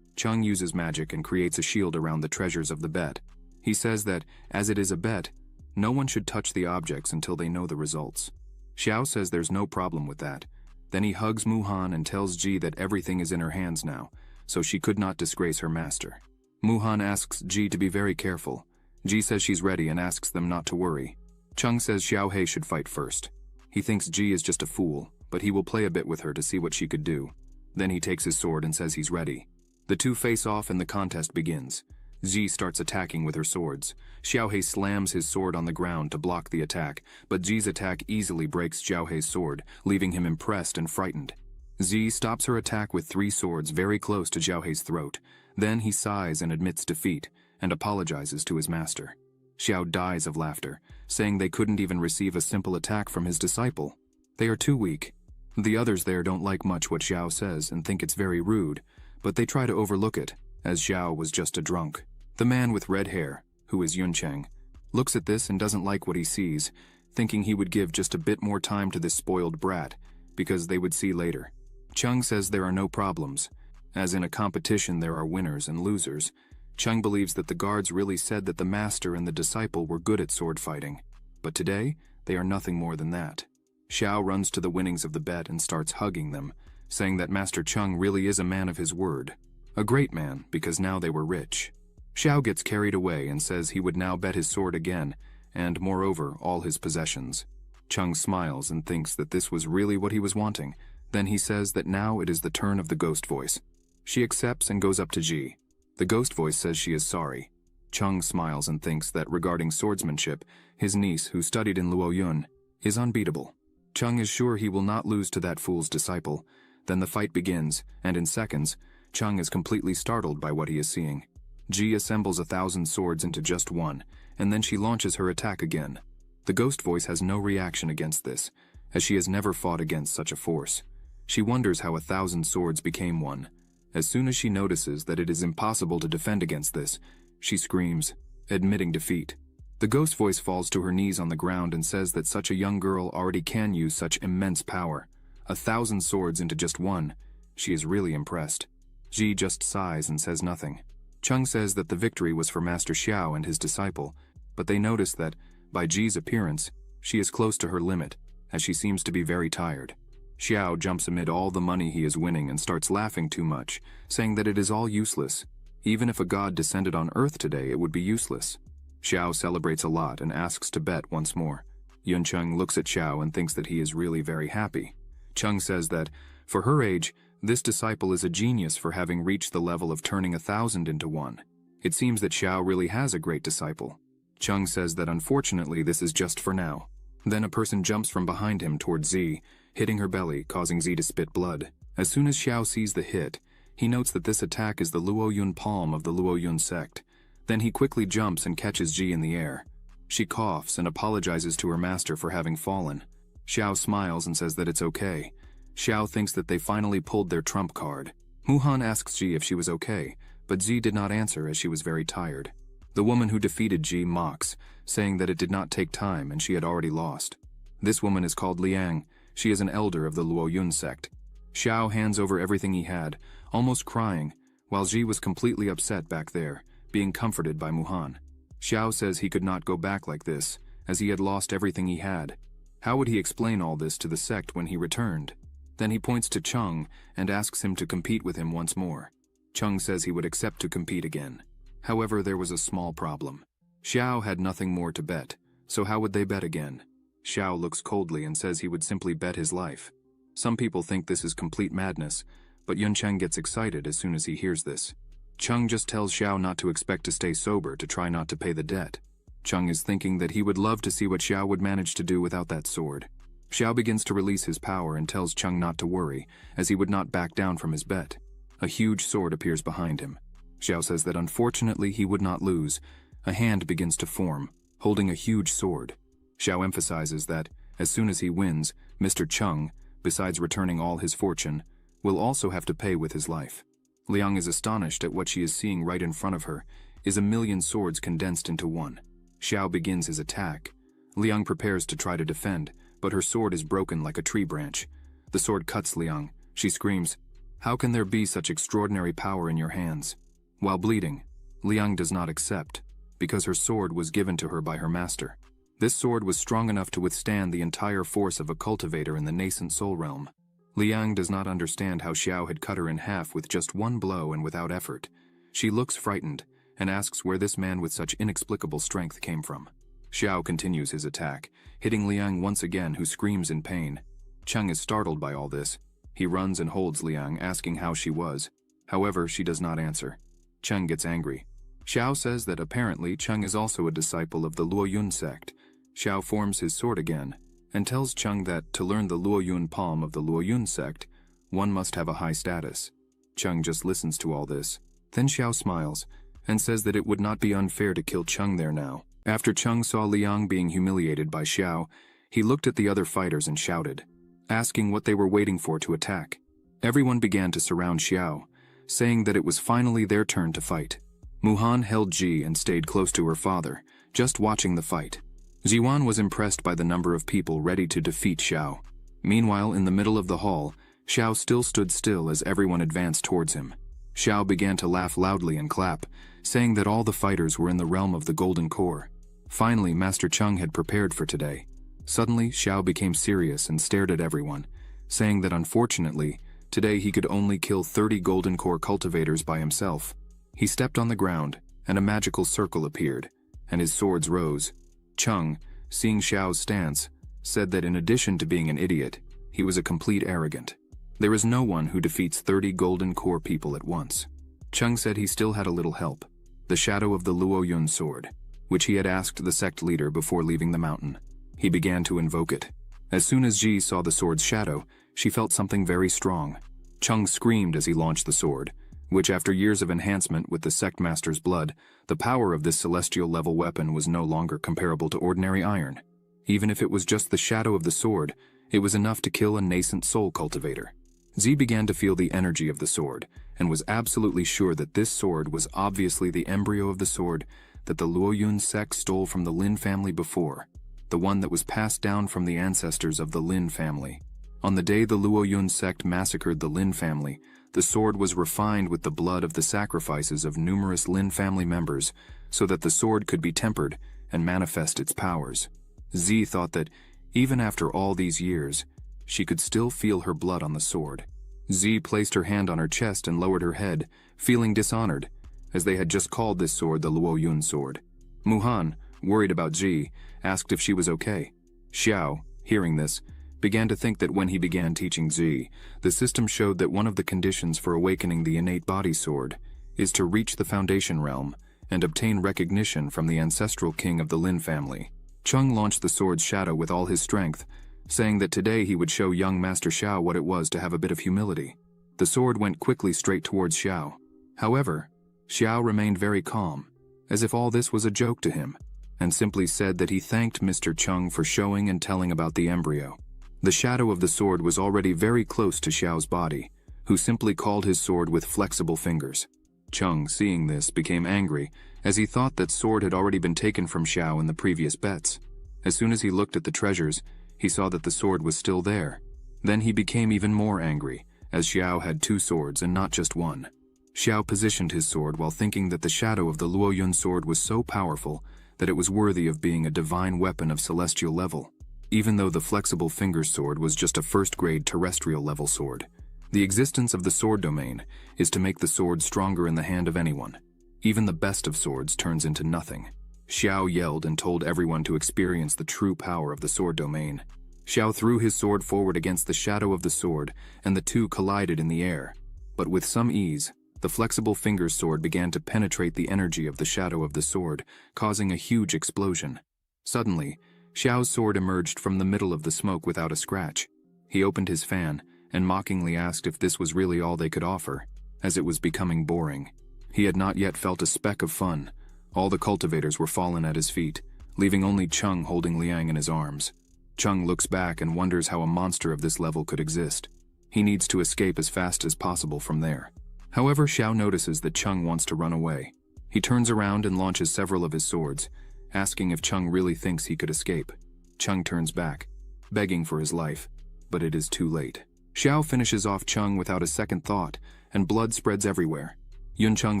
Speaker 2: Chung uses magic and creates a shield around the treasures of the bet. He says that, as it is a bet, no one should touch the objects until they know the results. Xiao says there's no problem with that. Then he hugs Muhan and tells Ji that everything is in her hands now, so she could not disgrace her master. Muhan asks Ji to be very careful. Ji says she's ready and asks them not to worry. Chung says Xiao He should fight first. He thinks Ji is just a fool, but he will play a bit with her to see what she could do. Then he takes his sword and says he's ready. The two face off and the contest begins. Ji starts attacking with her swords. Xiao He slams his sword on the ground to block the attack, but Ji's attack easily breaks Xiao He's sword, leaving him impressed and frightened. Ji stops her attack with 3 swords very close to Xiao He's throat. Then he sighs and admits defeat, and apologizes to his master. Xiao dies of laughter, saying they couldn't even receive a simple attack from his disciple. They are too weak. The others there don't like much what Xiao says and think it's very rude, but they try to overlook it, as Xiao was just a drunk. The man with red hair, who is Yuncheng, looks at this and doesn't like what he sees, thinking he would give just a bit more time to this spoiled brat, because they would see later. Chung says there are no problems. As in a competition there are winners and losers. Chung believes that the guards really said that the master and the disciple were good at sword fighting, but today they are nothing more than that. Xiao runs to the winnings of the bet and starts hugging them, saying that Master Chung really is a man of his word. A great man, because now they were rich. Xiao gets carried away and says he would now bet his sword again, and moreover, all his possessions. Chung smiles and thinks that this was really what he was wanting. Then he says that now it is the turn of the ghost voice. She accepts and goes up to Ji. The ghost voice says she is sorry. Chung smiles and thinks that regarding swordsmanship, his niece, who studied in Luoyun, is unbeatable. Chung is sure he will not lose to that fool's disciple. Then the fight begins, and in seconds, Chung is completely startled by what he is seeing. Ji assembles 1,000 swords into just one, and then she launches her attack again. The ghost voice has no reaction against this, as she has never fought against such a force. She wonders how 1,000 swords became one. As soon as she notices that it is impossible to defend against this, she screams, admitting defeat. The ghost voice falls to her knees on the ground and says that such a young girl already can use such immense power. 1,000 swords into just one. She is really impressed. Ji just sighs and says nothing. Chung says that the victory was for Master Xiao and his disciple, but they notice that, by Ji's appearance, she is close to her limit, as she seems to be very tired. Xiao jumps amid all the money he is winning and starts laughing too much, saying that it is all useless. Even if a god descended on Earth today, it would be useless. Xiao celebrates a lot and asks to bet once more. Yuncheng looks at Xiao and thinks that he is really very happy. Chung says that, for her age, this disciple is a genius for having reached the level of turning 1,000 into one. It seems that Xiao really has a great disciple. Chung says that unfortunately this is just for now. Then a person jumps from behind him towards Zi, hitting her belly, causing Zi to spit blood. As soon as Xiao sees the hit, he notes that this attack is the Luoyun palm of the Luoyun sect. Then he quickly jumps and catches Ji in the air. She coughs and apologizes to her master for having fallen. Xiao smiles and says that it's okay. Xiao thinks that they finally pulled their trump card. Muhan asks Ji if she was okay, but Zi did not answer as she was very tired. The woman who defeated Ji mocks, saying that it did not take time and she had already lost. This woman is called Liang. She is an elder of the Luoyun sect. Xiao hands over everything he had, almost crying, while Ji was completely upset back there, being comforted by Muhan. Xiao says he could not go back like this, as he had lost everything he had. How would he explain all this to the sect when he returned? Then he points to Chung and asks him to compete with him once more. Chung says he would accept to compete again. However, there was a small problem. Xiao had nothing more to bet, so how would they bet again? Xiao looks coldly and says he would simply bet his life. Some people think this is complete madness, but Yuncheng gets excited as soon as he hears this. Chung just tells Xiao not to expect to stay sober to try not to pay the debt. Chung is thinking that he would love to see what Xiao would manage to do without that sword. Xiao begins to release his power and tells Chung not to worry, as he would not back down from his bet. A huge sword appears behind him. Xiao says that unfortunately he would not lose. A hand begins to form, holding a huge sword. Xiao emphasizes that, as soon as he wins, Mr. Chung, besides returning all his fortune, will also have to pay with his life. Liang is astonished at what she is seeing right in front of her. is a million swords condensed into one. Xiao begins his attack. Liang prepares to try to defend, but her sword is broken like a tree branch. The sword cuts Liang. She screams, "How can there be such extraordinary power in your hands?" While bleeding, Liang does not accept, because her sword was given to her by her master. This sword was strong enough to withstand the entire force of a cultivator in the nascent soul realm. Liang does not understand how Xiao had cut her in half with just one blow and without effort. She looks frightened and asks where this man with such inexplicable strength came from. Xiao continues his attack, hitting Liang once again, who screams in pain. Cheng is startled by all this. He runs and holds Liang, asking how she was. However, she does not answer. Cheng gets angry. Xiao says that apparently Cheng is also a disciple of the Luoyun sect. Xiao forms his sword again, and tells Cheng that to learn the Luoyun palm of the Luoyun sect, one must have a high status. Cheng just listens to all this. Then Xiao smiles, and says that it would not be unfair to kill Cheng there now. After Cheng saw Liang being humiliated by Xiao, he looked at the other fighters and shouted, asking what they were waiting for to attack. Everyone began to surround Xiao, saying that it was finally their turn to fight. Muhan held Ji and stayed close to her father, just watching the fight. Jiwan was impressed by the number of people ready to defeat Xiao. Meanwhile, in the middle of the hall, Xiao still stood still as everyone advanced towards him. Xiao began to laugh loudly and clap, saying that all the fighters were in the realm of the Golden Core. Finally, Master Cheng had prepared for today. Suddenly, Xiao became serious and stared at everyone, saying that unfortunately, today he could only kill 30 Golden Core cultivators by himself. He stepped on the ground, and a magical circle appeared, and his swords rose. Cheng, seeing Xiao's stance, said that in addition to being an idiot, he was a complete arrogant. There is no one who defeats 30 Golden Core people at once. Cheng said he still had a little help, the shadow of the Luoyun sword, which he had asked the sect leader before leaving the mountain. He began to invoke it. As soon as Ji saw the sword's shadow, she felt something very strong. Cheng screamed as he launched the sword, which after years of enhancement with the sect master's blood, the power of this celestial level weapon was no longer comparable to ordinary iron. Even if it was just the shadow of the sword, it was enough to kill a nascent soul cultivator. Zi began to feel the energy of the sword, and was absolutely sure that this sword was obviously the embryo of the sword that the Luoyun sect stole from the Lin family before, the one that was passed down from the ancestors of the Lin family. On the day the Luoyun sect massacred the Lin family, the sword was refined with the blood of the sacrifices of numerous Lin family members, so that the sword could be tempered and manifest its powers. Zi thought that, even after all these years, she could still feel her blood on the sword. Zi placed her hand on her chest and lowered her head, feeling dishonored, as they had just called this sword the Luoyun sword. Muhan, worried about Zi, asked if she was okay. Xiao, hearing this, began to think that when he began teaching Zi, the system showed that one of the conditions for awakening the innate body sword is to reach the foundation realm and obtain recognition from the ancestral king of the Lin family. Cheng launched the sword's shadow with all his strength, saying that today he would show young Master Xiao what it was to have a bit of humility. The sword went quickly straight towards Xiao. However, Xiao remained very calm, as if all this was a joke to him, and simply said that he thanked Mr. Cheng for showing and telling about the embryo. The shadow of the sword was already very close to Xiao's body, who simply called his sword with flexible fingers. Cheng, seeing this, became angry, as he thought that sword had already been taken from Xiao in the previous bets. As soon as he looked at the treasures, he saw that the sword was still there. Then he became even more angry, as Xiao had 2 swords and not just one. Xiao positioned his sword while thinking that the shadow of the Luoyun sword was so powerful that it was worthy of being a divine weapon of celestial level. Even though the flexible fingers sword was just a first-grade terrestrial level sword, the existence of the sword domain is to make the sword stronger in the hand of anyone. Even the best of swords turns into nothing. Xiao yelled and told everyone to experience the true power of the sword domain. Xiao threw his sword forward against the shadow of the sword, and the two collided in the air. But with some ease, the flexible fingers sword began to penetrate the energy of the shadow of the sword, causing a huge explosion. Suddenly, Xiao's sword emerged from the middle of the smoke without a scratch. He opened his fan and mockingly asked if this was really all they could offer, as it was becoming boring. He had not yet felt a speck of fun. All the cultivators were fallen at his feet, leaving only Cheng holding Liang in his arms. Cheng looks back and wonders how a monster of this level could exist. He needs to escape as fast as possible from there. However, Xiao notices that Cheng wants to run away. He turns around and launches several of his swords, asking if Chung really thinks he could escape. Chung turns back, begging for his life, but it is too late. Xiao finishes off Chung without a second thought, and blood spreads everywhere. Yun Chung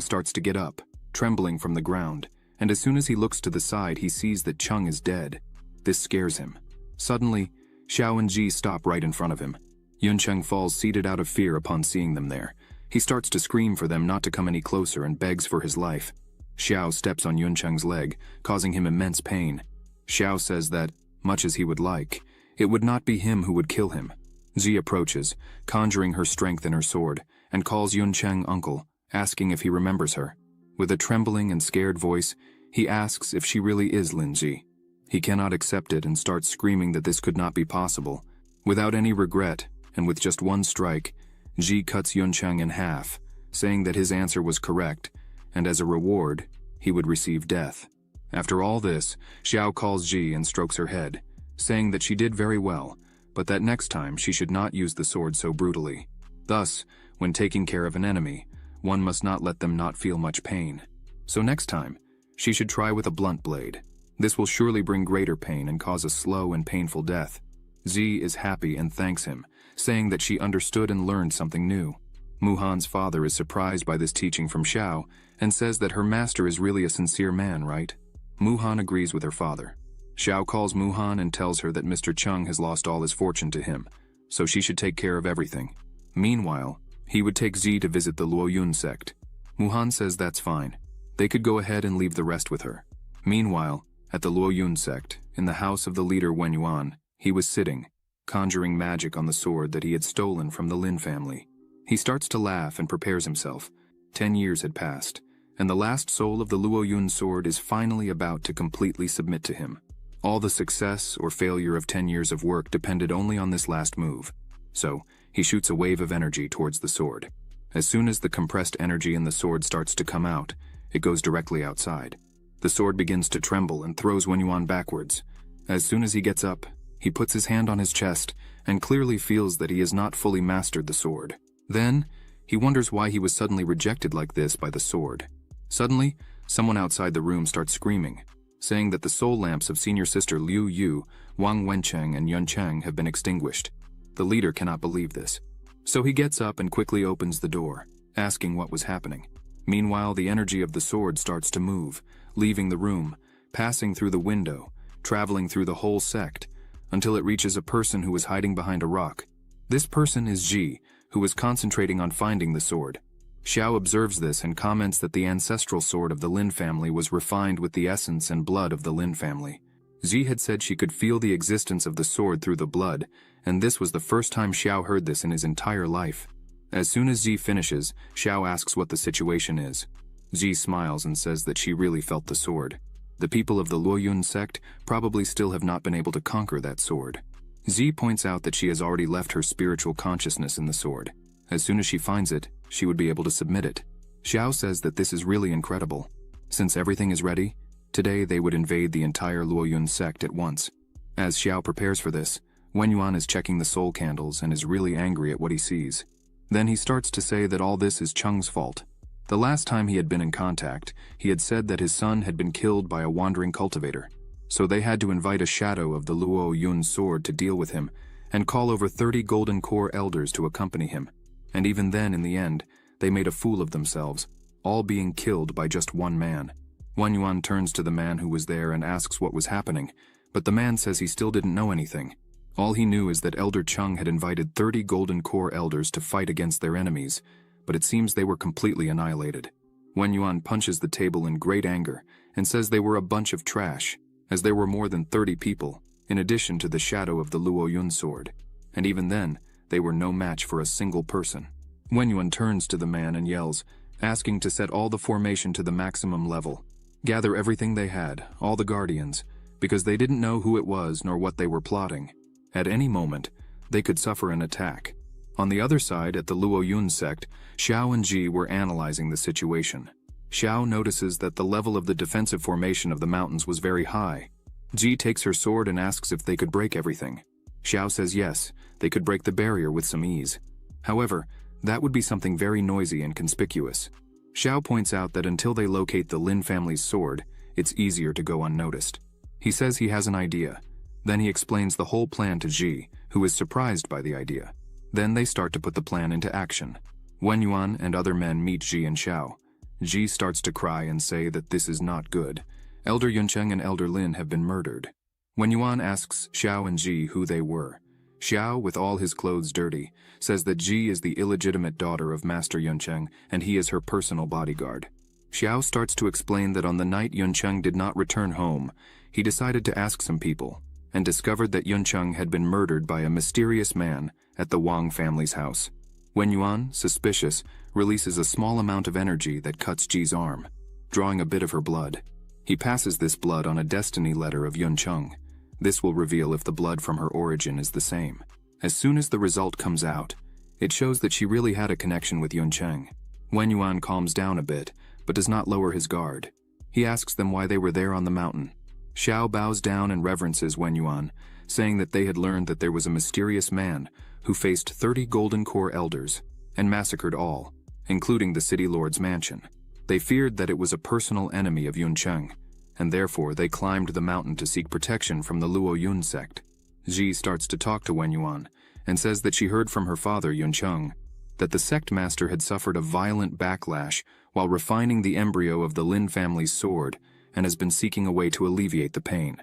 Speaker 2: starts to get up, trembling from the ground, and as soon as he looks to the side, he sees that Chung is dead. This scares him. Suddenly, Xiao and Ji stop right in front of him. Yun Chung falls seated out of fear upon seeing them there. He starts to scream for them not to come any closer and begs for his life. Xiao steps on Yun Chung's leg, causing him immense pain. Xiao says that, much as he would like, it would not be him who would kill him. Ji approaches, conjuring her strength in her sword, and calls Yun Chung uncle, asking if he remembers her. With a trembling and scared voice, he asks if she really is Lin Ji. He cannot accept it and starts screaming that this could not be possible. Without any regret, and with just one strike, Ji cuts Yun Chung in half, saying that his answer was correct, and as a reward, he would receive death. After all this, Xiao calls Ji and strokes her head, saying that she did very well, but that next time she should not use the sword so brutally. Thus, when taking care of an enemy, one must not let them not feel much pain. So next time, she should try with a blunt blade. This will surely bring greater pain and cause a slow and painful death. Zi is happy and thanks him, saying that she understood and learned something new. Muhan's father is surprised by this teaching from Xiao and says that her master is really a sincere man, right? Muhan agrees with her father. Xiao calls Muhan and tells her that Mr. Chung has lost all his fortune to him, so she should take care of everything. Meanwhile, he would take Zi to visit the Luoyun sect. Muhan says that's fine. They could go ahead and leave the rest with her. Meanwhile, at the Luoyun sect, in the house of the leader Wen Yuan, he was sitting, conjuring magic on the sword that he had stolen from the Lin family. He starts to laugh and prepares himself. 10 years had passed, and the last soul of the Luoyun sword is finally about to completely submit to him. All the success or failure of 10 years of work depended only on this last move. So, he shoots a wave of energy towards the sword. As soon as the compressed energy in the sword starts to come out, it goes directly outside. The sword begins to tremble and throws Wen Yuan backwards. As soon as he gets up, he puts his hand on his chest and clearly feels that he has not fully mastered the sword. Then, he wonders why he was suddenly rejected like this by the sword. Suddenly, someone outside the room starts screaming, saying that the soul lamps of senior sister Liu Yu, Wang Wencheng, and Yun Cheng have been extinguished. The leader cannot believe this. So he gets up and quickly opens the door, asking what was happening. Meanwhile, the energy of the sword starts to move, leaving the room, passing through the window, traveling through the whole sect, until it reaches a person who is hiding behind a rock. This person is Ji, who is concentrating on finding the sword. Xiao observes this and comments that the ancestral sword of the Lin family was refined with the essence and blood of the Lin family. Ji had said she could feel the existence of the sword through the blood, and this was the first time Xiao heard this in his entire life. As soon as Ji finishes, Xiao asks what the situation is. Ji smiles and says that she really felt the sword. The people of the Luoyun sect probably still have not been able to conquer that sword. Ji points out that she has already left her spiritual consciousness in the sword. As soon as she finds it, she would be able to submit it. Xiao says that this is really incredible. Since everything is ready, today they would invade the entire Luoyun sect at once. As Xiao prepares for this, Wen Yuan is checking the soul candles and is really angry at what he sees. Then he starts to say that all this is Chung's fault. The last time he had been in contact, he had said that his son had been killed by a wandering cultivator. So they had to invite a shadow of the Luoyun sword to deal with him, and call over 30 golden core elders to accompany him. And even then, in the end, they made a fool of themselves, all being killed by just one man. Wen Yuan turns to the man who was there and asks what was happening, but the man says he still didn't know anything. All he knew is that Elder Chung had invited 30 golden core elders to fight against their enemies, but it seems they were completely annihilated. Wen Yuan punches the table in great anger and says they were a bunch of trash, as there were more than 30 people, in addition to the shadow of the Luoyun sword, and even then, they were no match for a single person. Wen Yuan turns to the man and yells, asking to set all the formation to the maximum level, gather everything they had, all the guardians, because they didn't know who it was nor what they were plotting. At any moment, they could suffer an attack. On the other side, at the Luoyun sect, Xiao and Ji were analyzing the situation. Xiao notices that the level of the defensive formation of the mountains was very high. Ji takes her sword and asks if they could break everything. Xiao says yes, they could break the barrier with some ease. However, that would be something very noisy and conspicuous. Xiao points out that until they locate the Lin family's sword, it's easier to go unnoticed. He says he has an idea. Then he explains the whole plan to Ji, who is surprised by the idea. Then they start to put the plan into action. Wen Yuan and other men meet Ji and Xiao. Ji starts to cry and say that this is not good. Elder Yuncheng and Elder Lin have been murdered. Wen Yuan asks Xiao and Ji who they were. Xiao, with all his clothes dirty, says that Ji is the illegitimate daughter of Master Yuncheng and he is her personal bodyguard. Xiao starts to explain that on the night Yuncheng did not return home, he decided to ask some people and discovered that Yuncheng had been murdered by a mysterious man at the Wang family's house. Wen Yuan, suspicious, releases a small amount of energy that cuts Ji's arm, drawing a bit of her blood. He passes this blood on a destiny letter of Yuncheng. This will reveal if the blood from her origin is the same. As soon as the result comes out, it shows that she really had a connection with Yuncheng. Wen Yuan calms down a bit, but does not lower his guard. He asks them why they were there on the mountain. Xiao bows down and reverences Wen Yuan, saying that they had learned that there was a mysterious man who faced 30 Golden Core elders and massacred all, including the city lord's mansion. They feared that it was a personal enemy of Yuncheng, and therefore they climbed the mountain to seek protection from the Luo Yun sect. Ji starts to talk to Wen Yuan and says that she heard from her father Yuncheng that the sect master had suffered a violent backlash while refining the embryo of the Lin family's sword and has been seeking a way to alleviate the pain.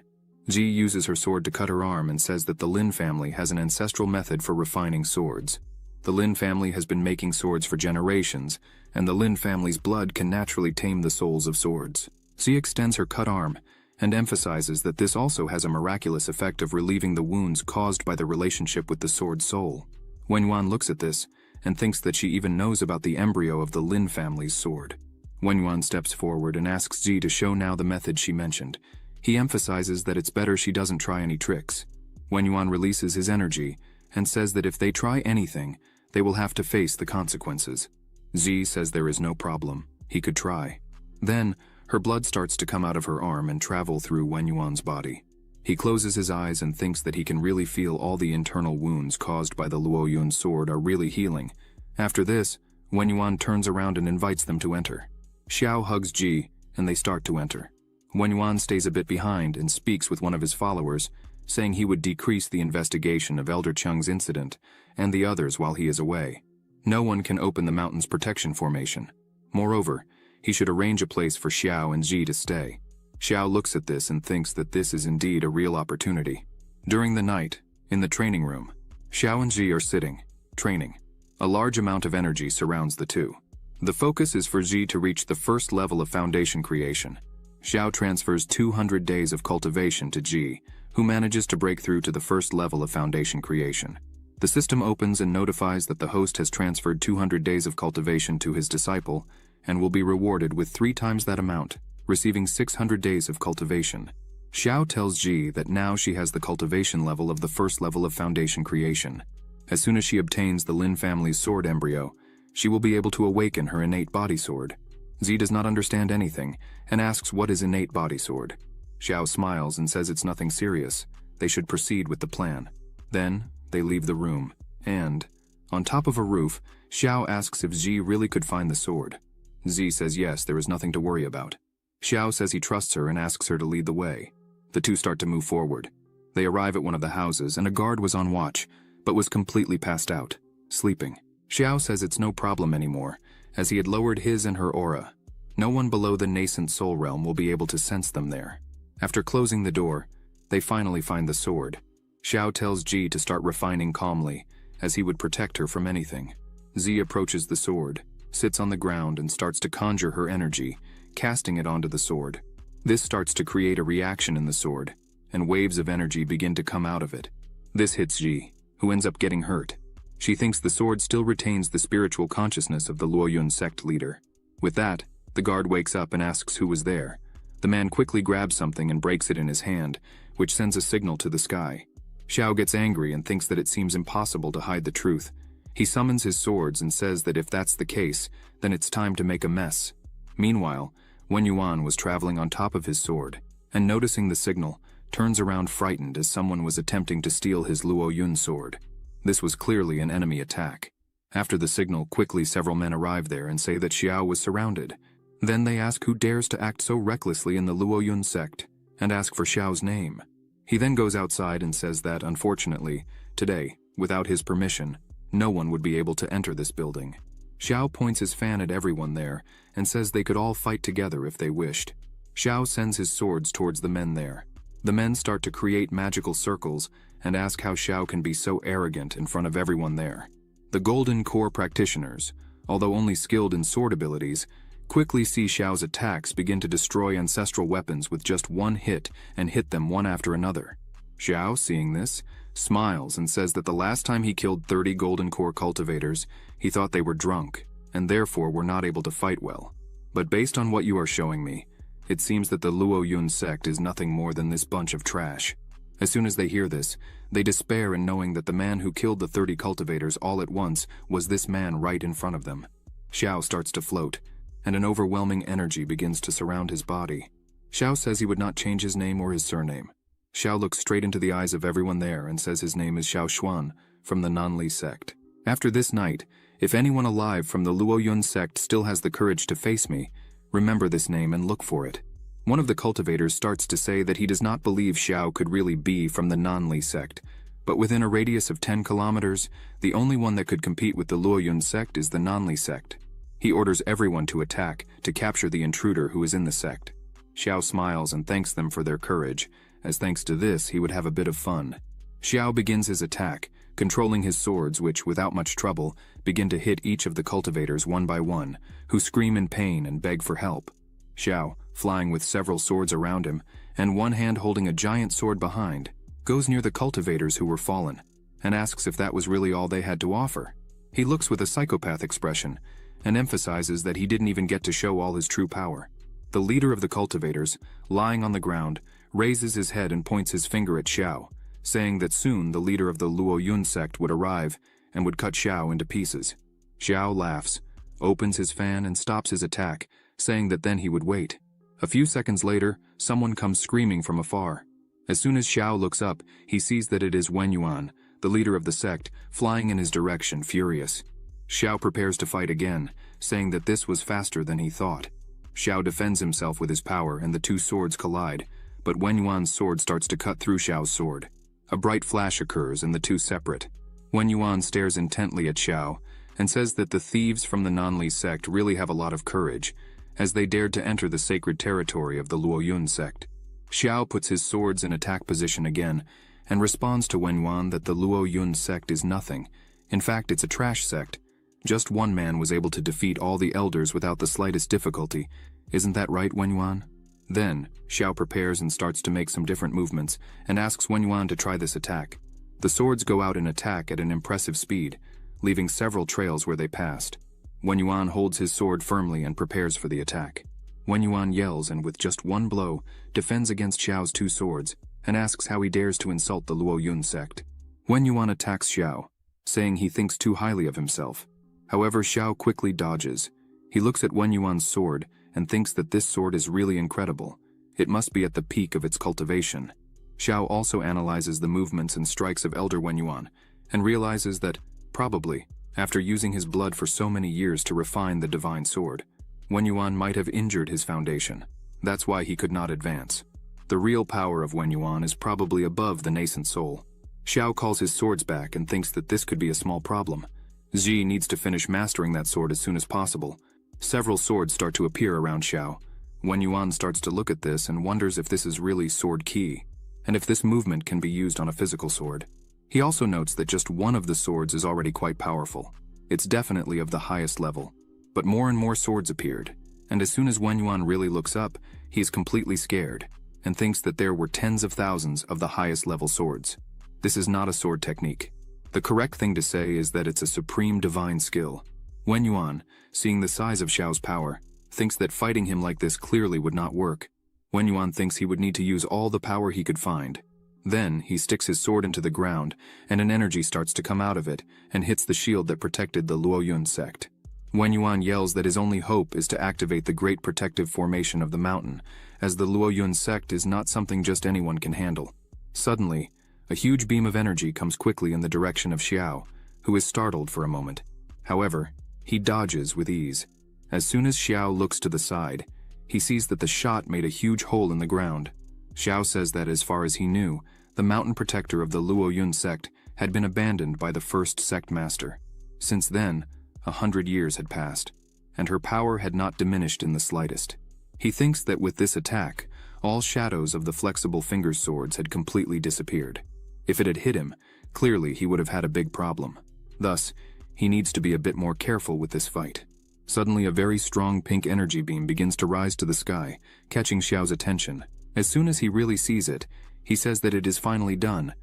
Speaker 2: Ji uses her sword to cut her arm and says that the Lin family has an ancestral method for refining swords. The Lin family has been making swords for generations, and the Lin family's blood can naturally tame the souls of swords. She extends her cut arm and emphasizes that this also has a miraculous effect of relieving the wounds caused by the relationship with the sword soul. Wen Yuan looks at this and thinks that she even knows about the embryo of the Lin family's sword. Wen Yuan steps forward and asks Ji to show now the method she mentioned. He emphasizes that it's better she doesn't try any tricks. Wen Yuan releases his energy and says that if they try anything, they will have to face the consequences. Ji says there is no problem. He could try. Then, her blood starts to come out of her arm and travel through Wen Yuan's body. He closes his eyes and thinks that he can really feel all the internal wounds caused by the Luo Yun sword are really healing. After this, Wen Yuan turns around and invites them to enter. Xiao hugs Ji, and they start to enter. Wen Yuan stays a bit behind and speaks with one of his followers, saying he would decrease the investigation of Elder Cheng's incident and the others while he is away. No one can open the mountain's protection formation. Moreover, he should arrange a place for Xiao and Ji to stay. Xiao looks at this and thinks that this is indeed a real opportunity. During the night, in the training room, Xiao and Ji are sitting, training. A large amount of energy surrounds the two. The focus is for Ji to reach the first level of foundation creation. Xiao transfers 200 days of cultivation to Ji, who manages to break through to the first level of foundation creation. The system opens and notifies that the host has transferred 200 days of cultivation to his disciple and will be rewarded with 3 times that amount, receiving 600 days of cultivation. Xiao tells Ji that now she has the cultivation level of the first level of foundation creation. As soon as she obtains the Lin family's sword embryo, she will be able to awaken her innate body sword. Ji does not understand anything and asks what is innate body sword. Xiao smiles and says it's nothing serious. They should proceed with the plan. Then, they leave the room, and, on top of a roof, Xiao asks if Ji really could find the sword. Ji says yes, there is nothing to worry about. Xiao says he trusts her and asks her to lead the way. The two start to move forward. They arrive at one of the houses, and a guard was on watch, but was completely passed out, sleeping. Xiao says it's no problem anymore, as he had lowered his and her aura. No one below the nascent soul realm will be able to sense them there. After closing the door, they finally find the sword. Xiao tells Ji to start refining calmly, as he would protect her from anything. Ji approaches the sword, sits on the ground and starts to conjure her energy, casting it onto the sword. This starts to create a reaction in the sword, and waves of energy begin to come out of it. This hits Ji, who ends up getting hurt. She thinks the sword still retains the spiritual consciousness of the Luo Yun sect leader. With that, the guard wakes up and asks who was there. The man quickly grabs something and breaks it in his hand, which sends a signal to the sky. Xiao gets angry and thinks that it seems impossible to hide the truth. He summons his swords and says that if that's the case, then it's time to make a mess. Meanwhile, Wen Yuan was traveling on top of his sword, and noticing the signal, turns around frightened as someone was attempting to steal his Luo Yun sword. This was clearly an enemy attack. After the signal, quickly several men arrive there and say that Xiao was surrounded. Then they ask who dares to act so recklessly in the Luoyun sect, and ask for Xiao's name. He then goes outside and says that, unfortunately, today, without his permission, no one would be able to enter this building. Xiao points his fan at everyone there and says they could all fight together if they wished. Xiao sends his swords towards the men there. The men start to create magical circles and ask how Xiao can be so arrogant in front of everyone there. The Golden Core practitioners, although only skilled in sword abilities, quickly see Xiao's attacks begin to destroy ancestral weapons with just one hit and hit them one after another. Xiao, seeing this, smiles and says that the last time he killed 30 Golden Core cultivators, he thought they were drunk, and therefore were not able to fight well. But based on what you are showing me, it seems that the Luoyun sect is nothing more than this bunch of trash. As soon as they hear this, they despair in knowing that the man who killed the 30 cultivators all at once was this man right in front of them. Xiao starts to float, and an overwhelming energy begins to surround his body. Xiao says he would not change his name or his surname. Xiao looks straight into the eyes of everyone there and says his name is Xiao Xuan from the Nanli sect. After this night, if anyone alive from the Luoyun sect still has the courage to face me, remember this name and look for it. One of the cultivators starts to say that he does not believe Xiao could really be from the Nanli sect, but within a radius of 10 kilometers, the only one that could compete with the Luoyun sect is the Nanli sect. He orders everyone to attack to capture the intruder who is in the sect. Xiao smiles and thanks them for their courage, as thanks to this he would have a bit of fun. Xiao begins his attack, controlling his swords which, without much trouble, begin to hit each of the cultivators one by one, who scream in pain and beg for help. Xiao, flying with several swords around him, and one hand holding a giant sword behind, goes near the cultivators who were fallen, and asks if that was really all they had to offer. He looks with a psychopath expression, and emphasizes that he didn't even get to show all his true power. The leader of the cultivators, lying on the ground, raises his head and points his finger at Xiao, saying that soon the leader of the Luoyun sect would arrive and would cut Xiao into pieces. Xiao laughs, opens his fan and stops his attack, saying that then he would wait. A few seconds later, someone comes screaming from afar. As soon as Xiao looks up, he sees that it is Wen Yuan, the leader of the sect, flying in his direction, furious. Xiao prepares to fight again, saying that this was faster than he thought. Xiao defends himself with his power and the two swords collide, but Wen Yuan's sword starts to cut through Xiao's sword. A bright flash occurs and the two separate. Wen Yuan stares intently at Xiao and says that the thieves from the Nanli sect really have a lot of courage, as they dared to enter the sacred territory of the Luoyun sect. Xiao puts his swords in attack position again and responds to Wen Yuan that the Luoyun sect is nothing. In fact, it's a trash sect. Just one man was able to defeat all the elders without the slightest difficulty. Isn't that right, Wen Yuan? Then, Xiao prepares and starts to make some different movements and asks Wen Yuan to try this attack. The swords go out in attack at an impressive speed, leaving several trails where they passed. Wen Yuan holds his sword firmly and prepares for the attack. Wen Yuan yells and with just one blow, defends against Xiao's two swords and asks how he dares to insult the Luoyun sect. Wen Yuan attacks Xiao, saying he thinks too highly of himself. However, Xiao quickly dodges. He looks at Wen Yuan's sword and thinks that this sword is really incredible. It must be at the peak of its cultivation. Xiao also analyzes the movements and strikes of Elder Wen Yuan and realizes that, probably, after using his blood for so many years to refine the divine sword, Wen Yuan might have injured his foundation. That's why he could not advance. The real power of Wen Yuan is probably above the nascent soul. Xiao calls his swords back and thinks that this could be a small problem. Xi needs to finish mastering that sword as soon as possible. Several swords start to appear around Xiao. Wen Yuan starts to look at this and wonders if this is really sword ki, and if this movement can be used on a physical sword. He also notes that just one of the swords is already quite powerful. It's definitely of the highest level. But more and more swords appeared, and as soon as Wen Yuan really looks up, he is completely scared, and thinks that there were tens of thousands of the highest level swords. This is not a sword technique. The correct thing to say is that it's a supreme divine skill. Wen Yuan, seeing the size of Xiao's power, thinks that fighting him like this clearly would not work. Wen Yuan thinks he would need to use all the power he could find. Then, he sticks his sword into the ground, and an energy starts to come out of it, and hits the shield that protected the Luoyun sect. Wen Yuan yells that his only hope is to activate the great protective formation of the mountain, as the Luoyun sect is not something just anyone can handle. Suddenly, a huge beam of energy comes quickly in the direction of Xiao, who is startled for a moment. However, he dodges with ease. As soon as Xiao looks to the side, he sees that the shot made a huge hole in the ground. Xiao says that as far as he knew, the mountain protector of the Luoyun sect had been abandoned by the first sect master. Since then, 100 years had passed, and her power had not diminished in the slightest. He thinks that with this attack, all shadows of the flexible finger swords had completely disappeared. If it had hit him, clearly he would have had a big problem. Thus, he needs to be a bit more careful with this fight. Suddenly, a very strong pink energy beam begins to rise to the sky, catching Xiao's attention. As soon as he really sees it, he says that it is finally done.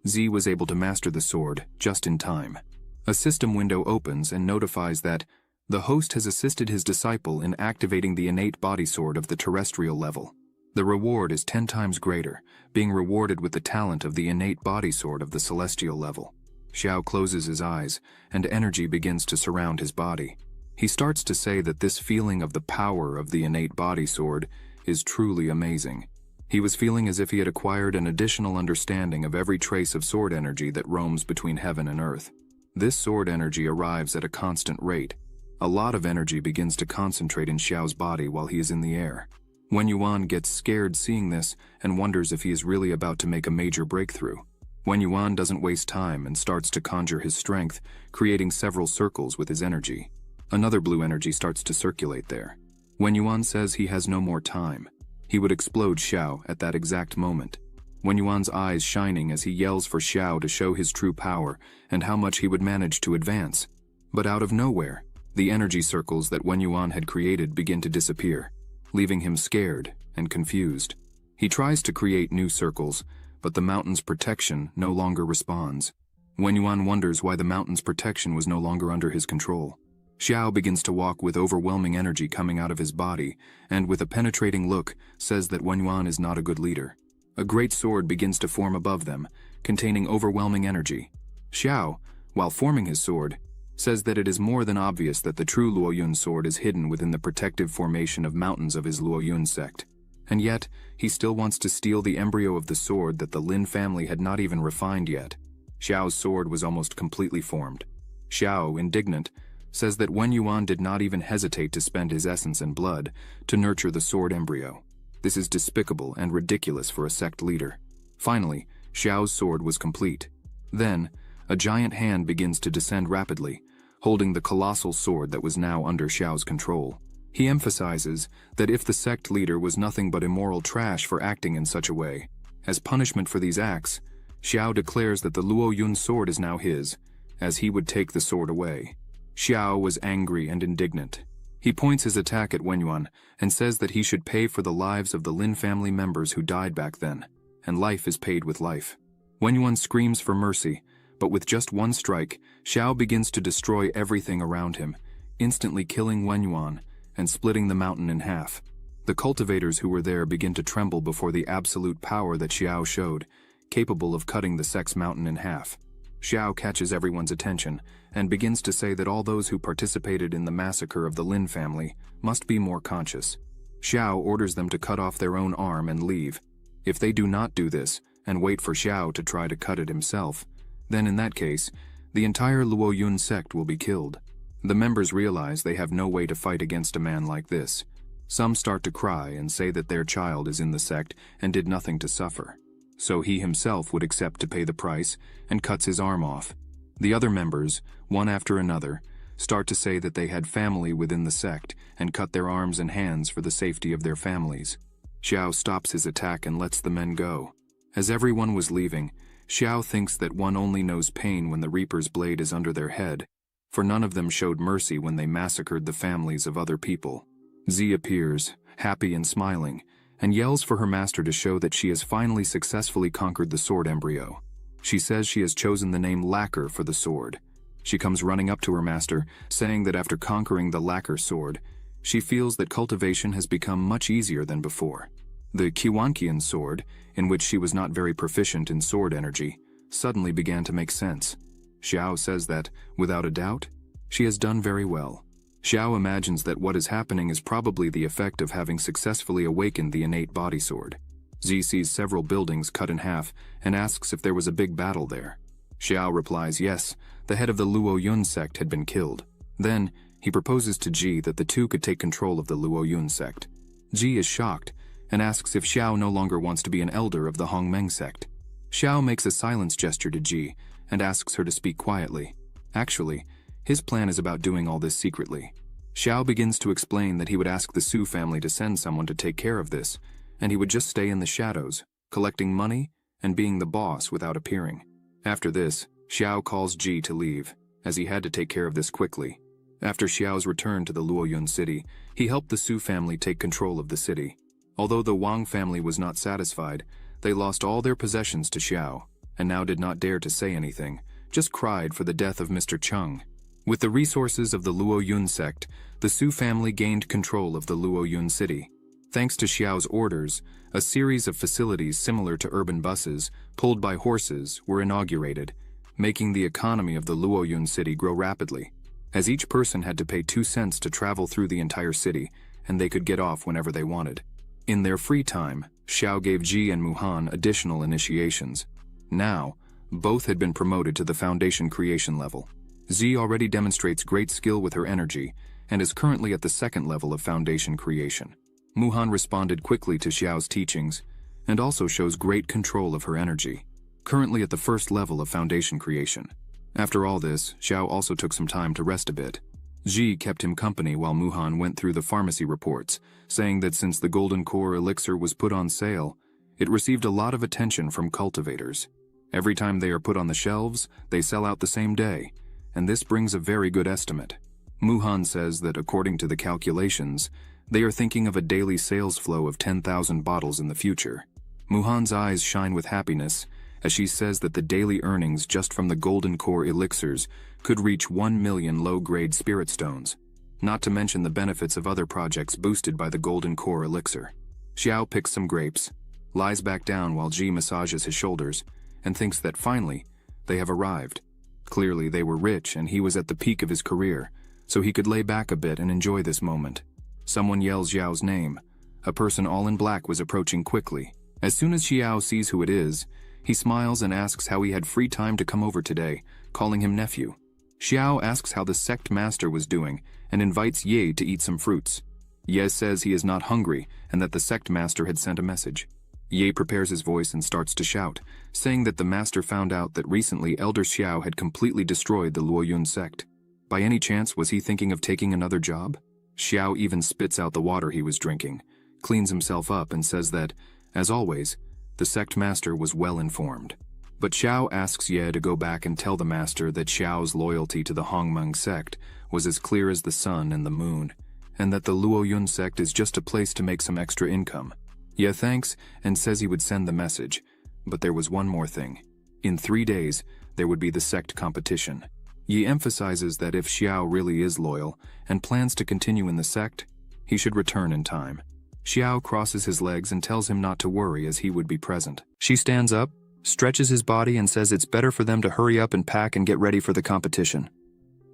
Speaker 2: Z was able to master the sword just in time. A system window opens and notifies that the host has assisted his disciple in activating the innate body sword of the terrestrial level. The reward is 10 times greater, being rewarded with the talent of the innate body sword of the celestial level. Xiao closes his eyes, and energy begins to surround his body. He starts to say that this feeling of the power of the innate body sword is truly amazing. He was feeling as if he had acquired an additional understanding of every trace of sword energy that roams between heaven and earth. This sword energy arrives at a constant rate. A lot of energy begins to concentrate in Xiao's body while he is in the air. Wen Yuan gets scared seeing this and wonders if he is really about to make a major breakthrough. Wen Yuan doesn't waste time and starts to conjure his strength, creating several circles with his energy. Another blue energy starts to circulate there. Wen Yuan says he has no more time. He would explode Xiao at that exact moment. Wen Yuan's eyes shining as he yells for Xiao to show his true power and how much he would manage to advance. But out of nowhere, the energy circles that Wen Yuan had created begin to disappear, leaving him scared and confused. He tries to create new circles, but the mountain's protection no longer responds. Wen Yuan wonders why the mountain's protection was no longer under his control. Xiao begins to walk with overwhelming energy coming out of his body, and with a penetrating look, says that Wen Yuan is not a good leader. A great sword begins to form above them, containing overwhelming energy. Xiao, while forming his sword, says that it is more than obvious that the true Luoyun sword is hidden within the protective formation of mountains of his Luoyun sect. And yet, he still wants to steal the embryo of the sword that the Lin family had not even refined yet. Xiao's sword was almost completely formed. Xiao, indignant, says that Wen Yuan did not even hesitate to spend his essence and blood to nurture the sword embryo. This is despicable and ridiculous for a sect leader. Finally, Xiao's sword was complete. Then, a giant hand begins to descend rapidly, holding the colossal sword that was now under Xiao's control. He emphasizes that if the sect leader was nothing but immoral trash for acting in such a way, as punishment for these acts, Xiao declares that the Luoyun sword is now his, as he would take the sword away. Xiao was angry and indignant. He points his attack at Wen Yuan and says that he should pay for the lives of the Lin family members who died back then, and life is paid with life. Wen Yuan screams for mercy, but with just one strike, Xiao begins to destroy everything around him, instantly killing Wen Yuan and splitting the mountain in half. The cultivators who were there begin to tremble before the absolute power that Xiao showed, capable of cutting the Sex Mountain in half. Xiao catches everyone's attention and begins to say that all those who participated in the massacre of the Lin family must be more conscious. Xiao orders them to cut off their own arm and leave. If they do not do this and wait for Xiao to try to cut it himself, then in that case, the entire Luoyun sect will be killed. The members realize they have no way to fight against a man like this. Some start to cry and say that their child is in the sect and did nothing to suffer. So he himself would accept to pay the price and cuts his arm off. The other members, one after another, start to say that they had family within the sect and cut their arms and hands for the safety of their families. Xiao stops his attack and lets the men go. As everyone was leaving, Xiao thinks that one only knows pain when the Reaper's blade is under their head, for none of them showed mercy when they massacred the families of other people. Z appears, happy and smiling, and yells for her master to show that she has finally successfully conquered the sword embryo. She says she has chosen the name Lacquer for the sword. She comes running up to her master, saying that after conquering the Lacquer sword, she feels that cultivation has become much easier than before. The Kiwankian sword, in which she was not very proficient in sword energy, suddenly began to make sense. Xiao says that, without a doubt, she has done very well. Xiao imagines that what is happening is probably the effect of having successfully awakened the innate body sword. Z sees several buildings cut in half and asks if there was a big battle there. Xiao replies yes, the head of the Luoyun sect had been killed. Then, he proposes to Ji that the two could take control of the Luo Yun sect. Ji is shocked and asks if Xiao no longer wants to be an elder of the Hongmeng sect. Xiao makes a silence gesture to Ji and asks her to speak quietly. Actually, his plan is about doing all this secretly. Xiao begins to explain that he would ask the Su family to send someone to take care of this, and he would just stay in the shadows, collecting money and being the boss without appearing. After this, Xiao calls Ji to leave, as he had to take care of this quickly. After Xiao's return to the Luoyun city, he helped the Su family take control of the city. Although the Wang family was not satisfied, they lost all their possessions to Xiao, and now did not dare to say anything, just cried for the death of Mr. Cheng. With the resources of the Luoyun sect, the Su family gained control of the Luoyun city. Thanks to Xiao's orders, a series of facilities similar to urban buses, pulled by horses, were inaugurated, making the economy of the Luoyun city grow rapidly, as each person had to pay 2 cents to travel through the entire city, and they could get off whenever they wanted. In their free time, Xiao gave Ji and Muhan additional initiations. Now, both had been promoted to the foundation creation level. Zi already demonstrates great skill with her energy, and is currently at the 2nd level of foundation creation. Muhan responded quickly to Xiao's teachings, and also shows great control of her energy, currently at the 1st level of foundation creation. After all this, Xiao also took some time to rest a bit. Ji kept him company while Muhan went through the pharmacy reports, saying that since the Golden Core elixir was put on sale, it received a lot of attention from cultivators. Every time they are put on the shelves, they sell out the same day, and this brings a very good estimate. Muhan says that according to the calculations, they are thinking of a daily sales flow of 10,000 bottles in the future. Muhan's eyes shine with happiness as she says that the daily earnings just from the Golden Core elixirs could reach 1 million low-grade spirit stones, not to mention the benefits of other projects boosted by the Golden Core elixir. Xiao picks some grapes, lies back down while Ji massages his shoulders, and thinks that finally, they have arrived. Clearly they were rich and he was at the peak of his career, so he could lay back a bit and enjoy this moment. Someone yells Xiao's name. A person all in black was approaching quickly. As soon as Xiao sees who it is, he smiles and asks how he had free time to come over today, calling him nephew. Xiao asks how the sect master was doing and invites Ye to eat some fruits. Ye says he is not hungry and that the sect master had sent a message. Ye prepares his voice and starts to shout, saying that the master found out that recently Elder Xiao had completely destroyed the Luoyun sect. By any chance was he thinking of taking another job? Xiao even spits out the water he was drinking, cleans himself up and says that, as always, the sect master was well informed. But Xiao asks Ye to go back and tell the master that Xiao's loyalty to the Hongmeng sect was as clear as the sun and the moon, and that the Luoyun sect is just a place to make some extra income. Ye thanks and says he would send the message, but there was one more thing. In 3 days, there would be the sect competition. Ye emphasizes that if Xiao really is loyal and plans to continue in the sect, he should return in time. Xiao crosses his legs and tells him not to worry as he would be present. She stands up, stretches his body and says it's better for them to hurry up and pack and get ready for the competition.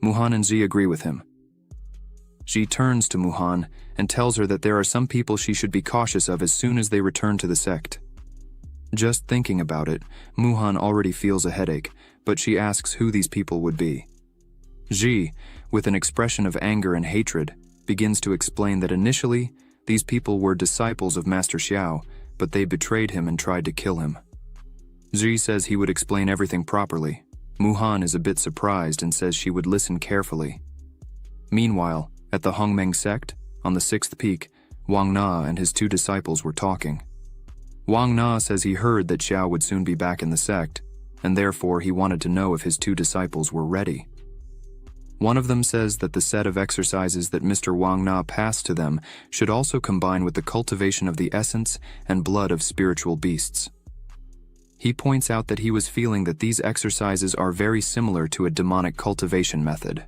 Speaker 2: Muhan and Zi agree with him. She turns to Muhan and tells her that there are some people she should be cautious of as soon as they return to the sect. Just thinking about it, Muhan already feels a headache, but she asks who these people would be. Ji, with an expression of anger and hatred, begins to explain that initially, these people were disciples of Master Xiao, but they betrayed him and tried to kill him. Ji says he would explain everything properly. Muhan is a bit surprised and says she would listen carefully. Meanwhile, at the Hongmeng sect, on the 6th peak, Wang Na and his 2 disciples were talking. Wang Na says he heard that Xiao would soon be back in the sect, and therefore he wanted to know if his 2 disciples were ready. One of them says that the set of exercises that Mr. Wang Na passed to them should also combine with the cultivation of the essence and blood of spiritual beasts. He points out that he was feeling that these exercises are very similar to a demonic cultivation method.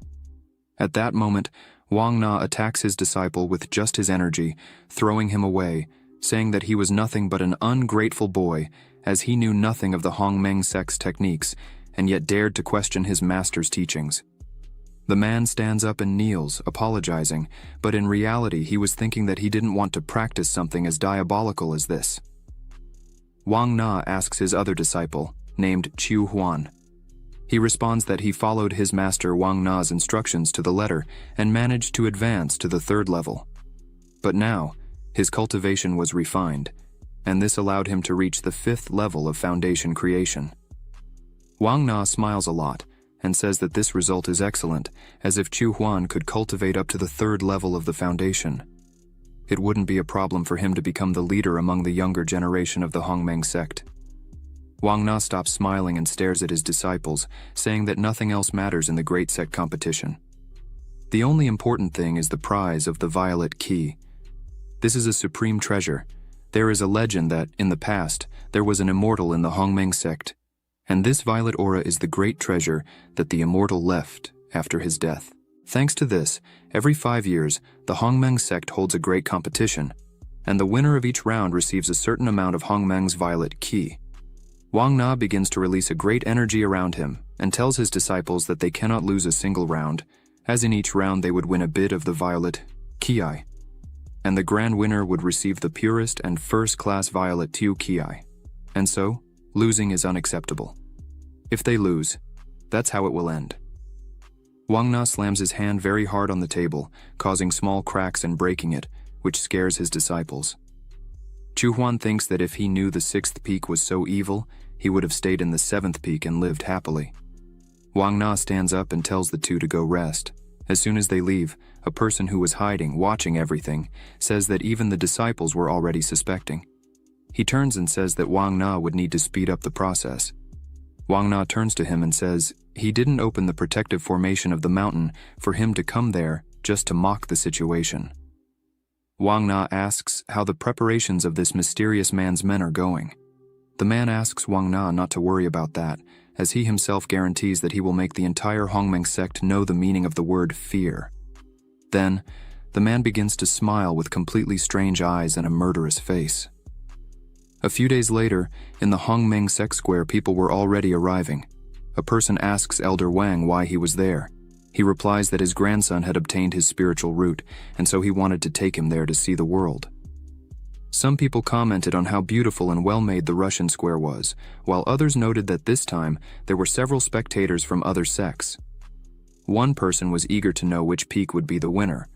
Speaker 2: At that moment, Wang Na attacks his disciple with just his energy, throwing him away, saying that he was nothing but an ungrateful boy, as he knew nothing of the Hongmeng sect's techniques, and yet dared to question his master's teachings. The man stands up and kneels, apologizing, but in reality he was thinking that he didn't want to practice something as diabolical as this. Wang Na asks his other disciple, named Qiu Huan, He responds that he followed his master Wang Na's instructions to the letter and managed to advance to the 3rd level. But now, his cultivation was refined, and this allowed him to reach the 5th level of foundation creation. Wang Na smiles a lot and says that this result is excellent, as if Chu Huan could cultivate up to the 3rd level of the foundation. It wouldn't be a problem for him to become the leader among the younger generation of the Hongmeng sect. Wang Na stops smiling and stares at his disciples, saying that nothing else matters in the great sect competition. The only important thing is the prize of the violet key. This is a supreme treasure. There is a legend that, in the past, there was an immortal in the Hongmeng sect, and this violet aura is the great treasure that the immortal left after his death. Thanks to this, every 5 years, the Hongmeng sect holds a great competition, and the winner of each round receives a certain amount of Hongmeng's violet key. Wang Na begins to release a great energy around him and tells his disciples that they cannot lose a single round, as in each round they would win a bit of the violet ki, and the grand winner would receive the purest and first-class violet tu ki. And so, losing is unacceptable. If they lose, that's how it will end. Wang Na slams his hand very hard on the table, causing small cracks and breaking it, which scares his disciples. Chu Huan thinks that if he knew the 6th peak was so evil, he would have stayed in the 7th peak and lived happily. Wang Na stands up and tells the two to go rest. As soon as they leave, a person who was hiding, watching everything, says that even the disciples were already suspecting. He turns and says that Wang Na would need to speed up the process. Wang Na turns to him and says he didn't open the protective formation of the mountain for him to come there just to mock the situation. Wang Na asks how the preparations of this mysterious man's men are going. The man asks Wang Na not to worry about that, as he himself guarantees that he will make the entire Hongmeng sect know the meaning of the word fear. Then, the man begins to smile with completely strange eyes and a murderous face. A few days later, in the Hongmeng sect square, people were already arriving. A person asks Elder Wang why he was there. He replies that his grandson had obtained his spiritual root, and so he wanted to take him there to see the world. Some people commented on how beautiful and well-made the Russian square was, while others noted that this time there were several spectators from other sects. One person was eager to know which peak would be the winner.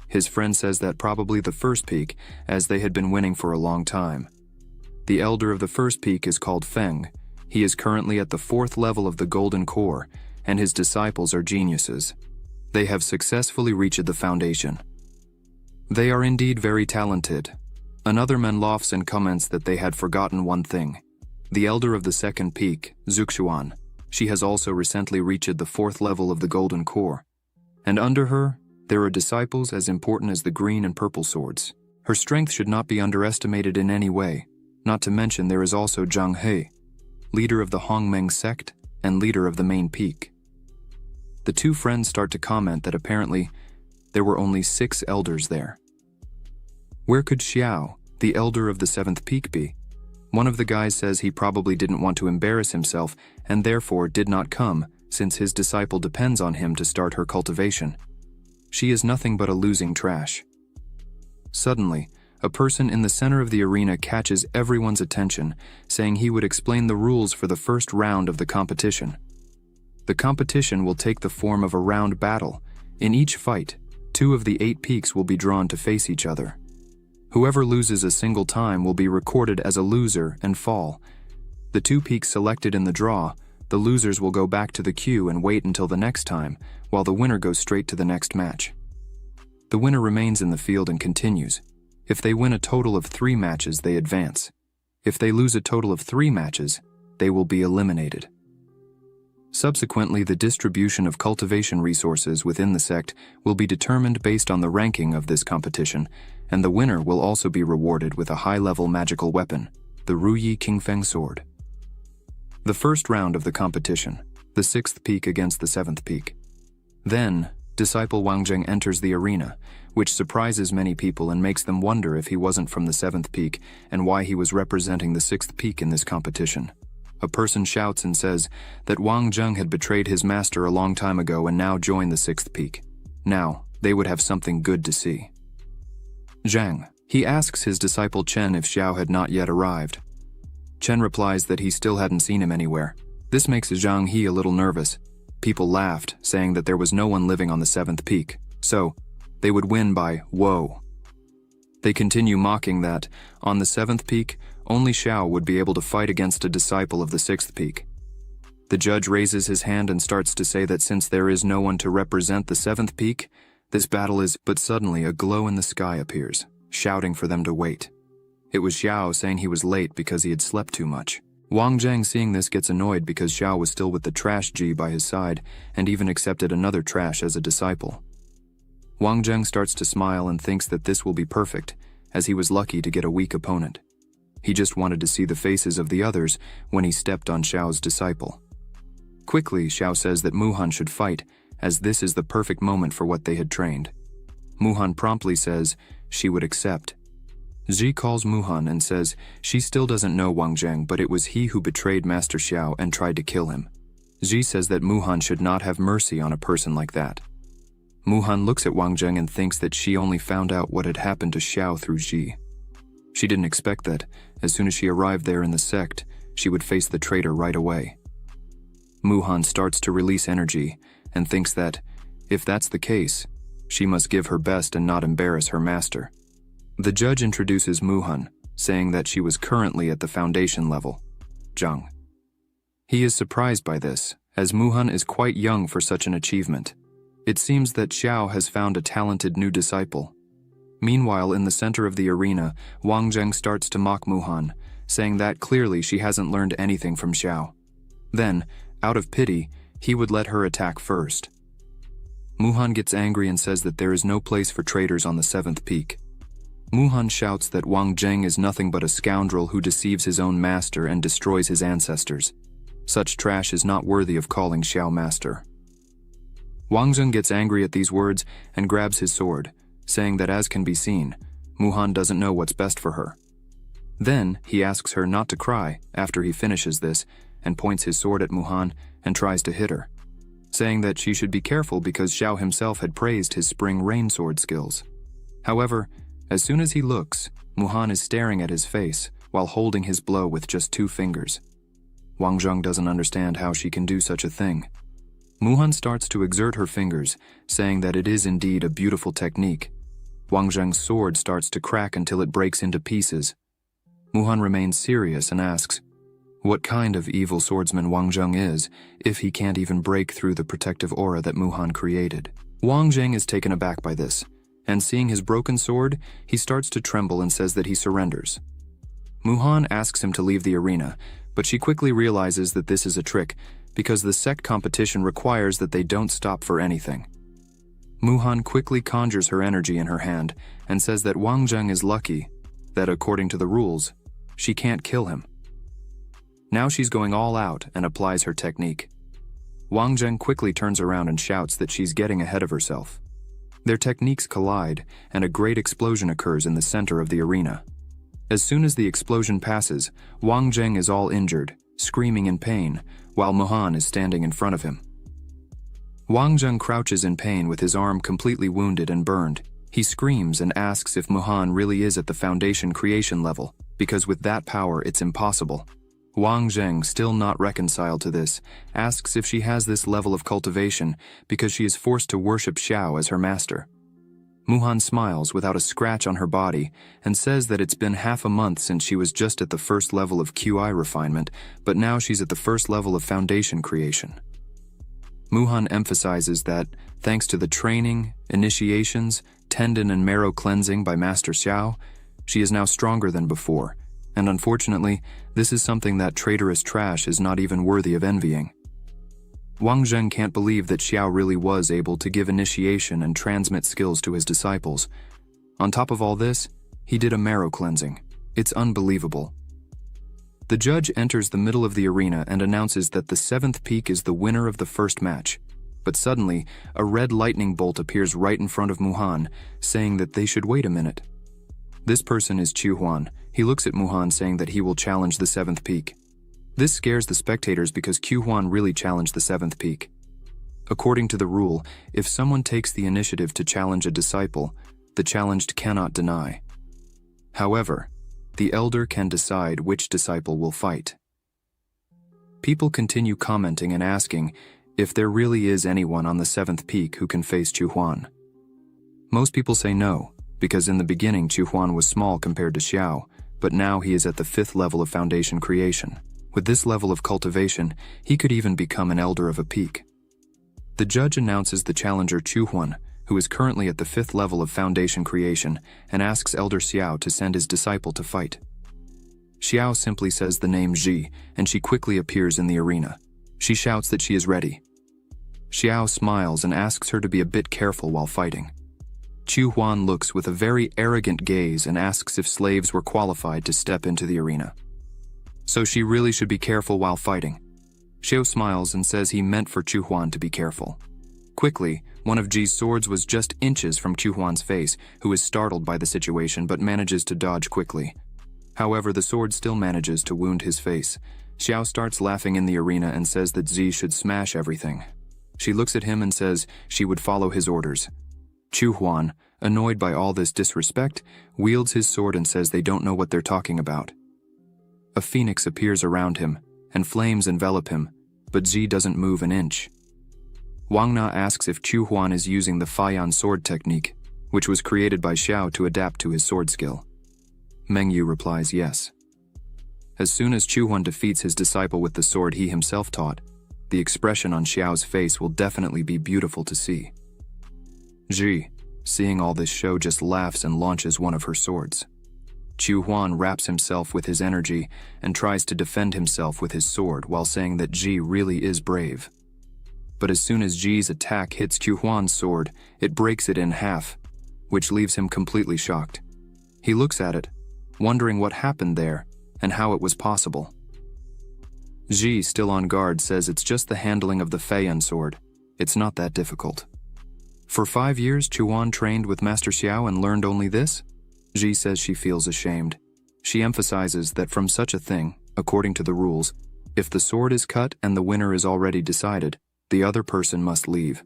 Speaker 2: His friend says that probably the 1st peak, as they had been winning for a long time. The elder of the 1st peak is called Feng. He is currently at the 4th level of the Golden Core, and his disciples are geniuses. They have successfully reached the foundation. They are indeed very talented. Another man laughs and comments that they had forgotten one thing. The elder of the 2nd peak, Zuxuan, she has also recently reached the 4th level of the Golden Core. And under her, there are disciples as important as the green and purple swords. Her strength should not be underestimated in any way, not to mention there is also Zhang He, leader of the Hongmeng sect and leader of the main peak. The two friends start to comment that apparently there were only 6 elders there. Where could Xiao, the elder of the 7th peak, be? One of the guys says he probably didn't want to embarrass himself and therefore did not come, since his disciple depends on him to start her cultivation. She is nothing but a losing trash. Suddenly, a person in the center of the arena catches everyone's attention, saying he would explain the rules for the first round of the competition. The competition will take the form of a round battle. In each fight, 2 of the 8 peaks will be drawn to face each other. Whoever loses a single time will be recorded as a loser and fall. The 2 peaks selected in the draw, the losers will go back to the queue and wait until the next time, while the winner goes straight to the next match. The winner remains in the field and continues. If they win a total of 3 matches, they advance. If they lose a total of 3 matches, they will be eliminated. Subsequently, the distribution of cultivation resources within the sect will be determined based on the ranking of this competition, and the winner will also be rewarded with a high-level magical weapon, the Ruyi Qingfeng sword. The first round of the competition, the 6th peak against the 7th peak. Then, disciple Wang Zheng enters the arena, which surprises many people and makes them wonder if he wasn't from the 7th peak and why he was representing the 6th peak in this competition. A person shouts and says that Wang Zheng had betrayed his master a long time ago and now joined the 6th peak. Now, they would have something good to see. Zhang. He asks his disciple Chen if Xiao had not yet arrived. Chen replies that he still hadn't seen him anywhere. This makes Zhang He a little nervous. People laughed, saying that there was no one living on the 7th peak, so they would win by whoa. They continue mocking that, on the 7th peak, only Xiao would be able to fight against a disciple of the 6th peak. The judge raises his hand and starts to say that since there is no one to represent the 7th peak, this battle is, but suddenly a glow in the sky appears, shouting for them to wait. It was Xiao saying he was late because he had slept too much. Wang Zheng seeing this gets annoyed because Xiao was still with the trash Ji by his side and even accepted another trash as a disciple. Wang Zheng starts to smile and thinks that this will be perfect, as he was lucky to get a weak opponent. He just wanted to see the faces of the others when he stepped on Xiao's disciple. Quickly, Xiao says that Muhan should fight, as this is the perfect moment for what they had trained. Muhan promptly says she would accept. Ji calls Muhan and says she still doesn't know Wang Zheng, but it was he who betrayed Master Xiao and tried to kill him. Ji says that Muhan should not have mercy on a person like that. Muhan looks at Wang Zheng and thinks that she only found out what had happened to Xiao through Ji. She didn't expect that, as soon as she arrived there in the sect, she would face the traitor right away. Muhan starts to release energy and thinks that, if that's the case, she must give her best and not embarrass her master. The judge introduces Muhan, saying that she was currently at the foundation level, Zhang. He is surprised by this, as Muhan is quite young for such an achievement. It seems that Xiao has found a talented new disciple. Meanwhile, in the center of the arena, Wang Zheng starts to mock Muhan, saying that clearly she hasn't learned anything from Xiao. Then, out of pity, he would let her attack first. Muhan gets angry and says that there is no place for traitors on the 7th peak. Muhan shouts that Wang Zheng is nothing but a scoundrel who deceives his own master and destroys his ancestors. Such trash is not worthy of calling Xiao master. Wang Zheng gets angry at these words and grabs his sword, saying that as can be seen, Muhan doesn't know what's best for her. Then, he asks her not to cry after he finishes this and points his sword at Muhan and tries to hit her, saying that she should be careful because Xiao himself had praised his spring rain sword skills. However, as soon as he looks, Muhan is staring at his face while holding his blow with just 2 fingers. Wang Zheng doesn't understand how she can do such a thing. Muhan starts to exert her fingers, saying that it is indeed a beautiful technique. Wang Zheng's sword starts to crack until it breaks into pieces. Muhan remains serious and asks what kind of evil swordsman Wang Zheng is if he can't even break through the protective aura that Muhan created. Wang Zheng is taken aback by this, and seeing his broken sword, he starts to tremble and says that he surrenders. Muhan asks him to leave the arena, but she quickly realizes that this is a trick because the sect competition requires that they don't stop for anything. Muhan quickly conjures her energy in her hand and says that Wang Zheng is lucky, that according to the rules, she can't kill him. Now she's going all out and applies her technique. Wang Zheng quickly turns around and shouts that she's getting ahead of herself. Their techniques collide, and a great explosion occurs in the center of the arena. As soon as the explosion passes, Wang Zheng is all injured, screaming in pain, while Muhan is standing in front of him. Wang Zheng crouches in pain with his arm completely wounded and burned. He screams and asks if Muhan really is at the foundation creation level, because with that power it's impossible. Wang Zheng, still not reconciled to this, asks if she has this level of cultivation because she is forced to worship Xiao as her master. Muhan smiles without a scratch on her body and says that it's been half a month since she was just at the first level of QI refinement, but now she's at the first level of foundation creation. Muhan emphasizes that, thanks to the training, initiations, tendon and marrow cleansing by Master Xiao, she is now stronger than before, and unfortunately, this is something that traitorous trash is not even worthy of envying. Wang Zheng can't believe that Xiao really was able to give initiation and transmit skills to his disciples. On top of all this, he did a marrow cleansing. It's unbelievable. The judge enters the middle of the arena and announces that the 7th peak is the winner of the first match. But suddenly, a red lightning bolt appears right in front of Muhan, saying that they should wait a minute. This person is Chu Huan. He looks at Muhan saying that he will challenge the 7th peak. This scares the spectators because Q Huan really challenged the 7th peak. According to the rule, if someone takes the initiative to challenge a disciple, the challenged cannot deny. However, the elder can decide which disciple will fight. People continue commenting and asking if there really is anyone on the 7th peak who can face Chu Huan. Most people say no, because in the beginning Chu Huan was small compared to Xiao, but now he is at the 5th level of foundation creation. With this level of cultivation, he could even become an elder of a peak. The judge announces the challenger Chu Huan, who is currently at the 5th level of foundation creation, and asks Elder Xiao to send his disciple to fight. Xiao simply says the name Ji, and she quickly appears in the arena. She shouts that she is ready. Xiao smiles and asks her to be a bit careful while fighting. Chu Huan looks with a very arrogant gaze and asks if slaves were qualified to step into the arena. So she really should be careful while fighting. Xiao smiles and says he meant for Chu Huan to be careful. Quickly, one of Ji's swords was just inches from Chu Huan's face, who is startled by the situation but manages to dodge quickly. However, the sword still manages to wound his face. Xiao starts laughing in the arena and says that Ji should smash everything. She looks at him and says she would follow his orders. Chu Huan, annoyed by all this disrespect, wields his sword and says they don't know what they're talking about. A phoenix appears around him, and flames envelop him, but Ji doesn't move an inch. Wang Na asks if Chu Huan is using the Faiyan sword technique, which was created by Xiao to adapt to his sword skill. Meng Yu replies yes. As soon as Chu Huan defeats his disciple with the sword he himself taught, the expression on Xiao's face will definitely be beautiful to see. Ji, seeing all this show, just laughs and launches one of her swords. Chu Huan wraps himself with his energy and tries to defend himself with his sword while saying that Ji really is brave. But as soon as Ji's attack hits Chu Huan's sword, it breaks it in half, which leaves him completely shocked. He looks at it, wondering what happened there and how it was possible. Ji, still on guard, says it's just the handling of the Feiyan sword. It's not that difficult. For 5 years, Chu Huan trained with Master Xiao and learned only this? Ji says she feels ashamed. She emphasizes that from such a thing, according to the rules, if the sword is cut and the winner is already decided, the other person must leave.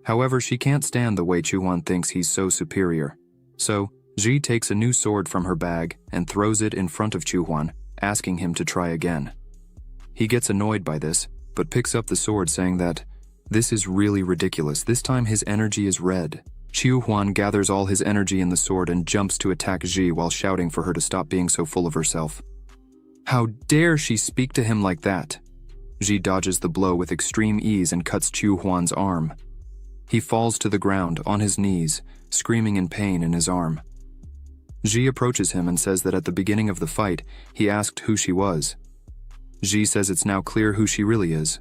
Speaker 2: However, she can't stand the way Chu Huan thinks he's so superior. So, Ji takes a new sword from her bag and throws it in front of Chu Huan, asking him to try again. He gets annoyed by this, but picks up the sword saying that, "This is really ridiculous. This time his energy is red." Chu Huan gathers all his energy in the sword and jumps to attack Ji while shouting for her to stop being so full of herself. How dare she speak to him like that? Ji dodges the blow with extreme ease and cuts Chu Huan's arm. He falls to the ground on his knees, screaming in pain in his arm. Ji approaches him and says that at the beginning of the fight, he asked who she was. Ji says it's now clear who she really is.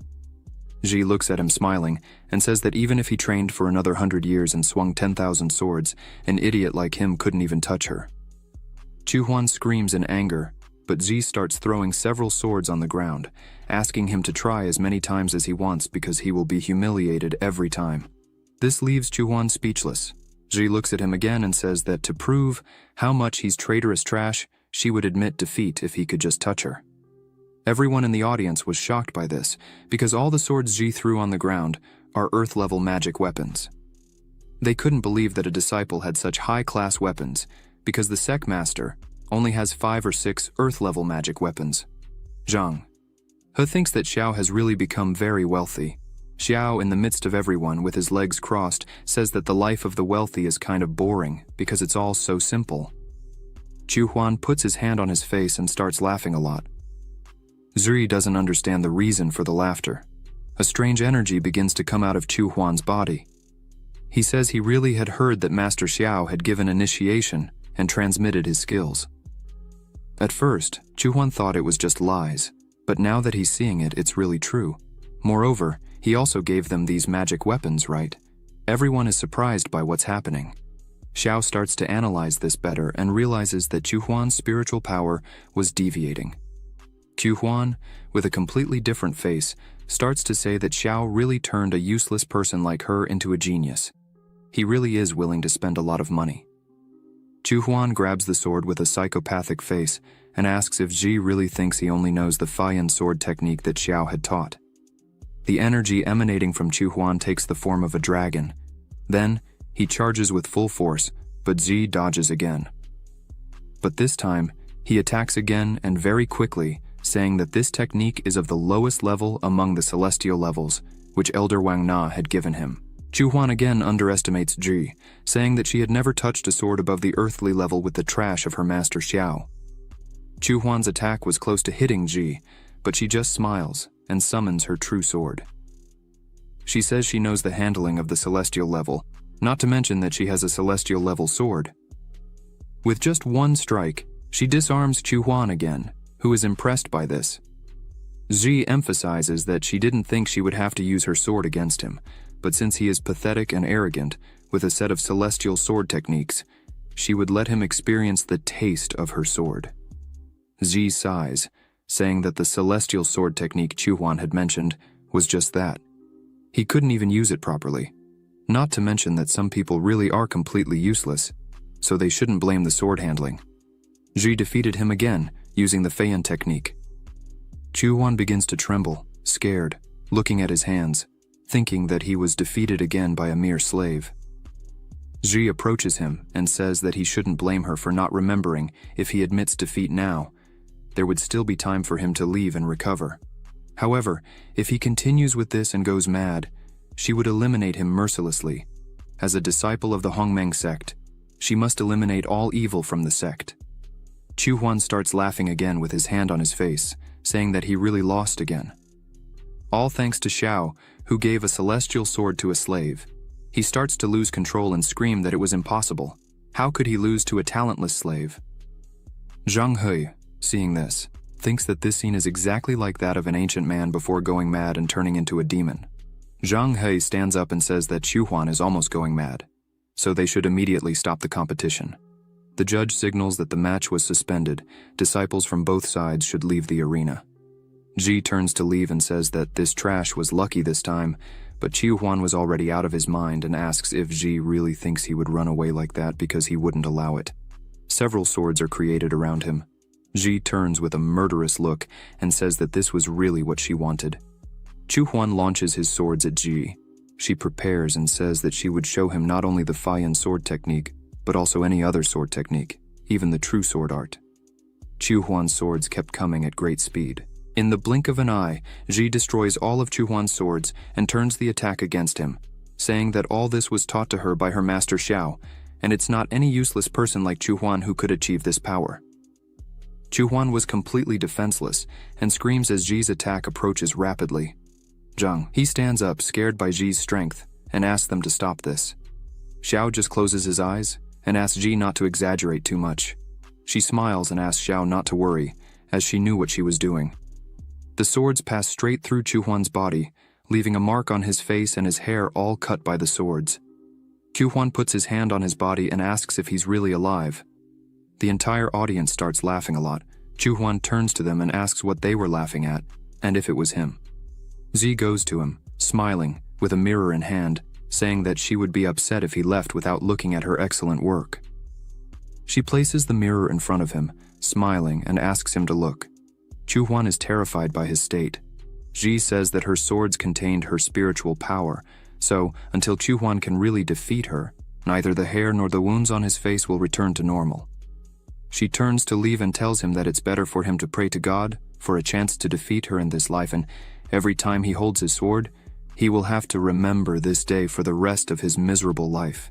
Speaker 2: Ji looks at him smiling and says that even if he trained for another 100 years and swung 10,000 swords, an idiot like him couldn't even touch her. Chu Huan screams in anger, but Ji starts throwing several swords on the ground, asking him to try as many times as he wants because he will be humiliated every time. This leaves Chu Huan speechless. Ji looks at him again and says that to prove how much he's traitorous trash, she would admit defeat if he could just touch her. Everyone in the audience was shocked by this, because all the swords Ji threw on the ground are Earth-level magic weapons. They couldn't believe that a disciple had such high-class weapons, because the Sec Master only has 5 or 6 Earth-level magic weapons. Zhang He thinks that Xiao has really become very wealthy. Xiao, in the midst of everyone with his legs crossed, says that the life of the wealthy is kind of boring, because it's all so simple. Chu Huan puts his hand on his face and starts laughing a lot. Zuri doesn't understand the reason for the laughter. A strange energy begins to come out of Chu Huan's body. He says he really had heard that Master Xiao had given initiation and transmitted his skills. At first, Chu Huan thought it was just lies, but now that he's seeing it, it's really true. Moreover, he also gave them these magic weapons, right? Everyone is surprised by what's happening. Xiao starts to analyze this better and realizes that Chu Huan's spiritual power was deviating. Chu Huan, with a completely different face, starts to say that Xiao really turned a useless person like her into a genius. He really is willing to spend a lot of money. Chu Huan grabs the sword with a psychopathic face and asks if Ji really thinks he only knows the Faiyan sword technique that Xiao had taught. The energy emanating from Chu Huan takes the form of a dragon. Then, he charges with full force, but Ji dodges again. But this time, he attacks again and very quickly, saying that this technique is of the lowest level among the celestial levels, which Elder Wang Na had given him. Chu Huan again underestimates Ji, saying that she had never touched a sword above the earthly level with the trash of her master Xiao. Chu Huan's attack was close to hitting Ji, but she just smiles and summons her true sword. She says she knows the handling of the celestial level, not to mention that she has a celestial level sword. With just one strike, she disarms Chu Huan again, who is impressed by this. Ji emphasizes that she didn't think she would have to use her sword against him, but since he is pathetic and arrogant, with a set of celestial sword techniques, she would let him experience the taste of her sword. Ji sighs, saying that the celestial sword technique Chu Huan had mentioned was just that. He couldn't even use it properly. Not to mention that some people really are completely useless, so they shouldn't blame the sword handling. Ji defeated him again, using the Feiyan technique. Chu Huan begins to tremble, scared, looking at his hands, thinking that he was defeated again by a mere slave. Ji approaches him and says that he shouldn't blame her for not remembering. If he admits defeat now, there would still be time for him to leave and recover. However, if he continues with this and goes mad, she would eliminate him mercilessly. As a disciple of the Hongmeng sect, she must eliminate all evil from the sect. Chu Huan starts laughing again with his hand on his face, saying that he really lost again. All thanks to Xiao, who gave a celestial sword to a slave. He starts to lose control and scream that it was impossible. How could he lose to a talentless slave? Zhang Hui, seeing this, thinks that this scene is exactly like that of an ancient man before going mad and turning into a demon. Zhang Hui stands up and says that Chu Huan is almost going mad, so they should immediately stop the competition. The judge signals that the match was suspended. Disciples from both sides should leave the arena. Ji turns to leave and says that this trash was lucky this time, but Chu Huan was already out of his mind and asks if Ji really thinks he would run away like that because he wouldn't allow it. Several swords are created around him. Ji turns with a murderous look and says that this was really what she wanted. Chu Huan launches his swords at Ji. She prepares and says that she would show him not only the Feiyan sword technique, but also any other sword technique, even the true sword art. Chu Huan's swords kept coming at great speed. In the blink of an eye, Ji destroys all of Chu Huan's swords and turns the attack against him, saying that all this was taught to her by her master Xiao, and it's not any useless person like Chu Huan who could achieve this power. Chu Huan was completely defenseless and screams as Ji's attack approaches rapidly. Zhang, he stands up, scared by Ji's strength, and asks them to stop this. Xiao just closes his eyes and asks Ji not to exaggerate too much. She smiles and asks Xiao not to worry, as she knew what she was doing. The swords pass straight through Chu Huan's body, leaving a mark on his face and his hair all cut by the swords. Chu Huan puts his hand on his body and asks if he's really alive. The entire audience starts laughing a lot. Chu Huan turns to them and asks what they were laughing at, and if it was him. Ji goes to him, smiling, with a mirror in hand, saying that she would be upset if he left without looking at her excellent work. She places the mirror in front of him, smiling, and asks him to look. Chu Huan is terrified by his state. Ji says that her swords contained her spiritual power, so until Chu Huan can really defeat her, neither the hair nor the wounds on his face will return to normal. She turns to leave and tells him that it's better for him to pray to God for a chance to defeat her in this life, and every time he holds his sword, he will have to remember this day for the rest of his miserable life.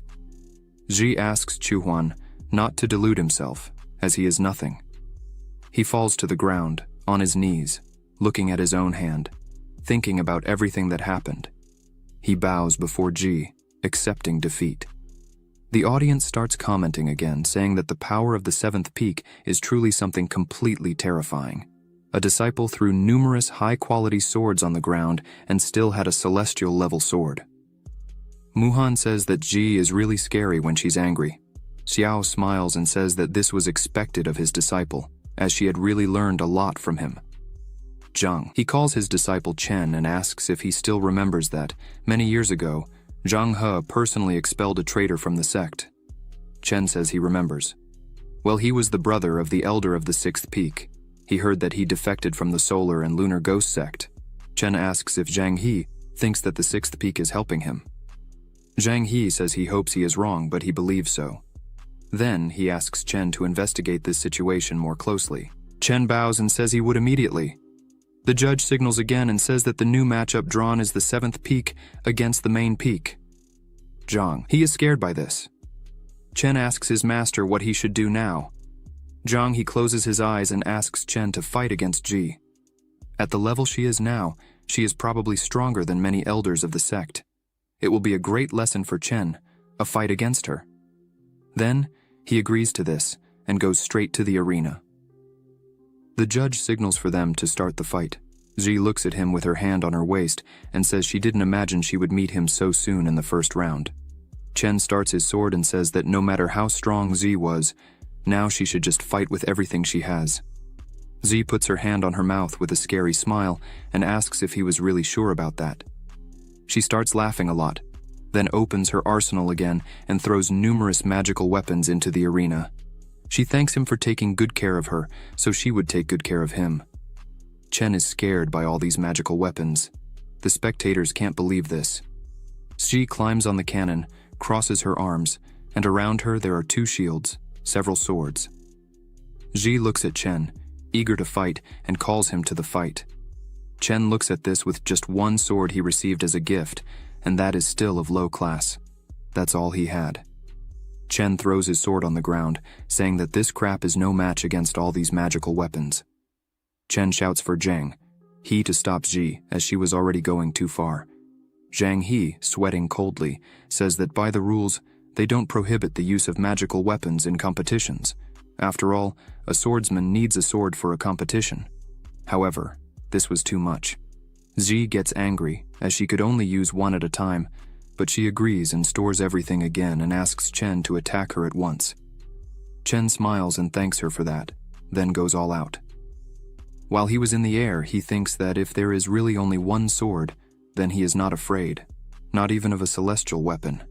Speaker 2: Ji asks Chu Huan not to delude himself, as he is nothing. He falls to the ground, on his knees, looking at his own hand, thinking about everything that happened. He bows before Ji, accepting defeat. The audience starts commenting again, saying that the power of the seventh peak is truly something completely terrifying. A disciple threw numerous high-quality swords on the ground and still had a celestial-level sword. Muhan says that Ji is really scary when she's angry. Xiao smiles and says that this was expected of his disciple, as she had really learned a lot from him. Zhang, he calls his disciple Chen and asks if he still remembers that, many years ago, Zhang He personally expelled a traitor from the sect. Chen says he remembers. Well, he was the brother of the elder of the sixth peak. He heard that he defected from the solar and lunar ghost sect. Chen asks if Zhang He thinks that the sixth peak is helping him. Zhang He says he hopes he is wrong, but he believes so. Then he asks Chen to investigate this situation more closely. Chen bows and says he would immediately. The judge signals again and says that the new matchup drawn is the 7th peak against the main peak. Zhang. He is scared by this. Chen asks his master what he should do now. Zhang he closes his eyes and asks Chen to fight against Ji. At the level she is now, she is probably stronger than many elders of the sect. It will be a great lesson for Chen, a fight against her. Then, he agrees to this and goes straight to the arena. The judge signals for them to start the fight. Ji looks at him with her hand on her waist and says she didn't imagine she would meet him so soon in the first round. Chen starts his sword and says that no matter how strong Ji was, now she should just fight with everything she has. Ji puts her hand on her mouth with a scary smile and asks if he was really sure about that. She starts laughing a lot, then opens her arsenal again and throws numerous magical weapons into the arena. She thanks him for taking good care of her, so she would take good care of him. Chen is scared by all these magical weapons. The spectators can't believe this. Ji climbs on the cannon, crosses her arms, and around her there are 2 shields, several swords. Ji looks at Chen, eager to fight, and calls him to the fight. Chen looks at this with just 1 sword he received as a gift, and that is still of low class. That's all he had. Chen throws his sword on the ground, saying that this crap is no match against all these magical weapons. Chen shouts for Zhang He to stop Ji, as she was already going too far. Zhang He, sweating coldly, says that by the rules, they don't prohibit the use of magical weapons in competitions. After all, a swordsman needs a sword for a competition. However, this was too much. Ji gets angry, as she could only use 1 at a time, but she agrees and stores everything again and asks Chen to attack her at once. Chen smiles and thanks her for that, then goes all out. While he was in the air, he thinks that if there is really only 1 sword, then he is not afraid, not even of a celestial weapon.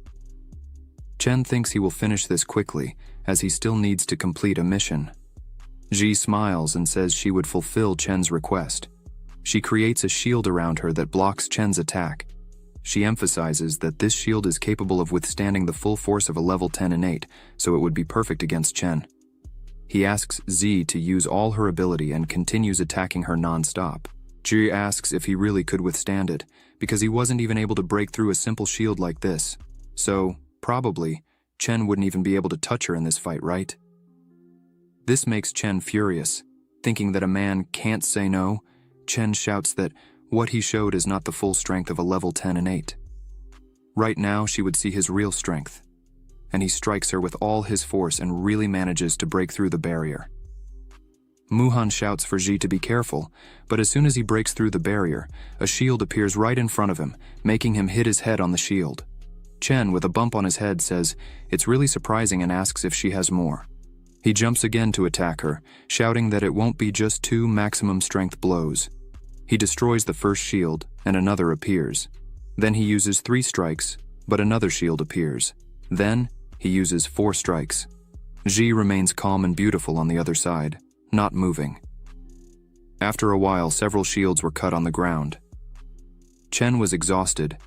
Speaker 2: Chen thinks he will finish this quickly, as he still needs to complete a mission. Ji smiles and says she would fulfill Chen's request. She creates a shield around her that blocks Chen's attack. She emphasizes that this shield is capable of withstanding the full force of a level 10 innate, so it would be perfect against Chen. He asks Ji to use all her ability and continues attacking her non-stop. Ji asks if he really could withstand it, because he wasn't even able to break through a simple shield like this. So, probably, Chen wouldn't even be able to touch her in this fight, right? This makes Chen furious. Thinking that a man can't say no, Chen shouts that what he showed is not the full strength of a level 10 innate. Right now, she would see his real strength. And he strikes her with all his force and really manages to break through the barrier. Muhan shouts for Ji to be careful, but as soon as he breaks through the barrier, a shield appears right in front of him, making him hit his head on the shield. Chen, with a bump on his head, says it's really surprising and asks if she has more. He jumps again to attack her, shouting that it won't be just 2 maximum strength blows. He destroys the first shield, and another appears. Then he uses 3 strikes, but another shield appears. Then, he uses 4 strikes. Ji remains calm and beautiful on the other side, not moving. After a while, several shields were cut on the ground. Chen was exhausted,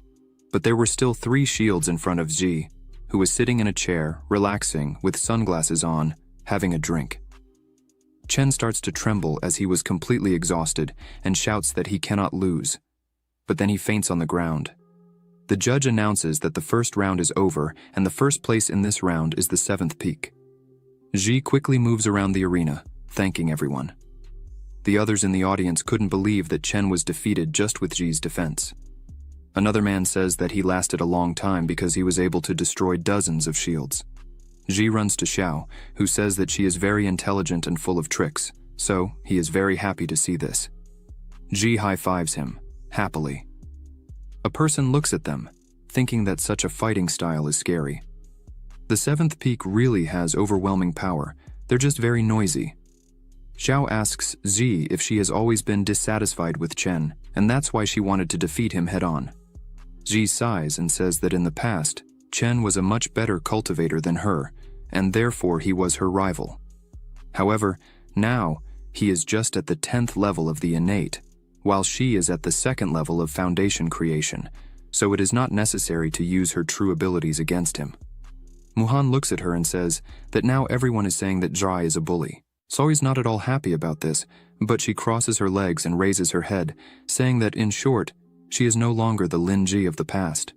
Speaker 2: but there were still 3 shields in front of Ji, who was sitting in a chair, relaxing, with sunglasses on, having a drink. Chen starts to tremble as he was completely exhausted and shouts that he cannot lose. But then he faints on the ground. The judge announces that the first round is over and the first place in this round is the 7th peak. Ji quickly moves around the arena, thanking everyone. The others in the audience couldn't believe that Chen was defeated just with Ji's defense. Another man says that he lasted a long time because he was able to destroy dozens of shields. Ji runs to Xiao, who says that she is very intelligent and full of tricks, so he is very happy to see this. Ji high-fives him, happily. A person looks at them, thinking that such a fighting style is scary. The 7th peak really has overwhelming power, they're just very noisy. Xiao asks Ji if she has always been dissatisfied with Chen, and that's why she wanted to defeat him head-on. Ji sighs and says that in the past, Chen was a much better cultivator than her, and therefore he was her rival. However, now, he is just at the 10th level of the innate, while she is at the 2nd level of foundation creation, so it is not necessary to use her true abilities against him. Muhan looks at her and says that now everyone is saying that Zhai is a bully, Soi's not at all happy about this, but she crosses her legs and raises her head, saying that, in short, she is no longer the Lin Ji of the past.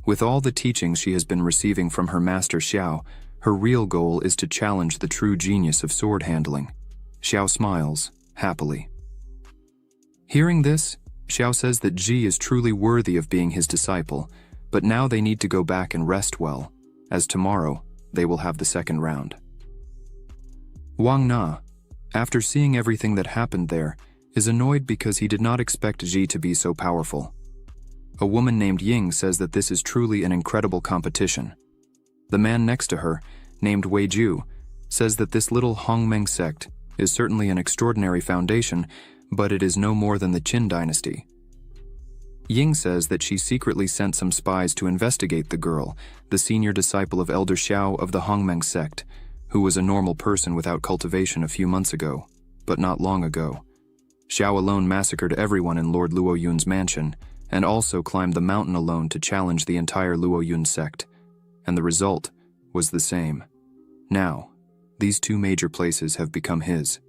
Speaker 2: With all the teachings she has been receiving from her master Xiao, her real goal is to challenge the true genius of sword handling. Xiao smiles, happily. Hearing this, Xiao says that Ji is truly worthy of being his disciple, but now they need to go back and rest well, as tomorrow they will have the second round. Wang Na, after seeing everything that happened there, is annoyed because he did not expect Ji to be so powerful. A woman named Ying says that this is truly an incredible competition. The man next to her, named Wei Ju, says that this little Hongmeng sect is certainly an extraordinary foundation, but it is no more than the Qin dynasty. Ying says that she secretly sent some spies to investigate the girl, the senior disciple of Elder Xiao of the Hongmeng sect, who was a normal person without cultivation a few months ago, but not long ago. Xiao alone massacred everyone in Lord Luo Yun's mansion, and also climbed the mountain alone to challenge the entire Luo Yun sect, and the result was the same. Now, these two major places have become his.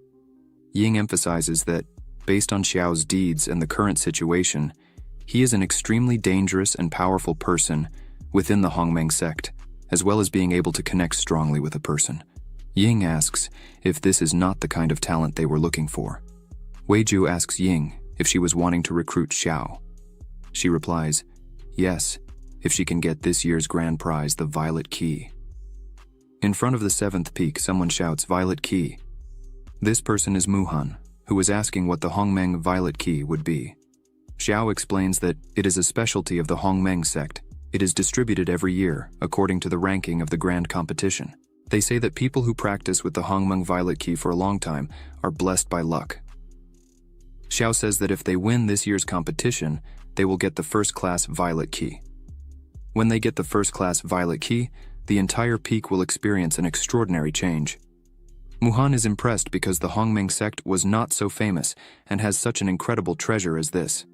Speaker 2: Ying emphasizes that, based on Xiao's deeds and the current situation, he is an extremely dangerous and powerful person within the Hongmeng sect, as well as being able to connect strongly with a person. Ying asks if this is not the kind of talent they were looking for. Weiju asks Ying if she was wanting to recruit Xiao. She replies, yes, if she can get this year's grand prize, the Violet Key. In front of the 7th peak, someone shouts, Violet Key. This person is Muhan, who was asking what the Hongmeng Violet Key would be. Xiao explains that it is a specialty of the Hongmeng sect. It is distributed every year, according to the ranking of the grand competition. They say that people who practice with the Hongmeng Violet Key for a long time are blessed by luck. Xiao says that if they win this year's competition, they will get the first-class Violet Key. When they get the first-class Violet Key, the entire peak will experience an extraordinary change. Muhan is impressed because the Hongmeng sect was not so famous and has such an incredible treasure as this.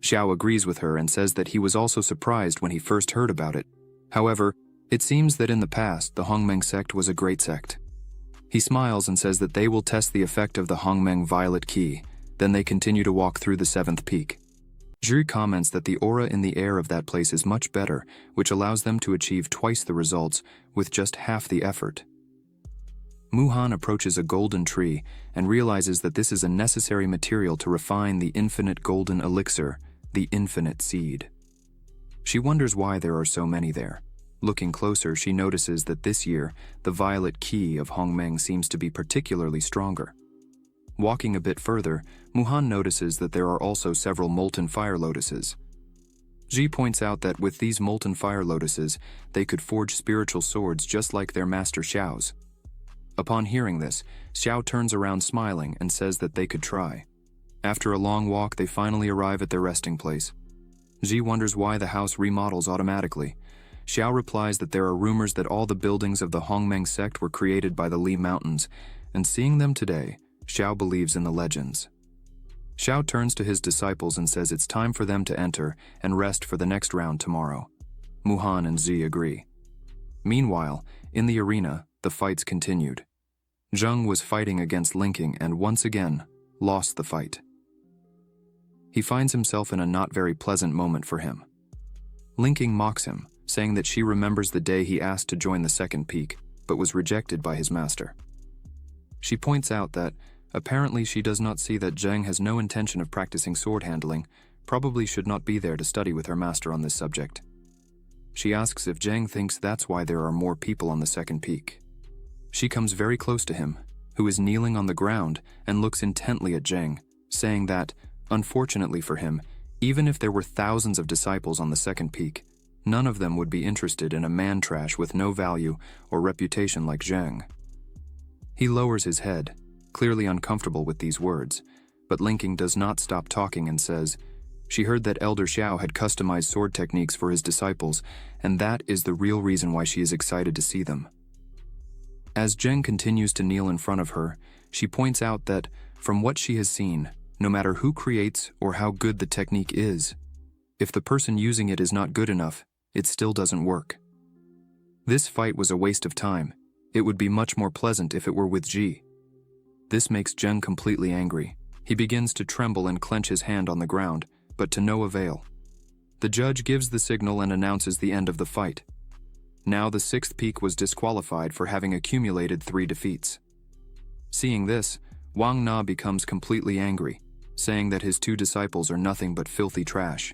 Speaker 2: Xiao agrees with her and says that he was also surprised when he first heard about it. However, it seems that in the past, the Hongmeng sect was a great sect. He smiles and says that they will test the effect of the Hongmeng Violet Key, then they continue to walk through the 7th peak. Zhi comments that the aura in the air of that place is much better, which allows them to achieve twice the results with just half the effort. Muhan approaches a golden tree and realizes that this is a necessary material to refine the infinite golden elixir, the infinite seed. She wonders why there are so many there. Looking closer, she notices that this year, the Violet Key of Hongmeng seems to be particularly stronger. Walking a bit further, Muhan notices that there are also several molten fire lotuses. Ji points out that with these molten fire lotuses, they could forge spiritual swords just like their master Xiao's. Upon hearing this, Xiao turns around smiling and says that they could try. After a long walk, they finally arrive at their resting place. Ji wonders why the house remodels automatically. Xiao replies that there are rumors that all the buildings of the Hongmeng sect were created by the Li Mountains, and seeing them today, Xiao believes in the legends. Xiao turns to his disciples and says it's time for them to enter and rest for the next round tomorrow. Muhan and Zi agree. Meanwhile, in the arena, the fights continued. Zheng was fighting against Linking and once again lost the fight. He finds himself in a not very pleasant moment for him. Linking mocks him, saying that she remembers the day he asked to join the 2nd peak, but was rejected by his master. She points out that apparently she does not see that Zheng has no intention of practicing sword handling, probably should not be there to study with her master on this subject. She asks if Zheng thinks that's why there are more people on the 2nd peak. She comes very close to him, who is kneeling on the ground and looks intently at Zheng, saying that, unfortunately for him, even if there were thousands of disciples on the 2nd peak, none of them would be interested in a man-trash with no value or reputation like Zheng. He lowers his head, clearly uncomfortable with these words, but Linking does not stop talking and says, she heard that Elder Xiao had customized sword techniques for his disciples, and that is the real reason why she is excited to see them. As Zheng continues to kneel in front of her, she points out that, from what she has seen, no matter who creates or how good the technique is, if the person using it is not good enough, it still doesn't work. This fight was a waste of time. It would be much more pleasant if it were with Ji. This makes Zheng completely angry. He begins to tremble and clench his hand on the ground, but to no avail. The judge gives the signal and announces the end of the fight. Now the sixth peak was disqualified for having accumulated 3 defeats. Seeing this, Wang Na becomes completely angry, saying that his 2 disciples are nothing but filthy trash.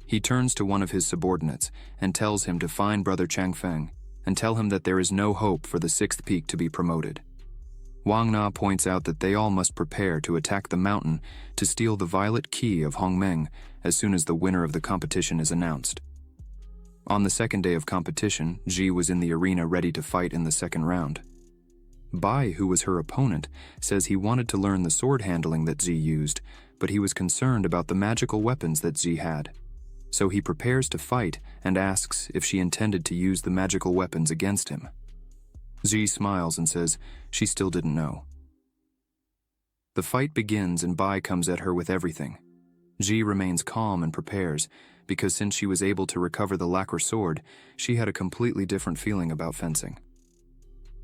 Speaker 2: He turns to one of his subordinates and tells him to find Brother Changfeng and tell him that there is no hope for the 6th peak to be promoted. Wang Na points out that they all must prepare to attack the mountain to steal the violet key of Hongmeng as soon as the winner of the competition is announced. On the 2nd day of competition, Ji was in the arena ready to fight in the 2nd round. Bai, who was her opponent, says he wanted to learn the sword handling that Ji used, but he was concerned about the magical weapons that Ji had. So he prepares to fight and asks if she intended to use the magical weapons against him. Ji smiles and says she still didn't know. The fight begins and Bai comes at her with everything. Ji remains calm and prepares, because since she was able to recover the lacquer sword, she had a completely different feeling about fencing.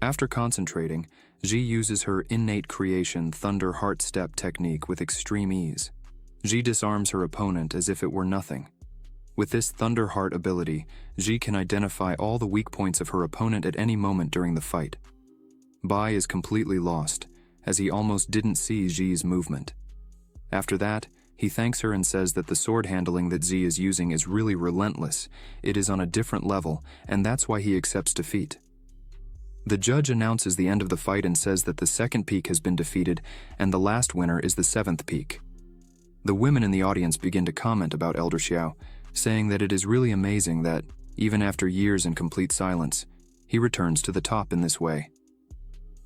Speaker 2: After concentrating, Ji uses her innate creation Thunder Heart Step technique with extreme ease. Ji disarms her opponent as if it were nothing. With this Thunder Heart ability, Ji can identify all the weak points of her opponent at any moment during the fight. Bai is completely lost, as he almost didn't see Ji's movement. After that, he thanks her and says that the sword handling that Ji is using is really relentless, it is on a different level, and that's why he accepts defeat. The judge announces the end of the fight and says that the 2nd peak has been defeated, and the last winner is the 7th peak. The women in the audience begin to comment about Elder Xiao, saying that it is really amazing that, even after years in complete silence, he returns to the top in this way.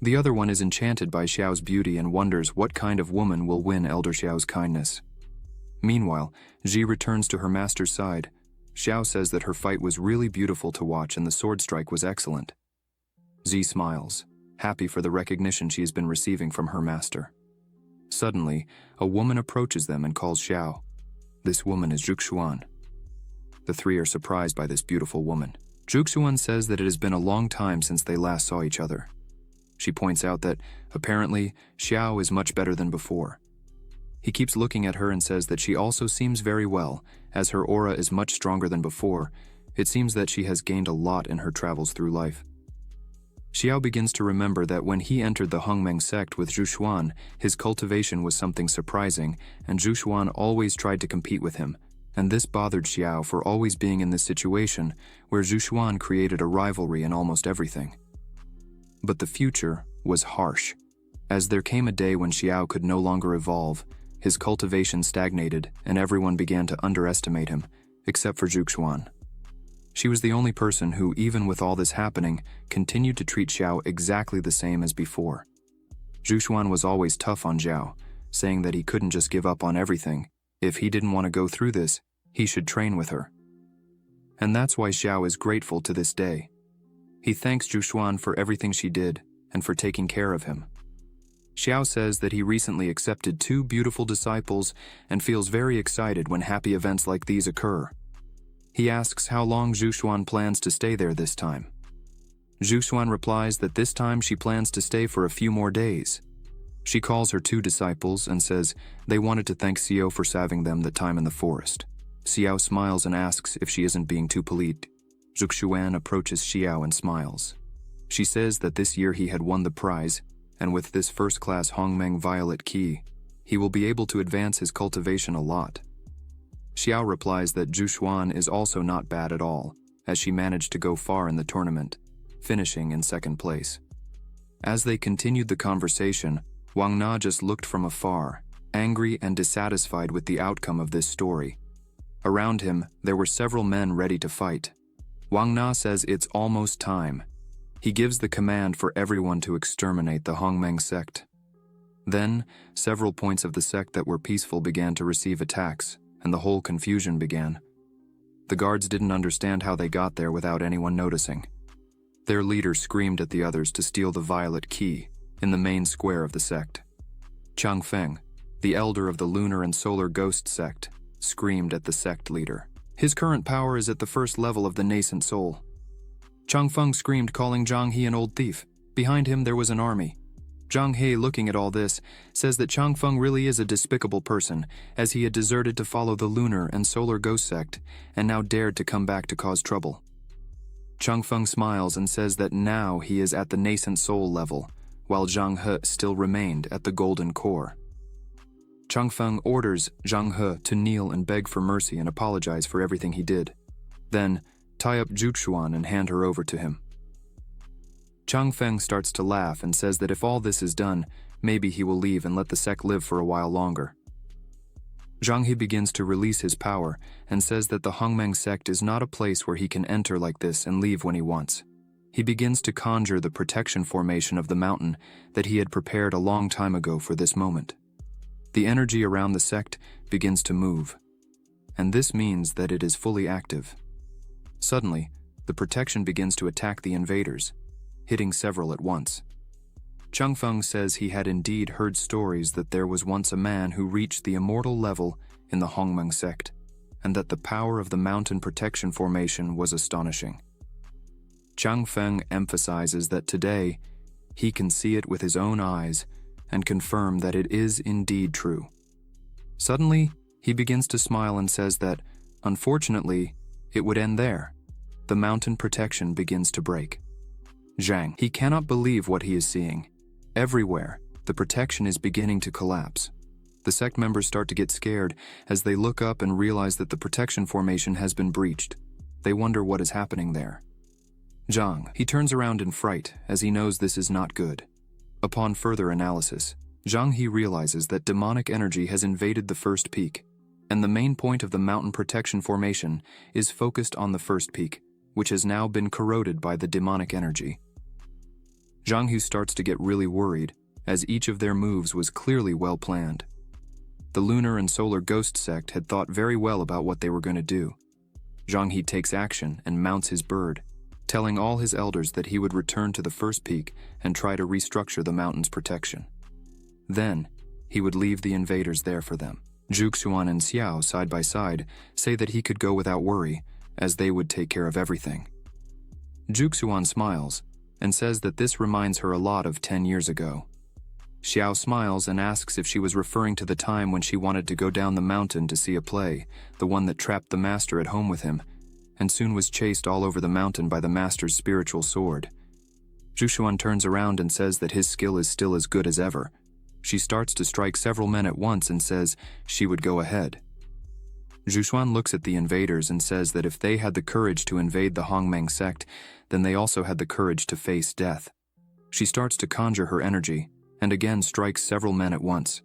Speaker 2: The other one is enchanted by Xiao's beauty and wonders what kind of woman will win Elder Xiao's kindness. Meanwhile, Ji returns to her master's side. Xiao says that her fight was really beautiful to watch and the sword strike was excellent. Ji smiles, happy for the recognition she has been receiving from her master. Suddenly, a woman approaches them and calls Xiao. This woman is Zhuxuan. The 3 are surprised by this beautiful woman. Zhuxuan says that it has been a long time since they last saw each other. She points out that, apparently, Xiao is much better than before. He keeps looking at her and says that she also seems very well, as her aura is much stronger than before. It seems that she has gained a lot in her travels through life. Xiao begins to remember that when he entered the Hongmeng sect with Zhuxuan, his cultivation was something surprising, and Zhuxuan always tried to compete with him, and this bothered Xiao for always being in this situation where Zhuxuan created a rivalry in almost everything. But the future was harsh, as there came a day when Xiao could no longer evolve, his cultivation stagnated, and everyone began to underestimate him, except for Zhuxuan. She was the only person who, even with all this happening, continued to treat Xiao exactly the same as before. Zhuxuan was always tough on Xiao, saying that he couldn't just give up on everything. If he didn't want to go through this, he should train with her. And that's why Xiao is grateful to this day. He thanks Zhuxuan for everything she did and for taking care of him. Xiao says that he recently accepted 2 beautiful disciples and feels very excited when happy events like these occur. He asks how long Zhuxuan plans to stay there this time. Zhuxuan replies that this time she plans to stay for a few more days. She calls her 2 disciples and says they wanted to thank Xiao for saving them the time in the forest. Xiao smiles and asks if she isn't being too polite. Zhuxuan approaches Xiao and smiles. She says that this year he had won the prize, and with this first-class Hongmeng violet key, he will be able to advance his cultivation a lot. Xiao replies that Zhuxuan is also not bad at all, as she managed to go far in the tournament, finishing in 2nd place. As they continued the conversation, Wang Na just looked from afar, angry and dissatisfied with the outcome of this story. Around him, there were several men ready to fight. Wang Na says it's almost time. He gives the command for everyone to exterminate the Hongmeng sect. Then, several points of the sect that were peaceful began to receive attacks, and the whole confusion began. The guards didn't understand how they got there without anyone noticing. Their leader screamed at the others to steal the violet key in the main square of the sect. Chang Feng, the elder of the lunar and solar ghost sect, screamed at the sect leader. His current power is at the 1st level of the nascent soul. Chang Feng screamed, calling Zhang He an old thief. Behind him there was an army. Zhang He, looking at all this, says that Chang Feng really is a despicable person, as he had deserted to follow the lunar and solar ghost sect, and now dared to come back to cause trouble. Chang Feng smiles and says that now he is at the nascent soul level, while Zhang He still remained at the golden core. Chang Feng orders Zhang He to kneel and beg for mercy and apologize for everything he did. Then, tie up Zhu Xuan and hand her over to him. Chang Feng starts to laugh and says that if all this is done, maybe he will leave and let the sect live for a while longer. Zhang He begins to release his power and says that the Hongmeng sect is not a place where he can enter like this and leave when he wants. He begins to conjure the protection formation of the mountain that he had prepared a long time ago for this moment. The energy around the sect begins to move, and this means that it is fully active. Suddenly, the protection begins to attack the invaders, hitting several at once. Chang Feng says he had indeed heard stories that there was once a man who reached the immortal level in the Hongmeng sect, and that the power of the mountain protection formation was astonishing. Chang Feng emphasizes that today, he can see it with his own eyes and confirm that it is indeed true. Suddenly, he begins to smile and says that, unfortunately, it would end there. The mountain protection begins to break. Zhang, he cannot believe what he is seeing. Everywhere, the protection is beginning to collapse. The sect members start to get scared as they look up and realize that the protection formation has been breached. They wonder what is happening there. Zhang, he turns around in fright as he knows this is not good. Upon further analysis, Zhang He realizes that demonic energy has invaded the first peak, and the main point of the mountain protection formation is focused on the first peak, which has now been corroded by the demonic energy. Zhang He starts to get really worried, as each of their moves was clearly well planned. The lunar and solar ghost sect had thought very well about what they were going to do. Zhang He takes action and mounts his bird, telling all his elders that he would return to the first peak and try to restructure the mountain's protection. Then, he would leave the invaders there for them. Zhu Xuan and Xiao, side by side, say that he could go without worry, as they would take care of everything. Zhu Xuan smiles and says that this reminds her a lot of 10 years ago. Xiao smiles and asks if she was referring to the time when she wanted to go down the mountain to see a play, the one that trapped the master at home with him, and soon was chased all over the mountain by the master's spiritual sword. Zhu Xuan turns around and says that his skill is still as good as ever. She starts to strike several men at once and says she would go ahead. Zhu Xuan looks at the invaders and says that if they had the courage to invade the Hongmeng sect, then they also had the courage to face death. She starts to conjure her energy, and again strikes several men at once.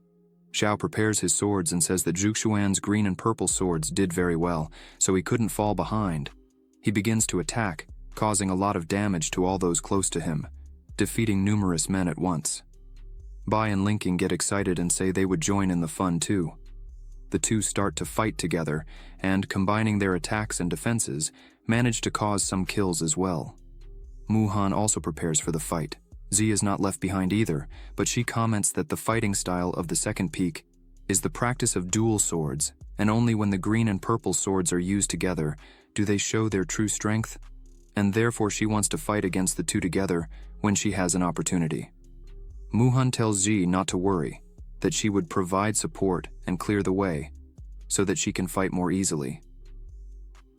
Speaker 2: Xiao prepares his swords and says that Zhu Xuan's green and purple swords did very well, so he couldn't fall behind. He begins to attack, causing a lot of damage to all those close to him, defeating numerous men at once. Bai and Linking get excited and say they would join in the fun too. The two start to fight together, and, combining their attacks and defenses, manage to cause some kills as well. Muhan also prepares for the fight. Z is not left behind either, but she comments that the fighting style of the second peak is the practice of dual swords, and only when the green and purple swords are used together do they show their true strength, and therefore she wants to fight against the two together when she has an opportunity. Muhan tells Z not to worry, that she would provide support and clear the way, so that she can fight more easily.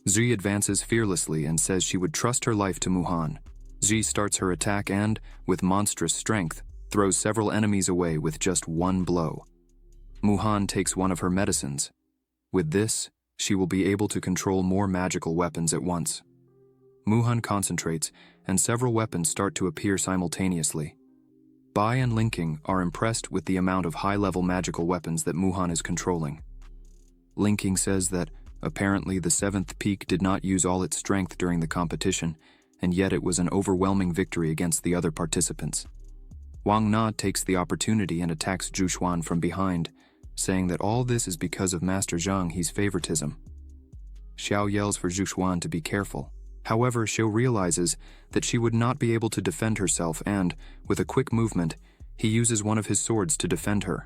Speaker 2: Z advances fearlessly and says she would trust her life to Muhan. Z starts her attack and, with monstrous strength, throws several enemies away with just one blow. Muhan takes one of her medicines. With this, she will be able to control more magical weapons at once. Muhan concentrates, and several weapons start to appear simultaneously. Bai and Linking are impressed with the amount of high-level magical weapons that Muhan is controlling. Linking says that, apparently the seventh peak did not use all its strength during the competition, and yet it was an overwhelming victory against the other participants. Wang Na takes the opportunity and attacks Zhu Xuan from behind, saying that all this is because of Master Zhang He's favoritism. Xiao yells for Zhu Xuan to be careful. However, Xiao realizes that she would not be able to defend herself and, with a quick movement, he uses one of his swords to defend her.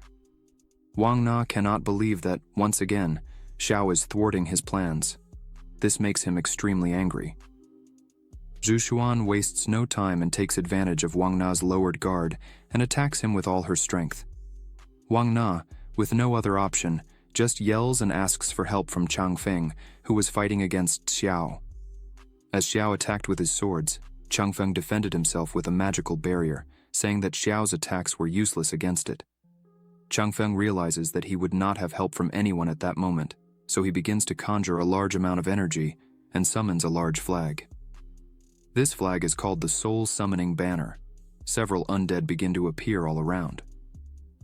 Speaker 2: Wang Na cannot believe that, once again, Xiao is thwarting his plans. This makes him extremely angry. Zhu Xuan wastes no time and takes advantage of Wang Na's lowered guard and attacks him with all her strength. Wang Na, with no other option, just yells and asks for help from Chang Feng, who was fighting against Xiao. As Xiao attacked with his swords, Chang Feng defended himself with a magical barrier, saying that Xiao's attacks were useless against it. Chang Feng realizes that he would not have help from anyone at that moment, so he begins to conjure a large amount of energy and summons a large flag. This flag is called the Soul Summoning Banner. Several undead begin to appear all around.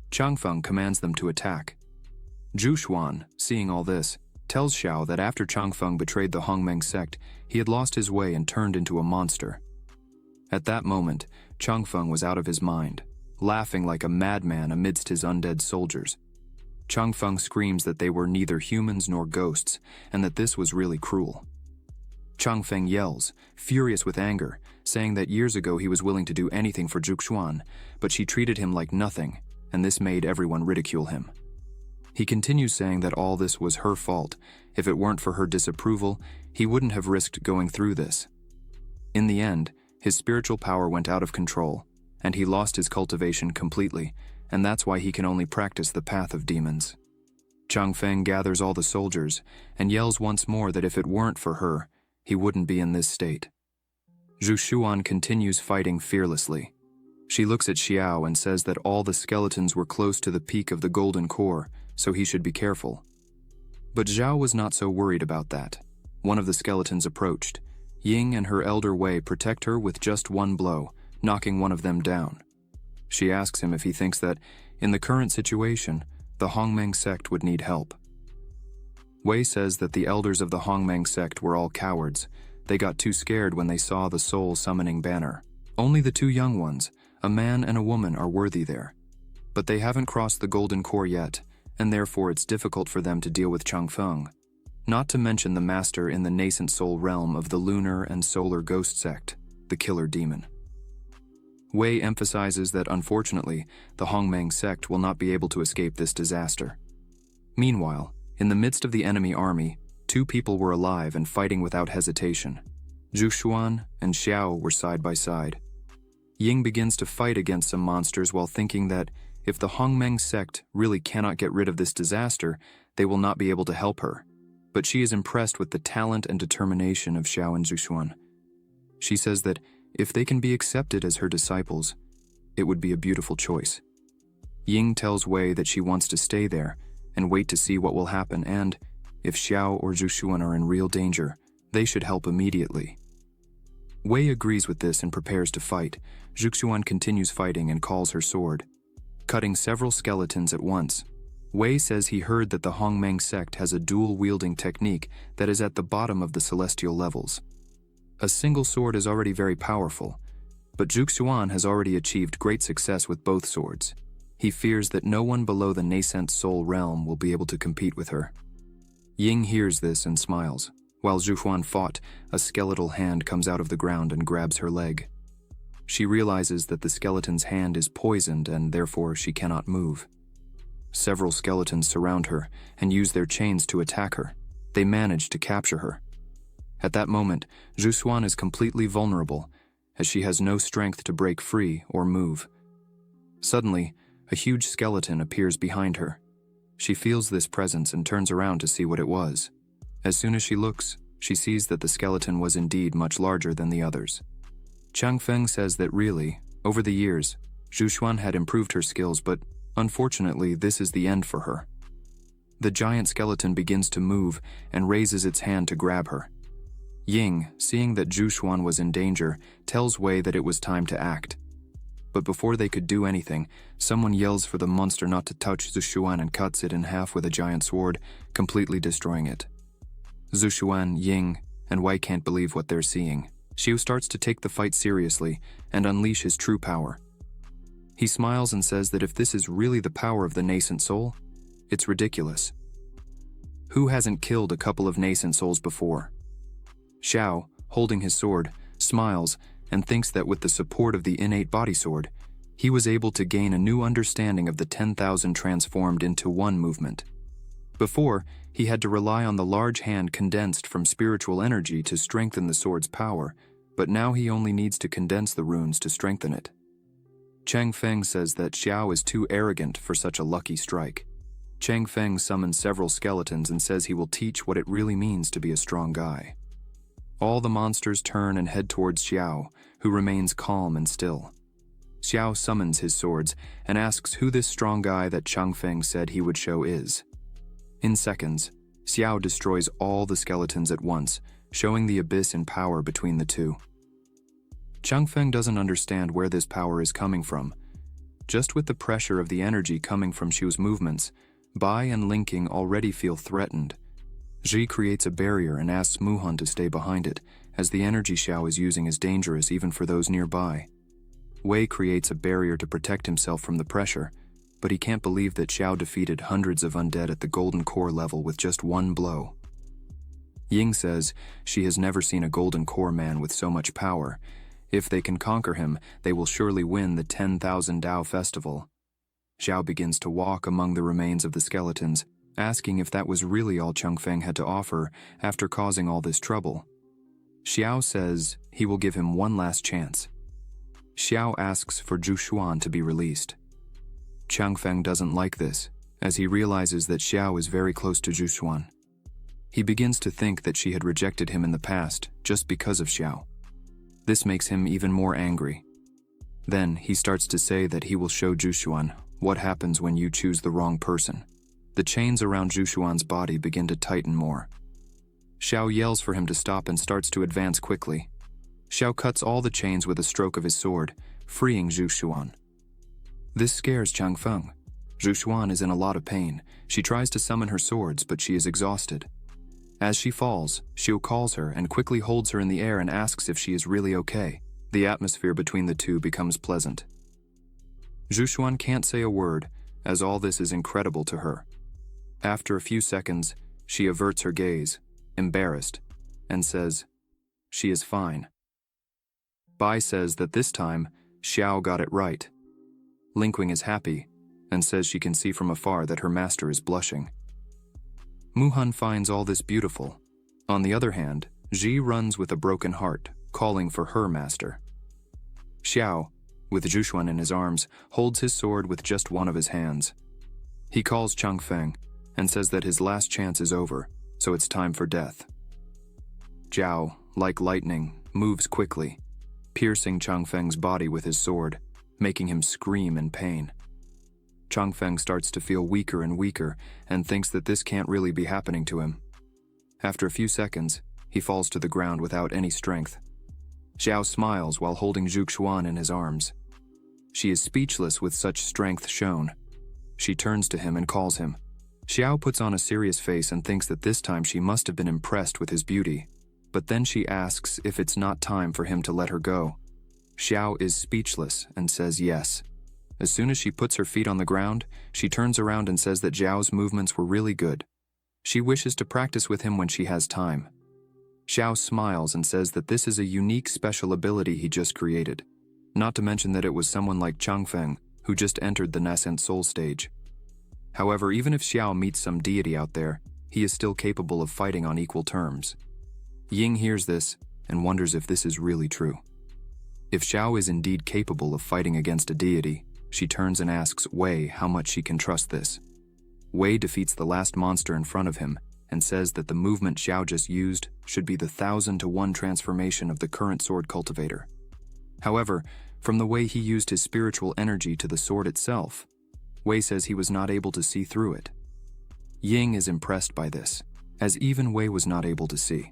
Speaker 2: Chang Feng commands them to attack. Zhu Xuan, seeing all this, tells Xiao that after Chang Feng betrayed the Hongmeng sect, he had lost his way and turned into a monster. At that moment, Chang Feng was out of his mind, laughing like a madman amidst his undead soldiers. Chang Feng screams that they were neither humans nor ghosts, and that this was really cruel. Chang Feng yells, furious with anger, saying that years ago he was willing to do anything for Zhu Xuan, but she treated him like nothing, and this made everyone ridicule him. He continues saying that all this was her fault. If it weren't for her disapproval, he wouldn't have risked going through this. In the end, his spiritual power went out of control, and he lost his cultivation completely, and that's why he can only practice the path of demons. Chang Feng gathers all the soldiers and yells once more that if it weren't for her, he wouldn't be in this state. Zhu Xuan continues fighting fearlessly. She looks at Xiao and says that all the skeletons were close to the peak of the golden core, so he should be careful. But Zhao was not so worried about that. One of the skeletons approached. Ying and her elder Wei protect her with just one blow, knocking one of them down. She asks him if he thinks that, in the current situation, the Hongmeng sect would need help. Wei says that the elders of the Hongmeng sect were all cowards. They got too scared when they saw the soul summoning banner. Only the two young ones, a man and a woman, are worthy there. But they haven't crossed the golden core yet, and therefore it's difficult for them to deal with Chang Feng, not to mention the master in the nascent soul realm of the lunar and solar ghost sect, the killer demon. Wei emphasizes that unfortunately, the Hongmeng sect will not be able to escape this disaster. Meanwhile, in the midst of the enemy army, two people were alive and fighting without hesitation. Zhu Xuan and Xiao were side by side. Ying begins to fight against some monsters while thinking that if the Hongmeng sect really cannot get rid of this disaster, they will not be able to help her. But she is impressed with the talent and determination of Xiao and Zhu Xuan. She says that if they can be accepted as her disciples, it would be a beautiful choice. Ying tells Wei that she wants to stay there and wait to see what will happen, and if Xiao or Zhu Xuan are in real danger, they should help immediately. Wei agrees with this and prepares to fight. Zhu Xuan continues fighting and calls her sword, cutting several skeletons at once. Wei says he heard that the Hongmeng sect has a dual-wielding technique that is at the bottom of the celestial levels. A single sword is already very powerful, but Zhu Xuan has already achieved great success with both swords. He fears that no one below the nascent soul realm will be able to compete with her. Ying hears this and smiles. While Zhu Xuan fought, a skeletal hand comes out of the ground and grabs her leg. She realizes that the skeleton's hand is poisoned and therefore she cannot move. Several skeletons surround her and use their chains to attack her. They manage to capture her. At that moment, Zhu Xuan is completely vulnerable, as she has no strength to break free or move. Suddenly, a huge skeleton appears behind her. She feels this presence and turns around to see what it was. As soon as she looks, she sees that the skeleton was indeed much larger than the others. Chang Feng says that really, over the years, Zhu Xuan had improved her skills, but unfortunately, this is the end for her. The giant skeleton begins to move and raises its hand to grab her. Ying, seeing that Zhu Xuan was in danger, tells Wei that it was time to act. But before they could do anything, someone yells for the monster not to touch Zhu Xuan and cuts it in half with a giant sword, completely destroying it. Zhu Xuan, Ying, and Wei can't believe what they're seeing. Xiu starts to take the fight seriously and unleash his true power. He smiles and says that if this is really the power of the nascent soul, it's ridiculous. Who hasn't killed a couple of nascent souls before? Xiao, holding his sword, smiles and thinks that with the support of the innate body sword, he was able to gain a new understanding of the 10,000 transformed into one movement. Before, he had to rely on the large hand condensed from spiritual energy to strengthen the sword's power, but now he only needs to condense the runes to strengthen it. Chang Feng says that Xiao is too arrogant for such a lucky strike. Chang Feng summons several skeletons and says he will teach what it really means to be a strong guy. All the monsters turn and head towards Xiao, who remains calm and still. Xiao summons his swords and asks who this strong guy that Chang Feng said he would show is. In seconds, Xiao destroys all the skeletons at once, showing the abyss in power between the two. Chang Feng doesn't understand where this power is coming from. Just with the pressure of the energy coming from Xiu's movements, Bai and Linking already feel threatened. Ji creates a barrier and asks Muhan to stay behind it, as the energy Xiao is using is dangerous even for those nearby. Wei creates a barrier to protect himself from the pressure, but he can't believe that Xiao defeated hundreds of undead at the golden core level with just one blow. Ying says she has never seen a golden core man with so much power. If they can conquer him, they will surely win the 10,000 Dao festival. Xiao begins to walk among the remains of the skeletons, asking if that was really all Chang Feng had to offer after causing all this trouble. Xiao says he will give him one last chance. Xiao asks for Zhu Xuan to be released. Chang Feng doesn't like this, as he realizes that Xiao is very close to Zhu Xuan. He begins to think that she had rejected him in the past just because of Xiao. This makes him even more angry. Then he starts to say that he will show Zhu Xuan what happens when you choose the wrong person. The chains around Zhu Xuan's body begin to tighten more. Xiao yells for him to stop and starts to advance quickly. Xiao cuts all the chains with a stroke of his sword, freeing Zhu Xuan. This scares Chang Feng. Zhu Xuan is in a lot of pain. She tries to summon her swords, but she is exhausted. As she falls, Xiu calls her and quickly holds her in the air and asks if she is really okay. The atmosphere between the two becomes pleasant. Zhu Xuan can't say a word, as all this is incredible to her. After a few seconds, she averts her gaze, embarrassed, and says, "She is fine." Bai says that this time, Xiao got it right. Linkwing is happy, and says she can see from afar that her master is blushing. Muhan finds all this beautiful. On the other hand, Ji runs with a broken heart, calling for her master. Xiao, with Zhu Xuan in his arms, holds his sword with just one of his hands. He calls Chang Feng and says that his last chance is over, so it's time for death. Zhao, like lightning, moves quickly, piercing Chang Feng's body with his sword, making him scream in pain. Chang Feng starts to feel weaker and weaker and thinks that this can't really be happening to him. After a few seconds, he falls to the ground without any strength. Xiao smiles while holding Zhu Xuan in his arms. She is speechless with such strength shown. She turns to him and calls him. Xiao puts on a serious face and thinks that this time she must have been impressed with his beauty, but then she asks if it's not time for him to let her go. Xiao is speechless and says yes. As soon as she puts her feet on the ground, she turns around and says that Zhao's movements were really good. She wishes to practice with him when she has time. Xiao smiles and says that this is a unique special ability he just created, not to mention that it was someone like Chang Feng who just entered the nascent soul stage. However, even if Xiao meets some deity out there, he is still capable of fighting on equal terms. Ying hears this and wonders if this is really true. If Xiao is indeed capable of fighting against a deity, she turns and asks Wei how much she can trust this. Wei defeats the last monster in front of him and says that the movement Xiao just used should be the 1,000-to-1 transformation of the current sword cultivator. However, from the way he used his spiritual energy to the sword itself, Wei says he was not able to see through it. Ying is impressed by this, as even Wei was not able to see.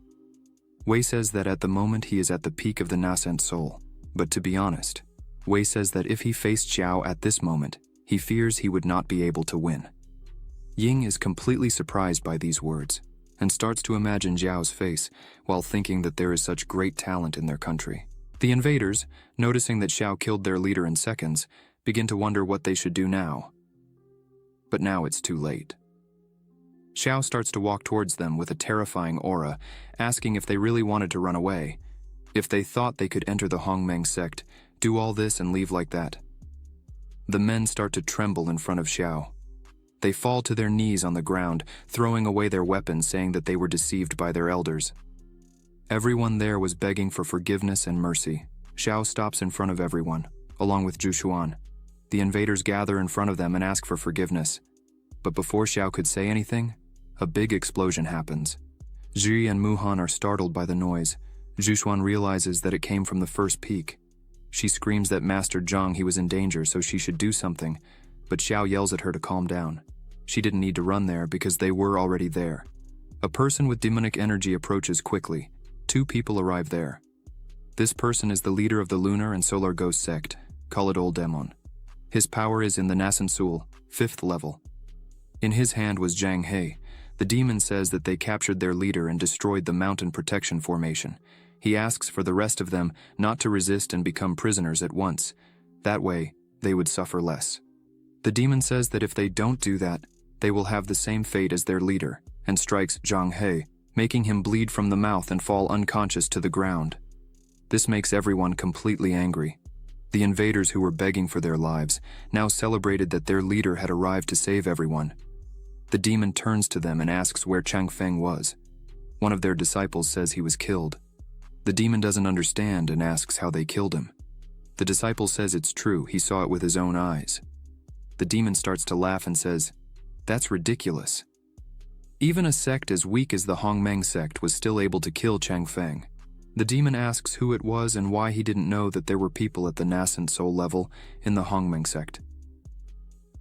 Speaker 2: Wei says that at the moment he is at the peak of the nascent soul, but to be honest, Wei says that if he faced Xiao at this moment, he fears he would not be able to win. Ying is completely surprised by these words and starts to imagine Zhao's face while thinking that there is such great talent in their country. The invaders, noticing that Xiao killed their leader in seconds, begin to wonder what they should do now. But now it's too late. Xiao starts to walk towards them with a terrifying aura, asking if they really wanted to run away, if they thought they could enter the Hongmeng sect, do all this and leave like that. The men start to tremble in front of Xiao. They fall to their knees on the ground, throwing away their weapons, saying that they were deceived by their elders. Everyone there was begging for forgiveness and mercy. Xiao stops in front of everyone, along with Jushuan. The invaders gather in front of them and ask for forgiveness. But before Xiao could say anything, a big explosion happens. Zhi and Muhan are startled by the noise. Jushuan realizes that it came from the first peak. She screams that Master Zhang he was in danger, so she should do something, but Xiao yells at her to calm down. She didn't need to run there because they were already there. A person with demonic energy approaches quickly. 2 people arrive there. This person is the leader of the Lunar and Solar Ghost sect, call it Old Demon. His power is in the Nasansul, 5th level. In his hand was Zhang He. The demon says that they captured their leader and destroyed the mountain protection formation. He asks for the rest of them not to resist and become prisoners at once. That way, they would suffer less. The demon says that if they don't do that, they will have the same fate as their leader, and strikes Zhang He, making him bleed from the mouth and fall unconscious to the ground. This makes everyone completely angry. The invaders who were begging for their lives now celebrated that their leader had arrived to save everyone. The demon turns to them and asks where Chang Feng was. One of their disciples says he was killed. The demon doesn't understand and asks how they killed him. The disciple says it's true, he saw it with his own eyes. The demon starts to laugh and says, "That's ridiculous." Even a sect as weak as the Hongmeng sect was still able to kill Chang Feng. The demon asks who it was and why he didn't know that there were people at the nascent soul level in the Hongmeng sect.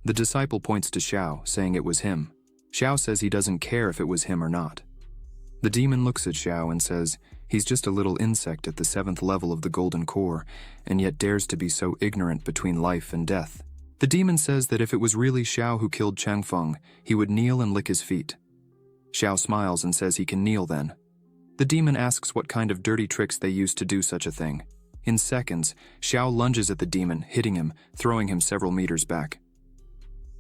Speaker 2: The disciple points to Xiao, saying it was him. Xiao says he doesn't care if it was him or not. The demon looks at Xiao and says he's just a little insect at the 7th level of the Golden Core, and yet dares to be so ignorant between life and death. The demon says that if it was really Xiao who killed Chang Feng, he would kneel and lick his feet. Xiao smiles and says he can kneel then. The demon asks what kind of dirty tricks they used to do such a thing. In seconds, Xiao lunges at the demon, hitting him, throwing him several meters back.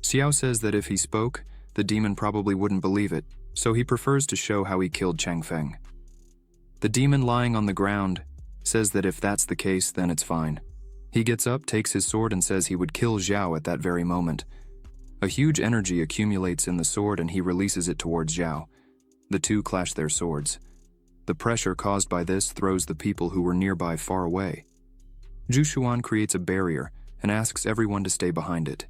Speaker 2: Xiao says that if he spoke, the demon probably wouldn't believe it, so he prefers to show how he killed Chang Feng. The demon lying on the ground says that if that's the case, then it's fine. He gets up, takes his sword, and says he would kill Zhao at that very moment. A huge energy accumulates in the sword and he releases it towards Zhao. The two clash their swords. The pressure caused by this throws the people who were nearby far away. Jushuan creates a barrier and asks everyone to stay behind it.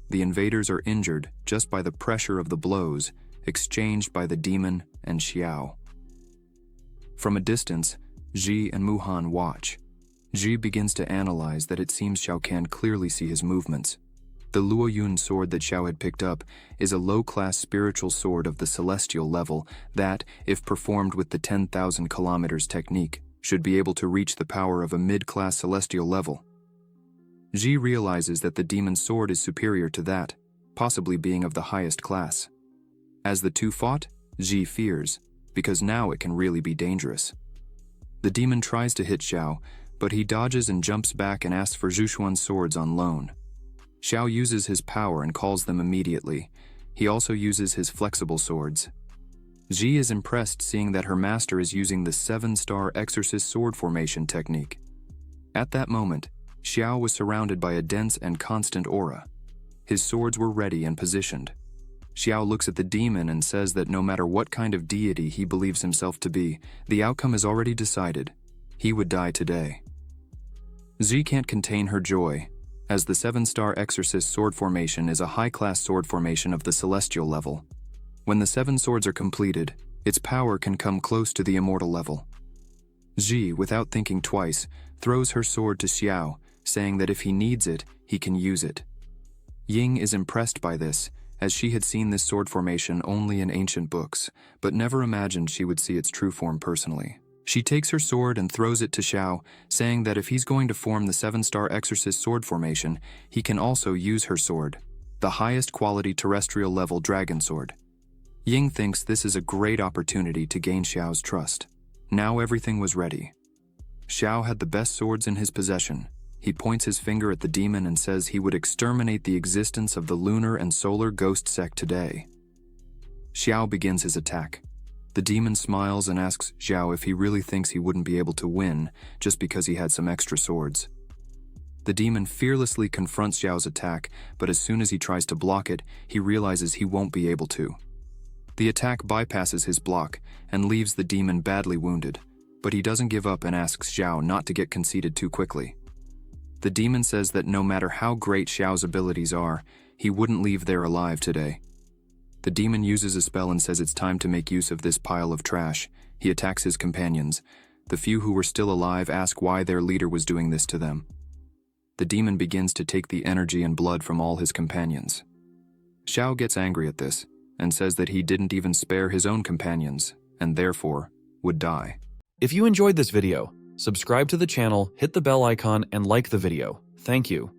Speaker 2: The invaders are injured just by the pressure of the blows exchanged by the demon and Xiao. From a distance, Ji and Muhan watch. Ji begins to analyze that it seems Xiao can clearly see his movements. The Luoyun sword that Xiao had picked up is a low-class spiritual sword of the celestial level that, if performed with the 10,000 kilometers technique, should be able to reach the power of a mid-class celestial level. Ji realizes that the demon's sword is superior to that, possibly being of the highest class. As the two fought, Ji fears, because now it can really be dangerous. The demon tries to hit Xiao, but he dodges and jumps back and asks for Jushuan's swords on loan. Xiao uses his power and calls them immediately. He also uses his flexible swords. Ji is impressed seeing that her master is using the 7-star exorcist sword formation technique. At that moment, Xiao was surrounded by a dense and constant aura. His swords were ready and positioned. Xiao looks at the demon and says that no matter what kind of deity he believes himself to be, the outcome is already decided. He would die today. Ji can't contain her joy, as the 7-star exorcist sword formation is a high-class sword formation of the celestial level. When the 7 swords are completed, its power can come close to the immortal level. Ji, without thinking twice, throws her sword to Xiao, saying that if he needs it, he can use it. Ying is impressed by this, as she had seen this sword formation only in ancient books, but never imagined she would see its true form personally. She takes her sword and throws it to Xiao, saying that if he's going to form the 7-star exorcist sword formation, he can also use her sword, the highest quality terrestrial level dragon sword. Ying thinks this is a great opportunity to gain Xiao's trust. Now everything was ready. Xiao had the best swords in his possession. He points his finger at the demon and says he would exterminate the existence of the lunar and solar ghost sect today. Xiao begins his attack. The demon smiles and asks Xiao if he really thinks he wouldn't be able to win just because he had some extra swords. The demon fearlessly confronts Xiao's attack, but as soon as he tries to block it, he realizes he won't be able to. The attack bypasses his block and leaves the demon badly wounded. But he doesn't give up and asks Xiao not to get conceited too quickly. The demon says that no matter how great Xiao's abilities are, he wouldn't leave there alive today. The demon uses a spell and says it's time to make use of this pile of trash. He attacks his companions. The few who were still alive ask why their leader was doing this to them. The demon begins to take the energy and blood from all his companions. Xiao gets angry at this and says that he didn't even spare his own companions and therefore would die.
Speaker 1: If you enjoyed this video, subscribe to the channel, hit the bell icon, and like the video. Thank you.